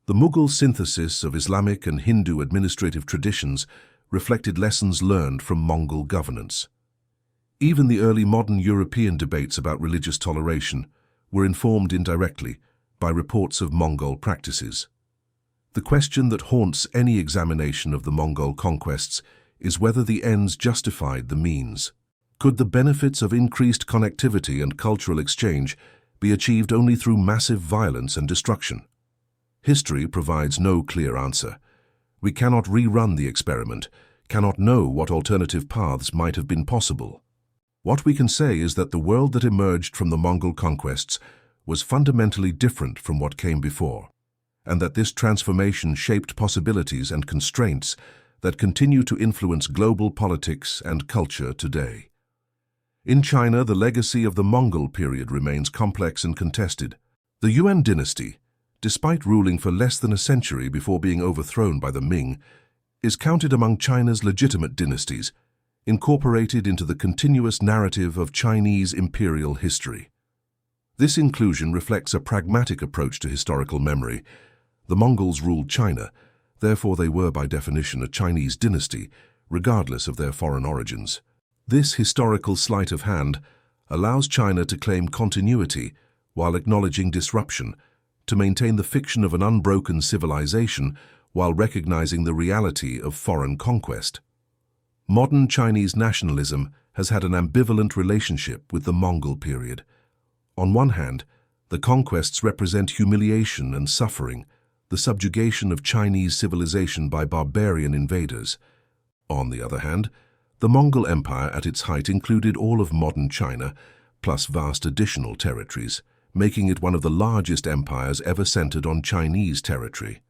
[SPEAKER 1] The Mughal synthesis of Islamic and Hindu administrative traditions reflected lessons learned from Mongol governance. Even the early modern European debates about religious toleration were informed indirectly by reports of Mongol practices. The question that haunts any examination of the Mongol conquests is whether the ends justified the means. Could the benefits of increased connectivity and cultural exchange be achieved only through massive violence and destruction? History provides no clear answer. We cannot rerun the experiment, cannot know what alternative paths might have been possible. What we can say is that the world that emerged from the Mongol conquests was fundamentally different from what came before, and that this transformation shaped possibilities and constraints that continue to influence global politics and culture today. In China, the legacy of the Mongol period remains complex and contested. The Yuan dynasty, despite ruling for less than a century before being overthrown by the Ming, is counted among China's legitimate dynasties, incorporated into the continuous narrative of Chinese imperial history. This inclusion reflects a pragmatic approach to historical memory. The Mongols ruled China, therefore they were by definition a Chinese dynasty, regardless of their foreign origins. This historical sleight of hand allows China to claim continuity while acknowledging disruption, to maintain the fiction of an unbroken civilization while recognizing the reality of foreign conquest. Modern Chinese nationalism has had an ambivalent relationship with the Mongol period. On one hand, the conquests represent humiliation and suffering, the subjugation of Chinese civilization by barbarian invaders. On the other hand, the Mongol Empire at its height included all of modern China, plus vast additional territories, making it one of the largest empires ever centered on Chinese territory.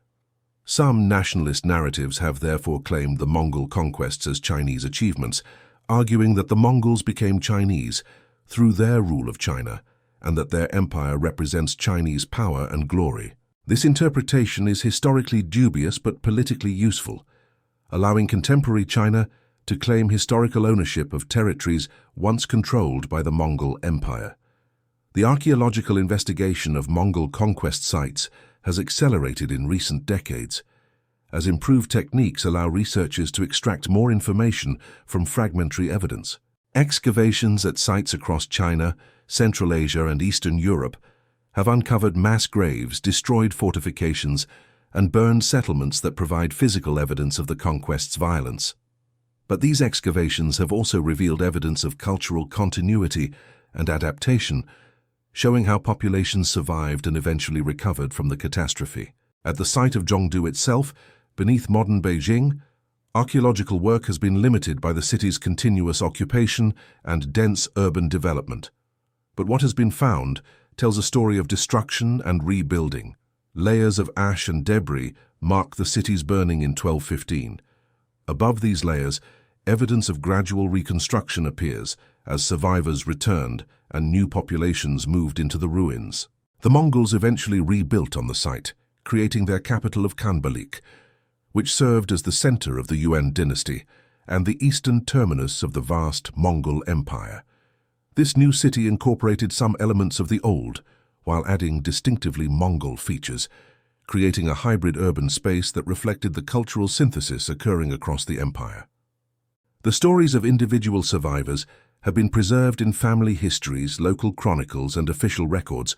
[SPEAKER 1] Some nationalist narratives have therefore claimed the Mongol conquests as Chinese achievements, arguing that the Mongols became Chinese through their rule of China, and that their empire represents Chinese power and glory. This interpretation is historically dubious but politically useful, allowing contemporary China to claim historical ownership of territories once controlled by the Mongol Empire. The archaeological investigation of Mongol conquest sites has accelerated in recent decades, as improved techniques allow researchers to extract more information from fragmentary evidence. Excavations at sites across China, Central Asia, and Eastern Europe have uncovered mass graves, destroyed fortifications, and burned settlements that provide physical evidence of the conquest's violence. But these excavations have also revealed evidence of cultural continuity and adaptation, showing how populations survived and eventually recovered from the catastrophe. At the site of Jongdu itself, beneath modern Beijing, Archaeological work has been limited by the city's continuous occupation and dense urban development. But what has been found tells a story of destruction and rebuilding. Layers of ash and debris mark the city's burning in 1215. Above these layers, evidence of gradual reconstruction appears as survivors returned and new populations moved into the ruins. The Mongols eventually rebuilt on the site, creating their capital of Khanbalik, which served as the center of the Yuan dynasty and the eastern terminus of the vast Mongol Empire. This new city incorporated some elements of the old, while adding distinctively Mongol features, creating a hybrid urban space that reflected the cultural synthesis occurring across the empire. The stories of individual survivors have been preserved in family histories, local chronicles, and official records,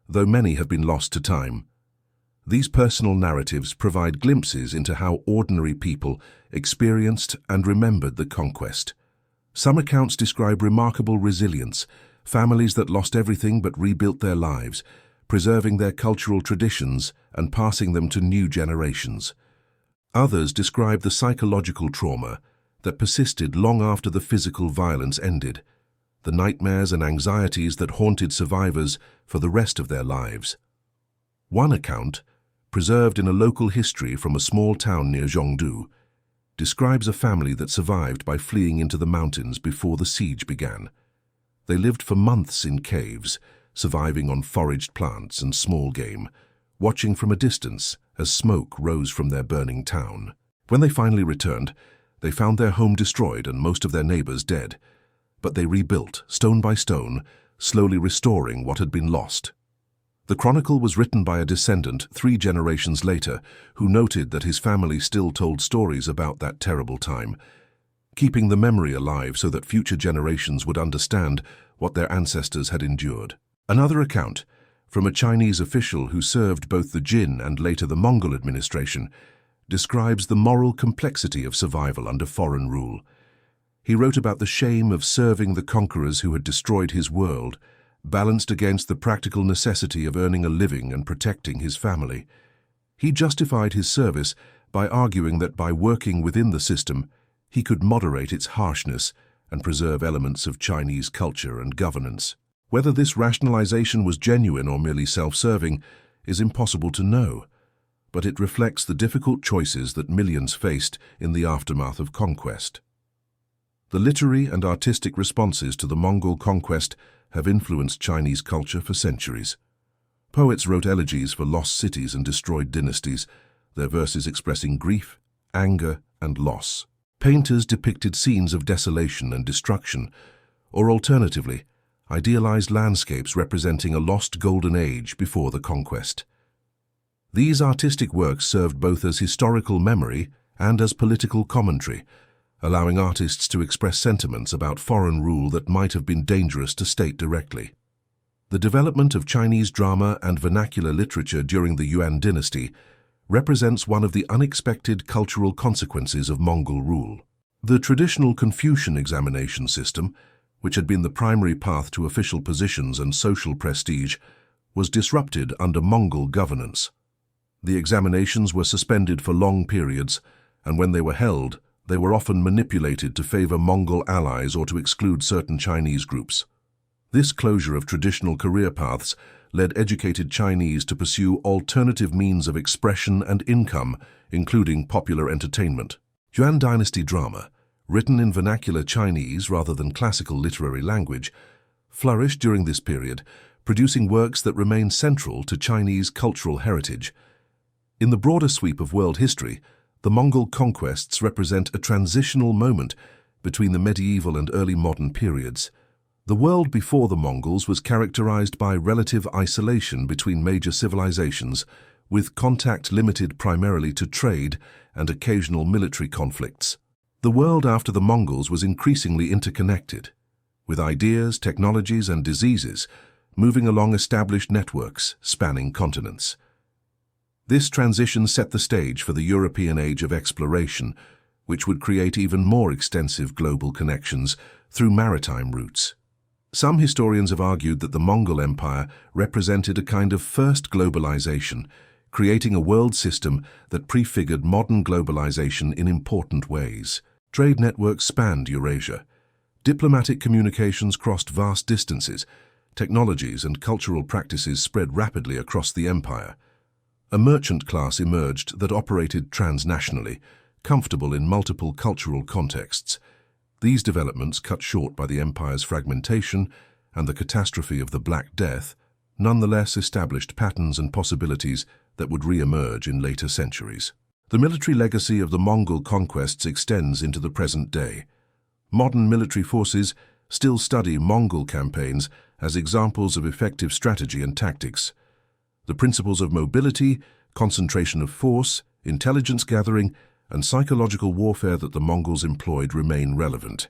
[SPEAKER 1] though many have been lost to time. These personal narratives provide glimpses into how ordinary people experienced and remembered the conquest. Some accounts describe remarkable resilience, families that lost everything but rebuilt their lives, preserving their cultural traditions and passing them to new generations. Others describe the psychological trauma that persisted long after the physical violence ended, the nightmares and anxieties that haunted survivors for the rest of their lives. One account, preserved in a local history from a small town near Jongdu, describes a family that survived by fleeing into the mountains before the siege began. They lived for months in caves, surviving on foraged plants and small game, watching from a distance as smoke rose from their burning town. When they finally returned, they found their home destroyed and most of their neighbors dead, but they rebuilt, stone by stone, slowly restoring what had been lost. The chronicle was written by a descendant 3 generations later who noted that his family still told stories about that terrible time, keeping the memory alive so that future generations would understand what their ancestors had endured. Another account, from a Chinese official who served both the Jin and later the Mongol administration, describes the moral complexity of survival under foreign rule. He wrote about the shame of serving the conquerors who had destroyed his world, balanced against the practical necessity of earning a living and protecting his family. He justified his service by arguing that by working within the system, he could moderate its harshness and preserve elements of Chinese culture and governance. Whether this rationalization was genuine or merely self-serving is impossible to know, but it reflects the difficult choices that millions faced in the aftermath of conquest. The literary and artistic responses to the Mongol conquest have influenced Chinese culture for centuries. Poets wrote elegies for lost cities and destroyed dynasties, their verses expressing grief, anger, and loss. Painters depicted scenes of desolation and destruction, or alternatively, idealized landscapes representing a lost golden age before the conquest. These artistic works served both as historical memory and as political commentary, allowing artists to express sentiments about foreign rule that might have been dangerous to state directly. The development of Chinese drama and vernacular literature during the Yuan dynasty represents one of the unexpected cultural consequences of Mongol rule. The traditional Confucian examination system, which had been the primary path to official positions and social prestige, was disrupted under Mongol governance. The examinations were suspended for long periods, and when they were held, they were often manipulated to favor Mongol allies or to exclude certain Chinese groups. This closure of traditional career paths led educated Chinese to pursue alternative means of expression and income, including popular entertainment. Yuan dynasty drama, written in vernacular Chinese rather than classical literary language, flourished during this period, producing works that remain central to Chinese cultural heritage. In the broader sweep of world history, the Mongol conquests represent a transitional moment between the medieval and early modern periods. The world before the Mongols was characterized by relative isolation between major civilizations, with contact limited primarily to trade and occasional military conflicts. The world after the Mongols was increasingly interconnected, with ideas, technologies, and diseases moving along established networks spanning continents. This transition set the stage for the European age of exploration, which would create even more extensive global connections through maritime routes. Some historians have argued that the Mongol Empire represented a kind of first globalization, creating a world system that prefigured modern globalization in important ways. Trade networks spanned Eurasia. Diplomatic communications crossed vast distances. Technologies and cultural practices spread rapidly across the empire. A merchant class emerged that operated transnationally, comfortable in multiple cultural contexts. These developments, cut short by the empire's fragmentation and the catastrophe of the Black Death, nonetheless established patterns and possibilities that would re-emerge in later centuries. The military legacy of the Mongol conquests extends into the present day. Modern military forces still study Mongol campaigns as examples of effective strategy and tactics. The principles of mobility, concentration of force, intelligence gathering, and psychological warfare that the Mongols employed remain relevant.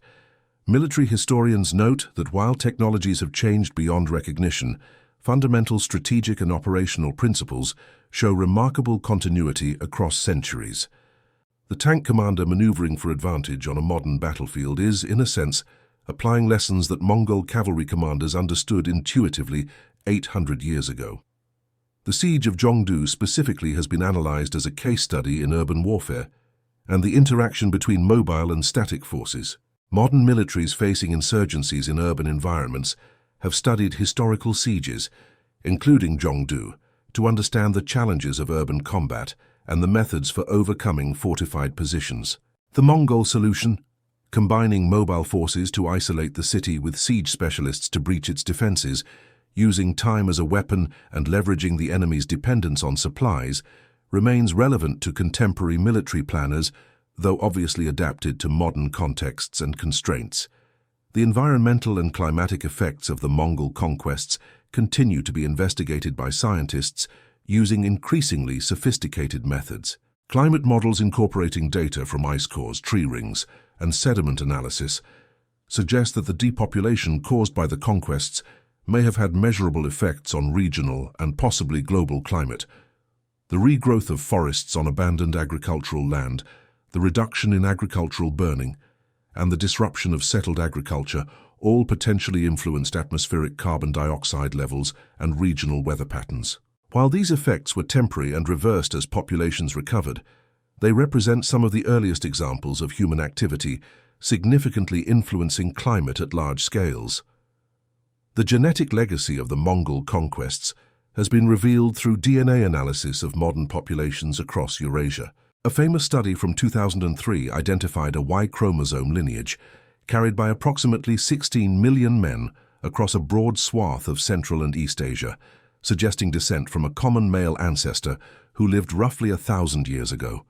[SPEAKER 1] Military historians note that while technologies have changed beyond recognition, fundamental strategic and operational principles show remarkable continuity across centuries. The tank commander maneuvering for advantage on a modern battlefield is, in a sense, applying lessons that Mongol cavalry commanders understood intuitively 800 years ago. The siege of Jongdu specifically has been analyzed as a case study in urban warfare and the interaction between mobile and static forces. Modern militaries facing insurgencies in urban environments have studied historical sieges, including Jongdu, to understand the challenges of urban combat and the methods for overcoming fortified positions. The Mongol solution, combining mobile forces to isolate the city with siege specialists to breach its defenses, using time as a weapon and leveraging the enemy's dependence on supplies, remains relevant to contemporary military planners, though obviously adapted to modern contexts and constraints. The environmental and climatic effects of the Mongol conquests continue to be investigated by scientists using increasingly sophisticated methods. Climate models incorporating data from ice cores, tree rings, and sediment analysis suggest that the depopulation caused by the conquests may have had measurable effects on regional and possibly global climate. The regrowth of forests on abandoned agricultural land, the reduction in agricultural burning, and the disruption of settled agriculture all potentially influenced atmospheric carbon dioxide levels and regional weather patterns. While these effects were temporary and reversed as populations recovered, they represent some of the earliest examples of human activity significantly influencing climate at large scales. The genetic legacy of the Mongol conquests has been revealed through DNA analysis of modern populations across Eurasia. A famous study from 2003 identified a Y chromosome lineage carried by approximately 16 million men across a broad swath of Central and East Asia, suggesting descent from a common male ancestor who lived roughly 1,000 years ago.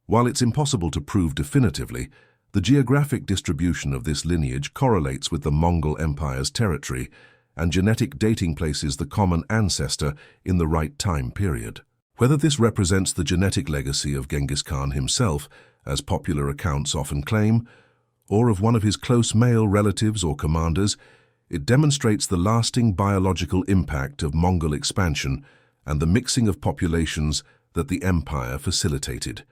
[SPEAKER 1] While it's impossible to prove definitively, the geographic distribution of this lineage correlates with the Mongol Empire's territory, and genetic dating places the common ancestor in the right time period. Whether this represents the genetic legacy of Genghis Khan himself, as popular accounts often claim, or of one of his close male relatives or commanders, it demonstrates the lasting biological impact of Mongol expansion and the mixing of populations that the empire facilitated.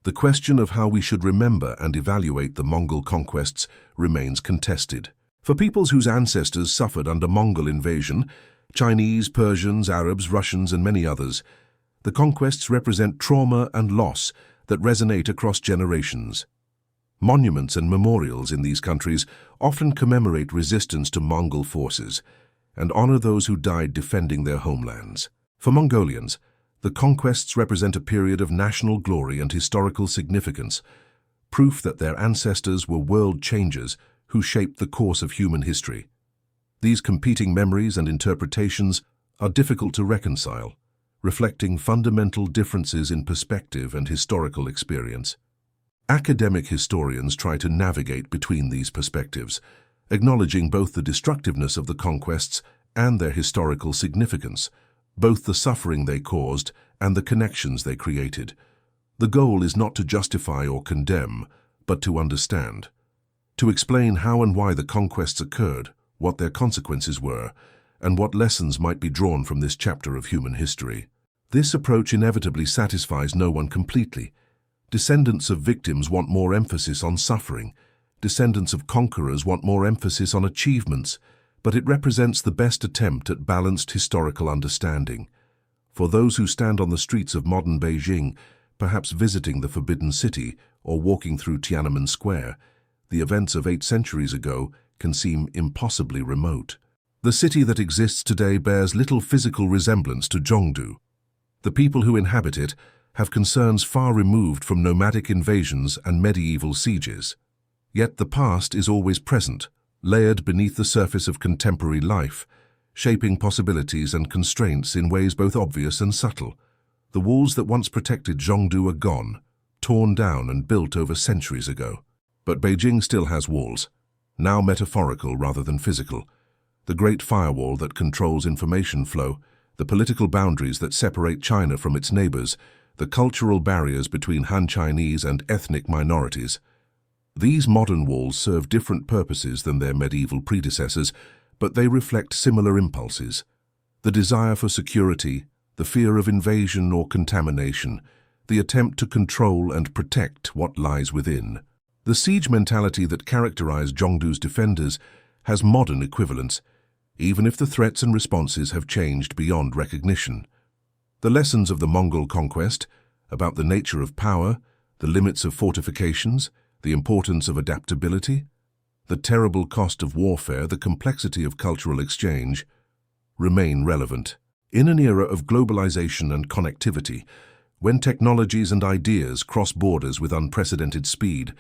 [SPEAKER 1] The question of how we should remember and evaluate the Mongol conquests remains contested. For peoples whose ancestors suffered under Mongol invasion, Chinese, Persians, Arabs, Russians, and many others, the conquests represent trauma and loss that resonate across generations. Monuments and memorials in these countries often commemorate resistance to Mongol forces and honor those who died defending their homelands. For Mongolians, the conquests represent a period of national glory and historical significance, proof that their ancestors were world changers who shaped the course of human history. These competing memories and interpretations are difficult to reconcile, reflecting fundamental differences in perspective and historical experience. Academic historians try to navigate between these perspectives, acknowledging both the destructiveness of the conquests and their historical significance, both the suffering they caused and the connections they created. The goal is not to justify or condemn, but to understand, to explain how and why the conquests occurred, what their consequences were, and what lessons might be drawn from this chapter of human history. This approach inevitably satisfies no one completely. Descendants of victims want more emphasis on suffering. Descendants of conquerors want more emphasis on achievements, but it represents the best attempt at balanced historical understanding. For those who stand on the streets of modern Beijing, perhaps visiting the Forbidden City or walking through Tiananmen Square, the events of 8 centuries ago can seem impossibly remote. The city that exists today bears little physical resemblance to Jongdu. The people who inhabit it have concerns far removed from nomadic invasions and medieval sieges. Yet the past is always present, layered beneath the surface of contemporary life, shaping possibilities and constraints in ways both obvious and subtle. The walls that once protected Jongdu are gone, torn down and built over centuries ago. But Beijing still has walls, now metaphorical rather than physical. The Great Firewall that controls information flow, the political boundaries that separate China from its neighbors, the cultural barriers between Han Chinese and ethnic minorities. These modern walls serve different purposes than their medieval predecessors, but they reflect similar impulses. The desire for security, the fear of invasion or contamination, the attempt to control and protect what lies within. The siege mentality that characterized Jongdu's defenders has modern equivalents, even if the threats and responses have changed beyond recognition. The lessons of the Mongol conquest, about the nature of power, the limits of fortifications, the importance of adaptability, the terrible cost of warfare, the complexity of cultural exchange, remain relevant. In an era of globalization and connectivity, when technologies and ideas cross borders with unprecedented speed,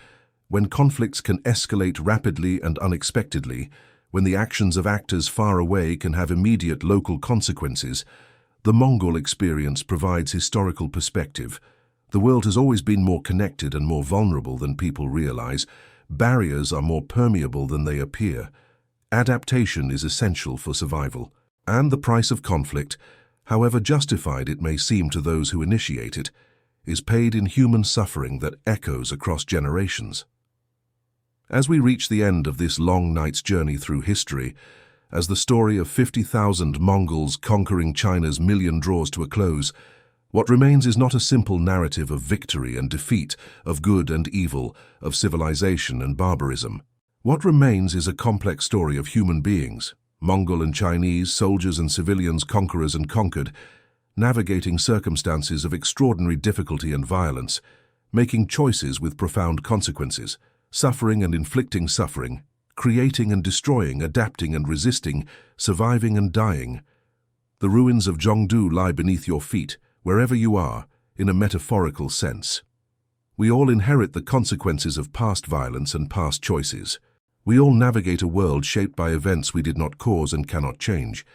[SPEAKER 1] when conflicts can escalate rapidly and unexpectedly, when the actions of actors far away can have immediate local consequences, the Mongol experience provides historical perspective. The world has always been more connected and more vulnerable than people realize. Barriers are more permeable than they appear. Adaptation is essential for survival. And the price of conflict, however justified it may seem to those who initiate it, is paid in human suffering that echoes across generations. As we reach the end of this long night's journey through history, as the story of 50,000 Mongols conquering China's million draws to a close, what remains is not a simple narrative of victory and defeat, of good and evil, of civilization and barbarism. What remains is a complex story of human beings, Mongol and Chinese, soldiers and civilians, conquerors and conquered, navigating circumstances of extraordinary difficulty and violence, making choices with profound consequences, suffering and inflicting suffering, creating and destroying, adapting and resisting, surviving and dying. The ruins of Jongdu lie beneath your feet, wherever you are, in a metaphorical sense. We all inherit the consequences of past violence and past choices. We all navigate a world shaped by events we did not cause and cannot change.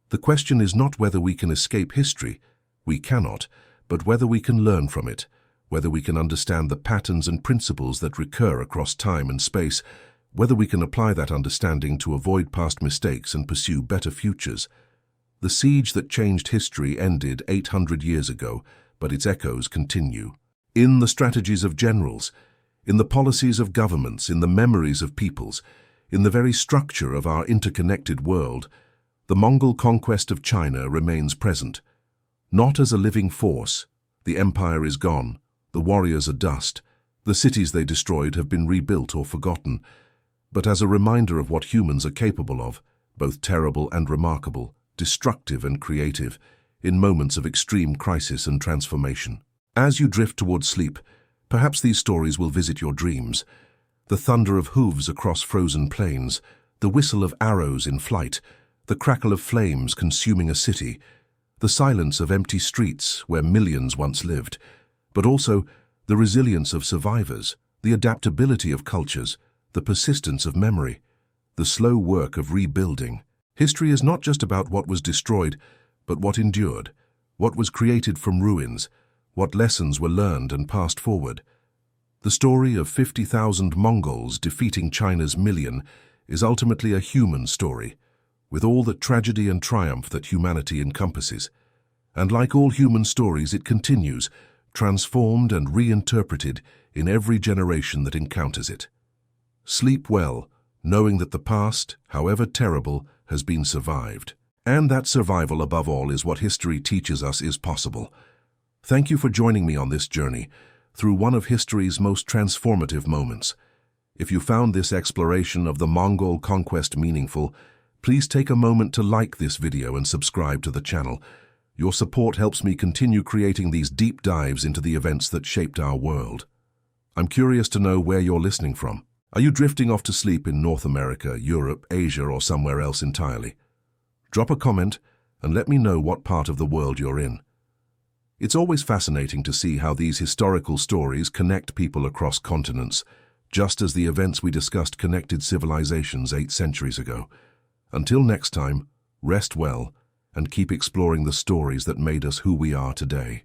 [SPEAKER 1] The question is not whether we can escape history, we cannot, but whether we can learn from it, whether we can understand the patterns and principles that recur across time and space, whether we can apply that understanding to avoid past mistakes and pursue better futures. The siege that changed history ended 800 years ago, but its echoes continue. In the strategies of generals, in the policies of governments, in the memories of peoples, in the very structure of our interconnected world, the Mongol conquest of China remains present. Not as a living force, the empire is gone, the warriors are dust, the cities they destroyed have been rebuilt or forgotten, but as a reminder of what humans are capable of, both terrible and remarkable, destructive and creative, in moments of extreme crisis and transformation. As you drift towards sleep, perhaps these stories will visit your dreams. The thunder of hooves across frozen plains, the whistle of arrows in flight, the crackle of flames consuming a city, the silence of empty streets where millions once lived, but also the resilience of survivors, the adaptability of cultures, the persistence of memory, the slow work of rebuilding. History is not just about what was destroyed, but what endured, what was created from ruins, what lessons were learned and passed forward. The story of 50,000 Mongols defeating China's million is ultimately a human story, with all the tragedy and triumph that humanity encompasses. And like all human stories, it continues, transformed and reinterpreted in every generation that encounters it. Sleep well, knowing that the past, however terrible, has been survived. And that survival, above all, is what history teaches us is possible. Thank you for joining me on this journey through one of history's most transformative moments. If you found this exploration of the Mongol conquest meaningful, please take a moment to like this video and subscribe to the channel. Your support helps me continue creating these deep dives into the events that shaped our world. I'm curious to know where you're listening from. Are you drifting off to sleep in North America, Europe, Asia, or somewhere else entirely? Drop a comment and let me know what part of the world you're in. It's always fascinating to see how these historical stories connect people across continents, just as the events we discussed connected civilizations 8 centuries ago. Until next time, rest well and keep exploring the stories that made us who we are today.